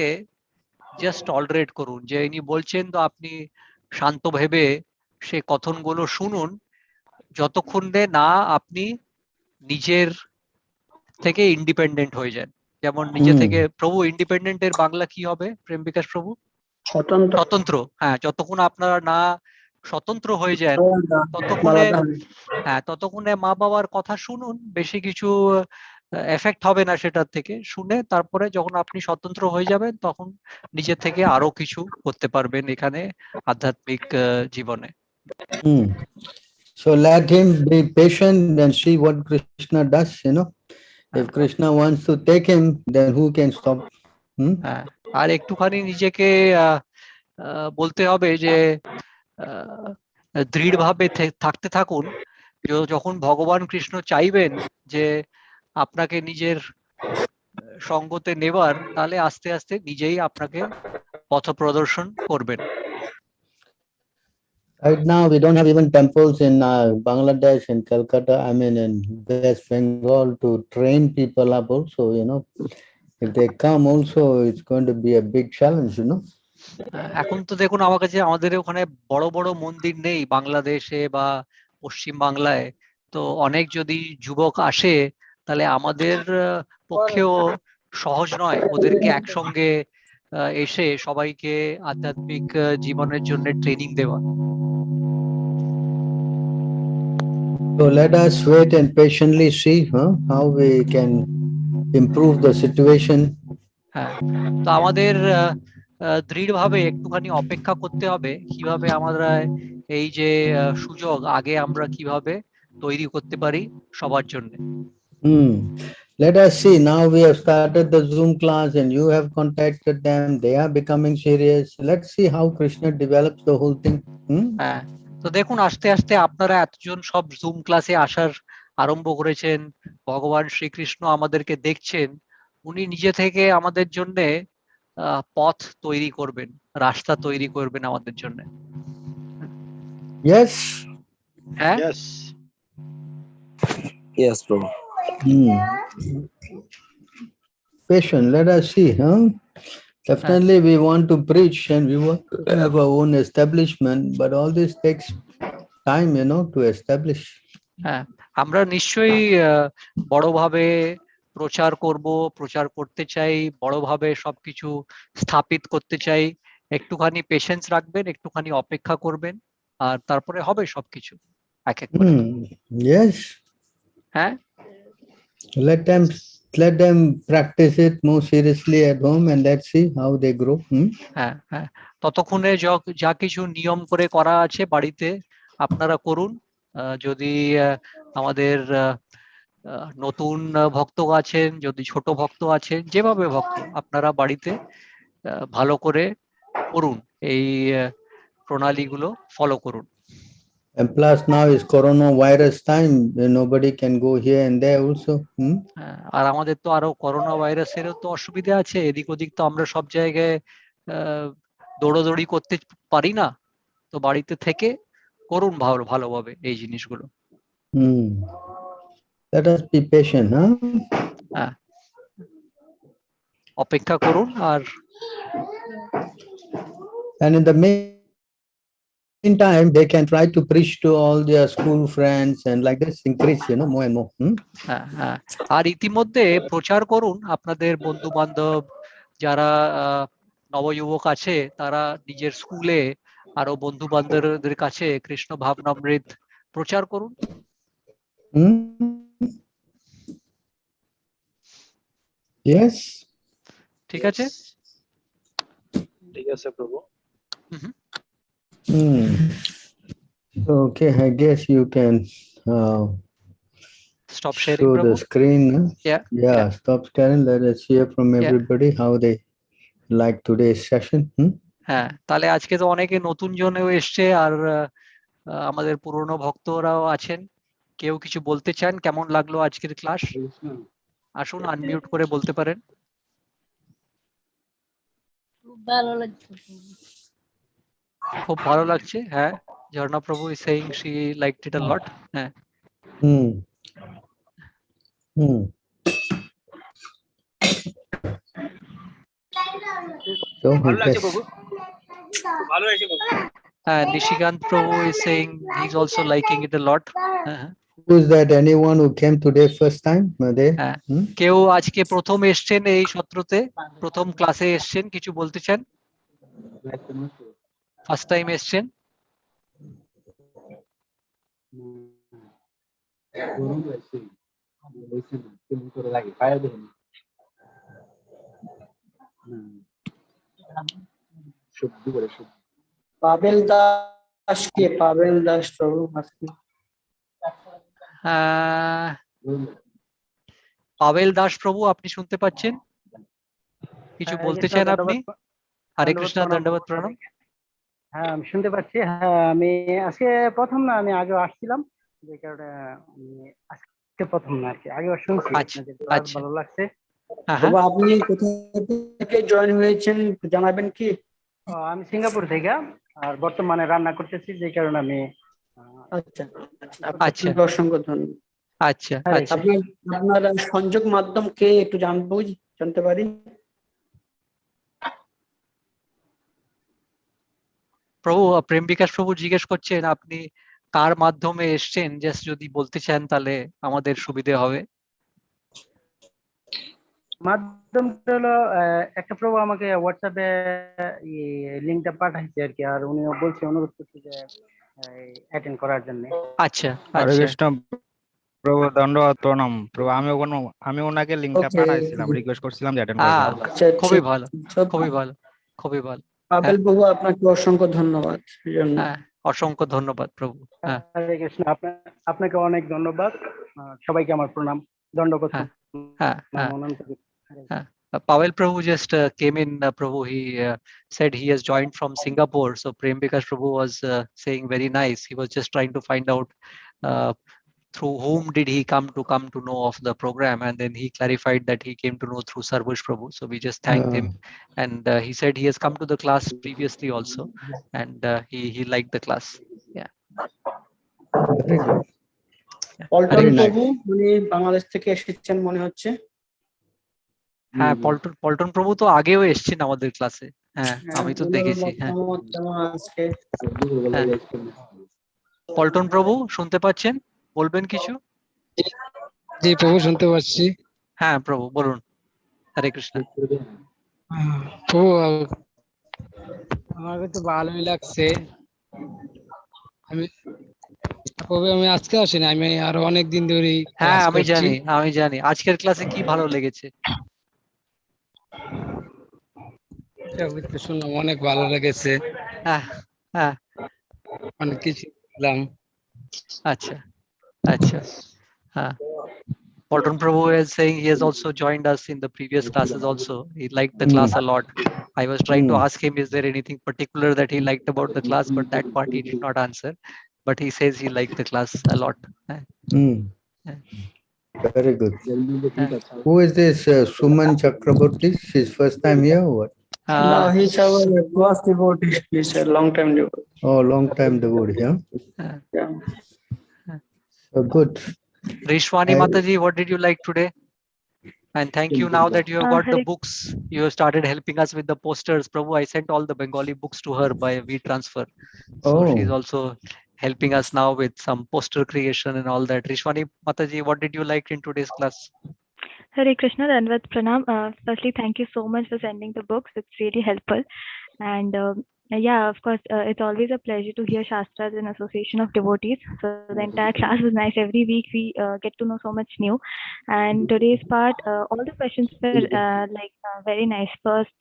জাস্ট টলারেট করুন, যে ইনি বলছেন তো আপনি শান্ত ভেবে সে কথনগুলো শুনুন, যতক্ষণ না আপনি নিজের থেকে ইন্ডিপেন্ডেন্ট হয়ে যান। যেমন নিজে থেকে প্রভু, ইন্ডিপেন্ডেন্টের বাংলা কি হবে প্রেম বিকাশ প্রভু? স্বতন্ত্র। স্বতন্ত্র, হ্যাঁ, যতক্ষণ আপনারা না স্বতন্ত্র হয়ে যান ততক্ষণে, হ্যাঁ, ততক্ষণে মা বাবার কথা শুনুন, বেশি কিছু এফেক্ট হবে না সেটার থেকে শুনে। তারপরে যখন আপনি স্বতন্ত্র হয়ে যাবেন তখন নিজে থেকে আরো কিছু করতে পারবেন এখানে আধ্যাত্মিক জীবনে। So let him be patient and see what Krishna does, If Krishna wants to take him, then who can stop? হ্যাঁ, আর একটুখানি নিজেকে বলতে হবে যে দৃঢ়ভাবে থাকতে থাকুন। যখন ভগবান কৃষ্ণ চাইবেন যে আপনাকে নিজের সঙ্গতে নেবার, তাহলে আস্তে আস্তে নিজেই আপনাকে পথ প্রদর্শন করবেন। Right now, we don't have even temples in Bangladesh and Calcutta, in West Bengal to train people up also, If they come also, it's going to be a big challenge, এখন তো দেখুন আমার কাছে, আমাদের ওখানে বড় বড় মন্দির নেই বাংলাদেশে বা পশ্চিম বাংলায়। তো অনেক যদি যুবক আসে তাহলে আমাদের পক্ষেও সহজ নয় ওদেরকে একসঙ্গে এসে সবাইকে আধ্যাত্মিক জীবনের জন্য ট্রেনিং দেওয়া। So let us wait and patiently see how we can improve the situation. হ্যাঁ, তো আমাদের দৃঢ়ভাবে একটুখানি অপেক্ষা করতে হবে কিভাবে আমরা এই যে সুযোগ আগে আমরা কিভাবে তৈরি করতে পারি সবার জন্য। Let us see. Now we have started the Zoom class and you have contacted them. They are becoming serious. Let's see how Krishna develops the whole thing. হ্যাঁ, তো দেখুন আস্তে আস্তে আপনারা এতজন সব জুম ক্লাসে আসার আরম্ভ করেছেন, ভগবান শ্রীকৃষ্ণ আমাদেরকে দেখছেন, উনি নিজে থেকে আমাদের জন্য পথ তৈরি করবেন, রাস্তা তৈরি করবেন আমাদের জন্য। Yes. হ্যাঁ, Yes, Prabhu. Patient. Let us see. Definitely, we want to preach and we want to have our own establishment, but all this takes time, to establish. হ্যাঁ, আমরা নিশ্চয়ই বড়ভাবে প্রচার করতে চাই, বড়ভাবে সবকিছু স্থাপিত করতে চাই। একটুখানি পেশেন্স রাখবেন, একটুখানি অপেক্ষা করবেন, আর তারপরে হবে সবকিছু এক এক করে। Yes. হ্যাঁ, let them practice it more seriously at home and let's see how they grow. হ্যাঁ, হ্যাঁ, ততক্ষণে যা কিছু নিয়ম করে করা আছে বাড়িতে আপনারা করুন। যদি আমাদের নতুন ভক্ত আছেন, যদি ছোট ভক্ত আছেন, যেভাবে ভক্ত আপনারা বাড়িতে ভালো করে করুন, এই প্রণালীগুলো ফলো করুন। And plus now is coronavirus time, nobody can go here and there also. আর আমাদের তো আরো করোনা ভাইরাসেরও তো অসুবিধা আছে, এদিক ওদিক তো আমরা সব জায়গায় দৌড়াদৌড়ি করতে পারি না, তো বাড়িতে থেকে করুন ভালোভাবে এই জিনিসগুলো। Let us be patient, হ্যাঁ, অপেক্ষা করুন আর And in the meantime, they can try to preach to all their school friends and like this increase, more and more. হ্যাঁ হ্যাঁ আর ইতিমধ্যে প্রচার করুন আপনাদের বন্ধু বান্ধব যারা নবযুবক আছে তারা নিজের স্কুলে আরো বন্ধু বান্ধবদের কাছে কৃষ্ণ ভাবনামৃত প্রচার করুন। Yes. ঠিক আছে, ঠিক আছে প্রভু। Okay, I guess you can stop sharing, show Prabhu. the screen. Yeah. Stop sharing. Let us hear from everybody how they like today's session. হ্যাঁ, তাহলে আজকে তো অনেকে নতুন জনেও এসছে আর আমাদের পুরনো ভক্তরাও আছেন। কেউ কিছু বলতে চান? কেমন লাগলো আজকের ক্লাস? আসুন, আনমিউট করে বলতে পারেন। খুব ভালো লাগছে। হ্যাঁ, ঝর্ণা প্রভু is saying she liked it a lot. হ্যাঁ। ভালো লাগছে প্রভু। ভালো হয়েছে প্রভু। Nishikant Prabhu is saying he's also liking it a lot. Who is that? Anyone who came today first time? কেউ আজকে প্রথম এসছেন এই সত্রতে, প্রথম ক্লাসে এসছেন, কিছু বলতে চান? ফার্স্ট টাইম এসছেন? পাবেল দাস কে? পাবেল দাস প্রভু পাবেল দাস প্রভু, আপনি শুনতে পাচ্ছেন? কিছু বলতে চান আপনি? হরে কৃষ্ণ, দণ্ডবত প্রণাম। হ্যাঁ, আমি শুনতে পাচ্ছি। হ্যাঁ, আমি আজকে প্রথম না, আমি আগেও আসছিলাম, যে কারণে আজকে প্রথম না আর কি, আগেও শুনছি। ভালো লাগছে। বাবা, আপনি কোথা থেকে জয়েন হয়েছেন জানাবেন কি? আমি সিঙ্গাপুর থেকে, আর বর্তমানে রান্না করতেছি, যে কারণে আমি। আচ্ছা, অসংখ্য ধন্যবাদ। আচ্ছা, আপনার সংযোগ মাধ্যম কে একটু জানতে পারি? প্রভু, প্রেম বিকাশ প্রভু জিজ্ঞেস করছেন আপনি কার মাধ্যমে এসছেন, জাস্ট যদি বলতে চান তাহলে আমাদের সুবিধে হবে। মাধ্যমটা হলো একটা প্রভু আমাকে হোয়াটসঅ্যাপে লিংকটা পাঠাইছে আর কি, আর উনিও বলছে, অনুরোধ করছে যে অ্যাটেন্ড করার জন্য। আচ্ছা, হরে কৃষ্ণ প্রভু, দণ্ডবত প্রণাম প্রভু। আমি ওনাকে লিংকটা পাঠাইছিলাম, রিকোয়েস্ট করছিলাম যে অ্যাটেন্ড করার জন্য। খুবই ভালো, খুবই ভালো, খুবই ভালো। পাবেল প্রভু, আপনাকে অসংখ্য ধন্যবাদ। অসংখ্য ধন্যবাদ প্রভু। হরে কৃষ্ণ, আপনাকে অনেক ধন্যবাদ। সবাইকে আমার প্রণাম, দণ্ডবত। Pavel Prabhu just came in, Prabhu. He said he has joined from Singapore. So Prem Bikash Prabhu was saying very nice. He was just trying to find out through whom did he come to know of the program, and then he clarified that he came to know through Sarvush Prabhu. So we just thanked him, and he said he has come to the class previously also, and he liked the class. Yeah. Paltan প্রভু, উনি বাংলাদেশ থেকে এসেছেন মনে হচ্ছে। হ্যাঁ, পল্টন প্রভু তো আগেও এসেছেন আমাদের ক্লাসে। হ্যাঁ, আমি তো দেখেছি। হ্যাঁ, পল্টন প্রভু শুনতে পাচ্ছেন? বলবেন কিছু? জি প্রভু, শুনতে পাচ্ছি। হ্যাঁ প্রভু, বলুন। হরে কৃষ্ণ। প্রভু, আমার তো ভালোই লাগছে। আমি আজকে আসিনি, আমি আরো অনেক দিন ধরে। হ্যাঁ, আমি জানি। আজকের ক্লাসে কি ভালো লেগেছে? শুনলাম, অনেক ভালো লেগেছে। অনেক কিছু শিখলাম। আচ্ছা। Paldon Prabhu is saying he has also joined us in the previous classes also. He liked the class a lot. I was trying to ask him, is there anything particular that he liked about the class? But that part he did not answer. But he says he liked the class a lot. Very good. Who is this Suman Chakraborty? She's first time here or what? No, he's our class devotee. He's a long time devotee. Oh, long time devotee, yeah? So good. Rishwani Mataji, what did you like today? And thank you now that you have got the Hare books. You have started helping us with the posters. Prabhu, I sent all the Bengali books to her by WeTransfer. So she's Oh, also helping us now with some poster creation and all that. Rishwani Mataji, what did you like in today's class? Hare Krishna, Dandavat Pranam. Firstly, thank you so much for sending the books. It's really helpful. And yeah, of course, it's always a pleasure to hear Shastras in Association of Devotees. So the entire class was nice. Every week we get to know so much new. And today's part, all the questions were very nice. First,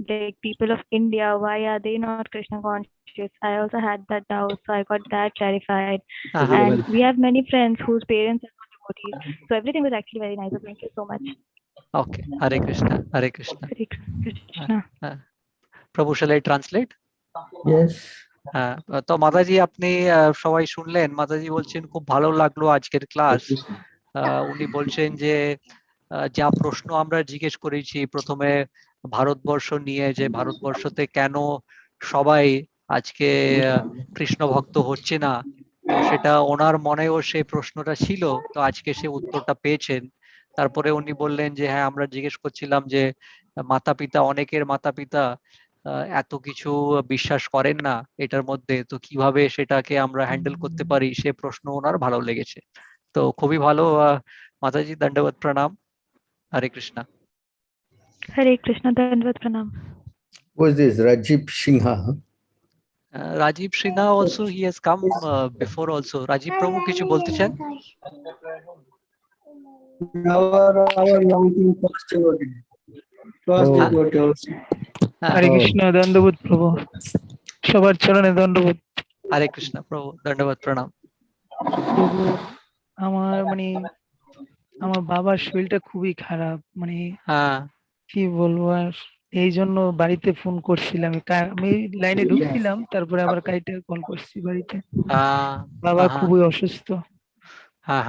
like people of India, why are they not Krishna conscious? I also had that doubt, so I got that clarified. And we have many friends whose parents are not devotees. So everything was actually very nice. So thank you so much. Okay, Hare Krishna, Hare Krishna. Hare Krishna. Prabhu, shall I translate? yes. তো মাতাজি আপনি সবাই শুনলেন, মাতাজি বলছেন খুব ভালো লাগলো আজকের class. উনি বলছেন যে যা প্রশ্ন আমরা জিজ্ঞেস করেছি প্রথমে ভারতবর্ষ নিয়ে, যে ভারতবর্ষতে কেন সবাই আজকে কৃষ্ণ ভক্ত হচ্ছে না, তো সেটা ওনার মনেও সেই প্রশ্নটা ছিল, তো আজকে সে উত্তরটা পেয়েছেন। তারপরে উনি বললেন যে হ্যাঁ, আমরা জিজ্ঞেস করছিলাম যে মাতা পিতা, অনেকের মাতা পিতা এত কিছু বিশ্বাস করেন না এটার মধ্যে, তো কিভাবে সেটাকে আমরা হ্যান্ডেল করতে পারি, সে প্রশ্ন ওনার ভালো লেগেছে। তো খুবই ভালো। মাতাজি, দণ্ডবত প্রণাম। হরে Krishna. Hare Krishna, Dandavat Pranam. Who's this? Rajiv Singha. Huh? Rajiv Sinha also, he has come before also. Rajiv Prabhu, কিছু বলতে চান? our long-term first devotee. First Oh. devotee also. হরে কৃষ্ণ, দণ্ডবোধ প্রভু, সবার চরণে দণ্ডবোধ। হরে কৃষ্ণ প্রভু, দণ্ডবত প্রণাম। প্রভু, আমার বাবার শরীরটা খুবই খারাপ, কি বলবো আর, এই জন্য বাড়িতে ফোন করছিলাম। আমি লাইনে ঢুকছিলাম, তারপরে আবার কাইটা কল করছি বাড়িতে। বাবা খুবই অসুস্থ।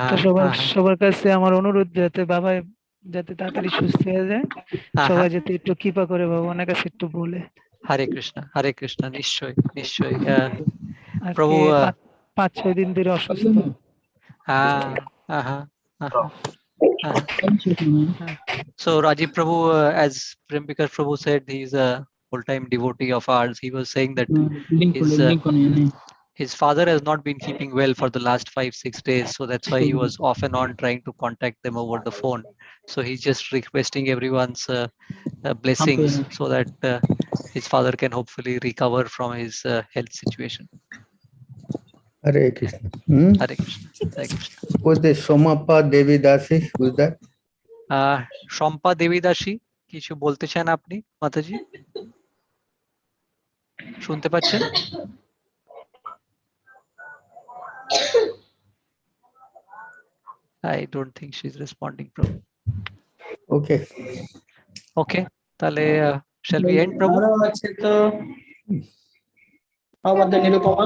তো সবার কাছে আমার অনুরোধ, যাতে তাড়াতাড়ি সুস্থ হয়ে যায়, সবাই যাতে একটু কৃপা করে বাবা ওনার কাছে একটু বলে। হরে কৃষ্ণ, হরে কৃষ্ণ, নিশ্চয়ই নিশ্চয়ই। আজকে প্রভু 5-6 দিন ধরে অসুস্থ। So Rajiv Prabhu, as Prembikar Prabhu said, he is a full-time devotee of ours. He was saying that his father has not been keeping well for the last 5-6 days, so that's why he was off and on trying to contact them over the phone. So he's just requesting everyone's blessings so that his father can hopefully recover from his health situation. Hare Krishna. Hare Krishna, Hare Krishna. Who's this? Somappa Devi Dasi? Who's that? Shampa দেবী দাসী, কিছু বলতে চান আপনি মাতাজি? শুনতে পাচ্ছেন? I don't think she's responding, Prabhu. Okay. Okay, তাহলে shall we end, Prabhu? আছে তো আমাদের নিরুপমা।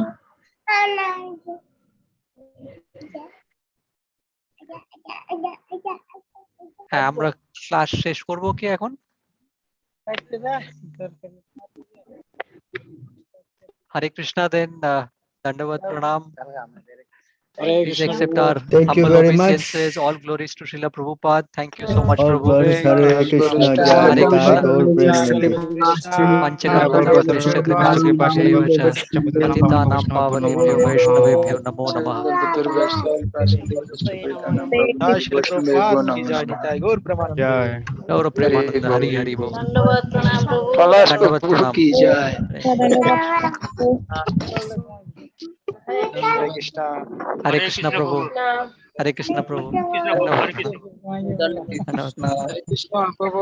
হ্যাঁ, আমরা ক্লাস শেষ করব কি এখন? Hare Krishna, then Dandavat Pranam. Please accept our Thank you humble very much. obeisances. All glories to Srila Prabhupada. Thank you so much, All Prabhu. glories, Hare Krishna, Jai Hare Krishna. Jai, Gaur Premanandi. Panchakaldapatishcha kripasinubhyo patitanam pavanebhyo vaishnavebhyo namo namah. জয় শ্রী প্রভুপাদ কি জয়, নিতাই গৌর প্রেমানন্দ। জয়। Gaur Premananda, Hari Hari Bol. ধন্যবাদ প্রণাম প্রভু। Dandavat Pranam. কি যায়। হরে Krishna. Hare Krishna, Prabhu. Hare Krishna, Prabhu. হরে কৃষ্ণ প্রভু।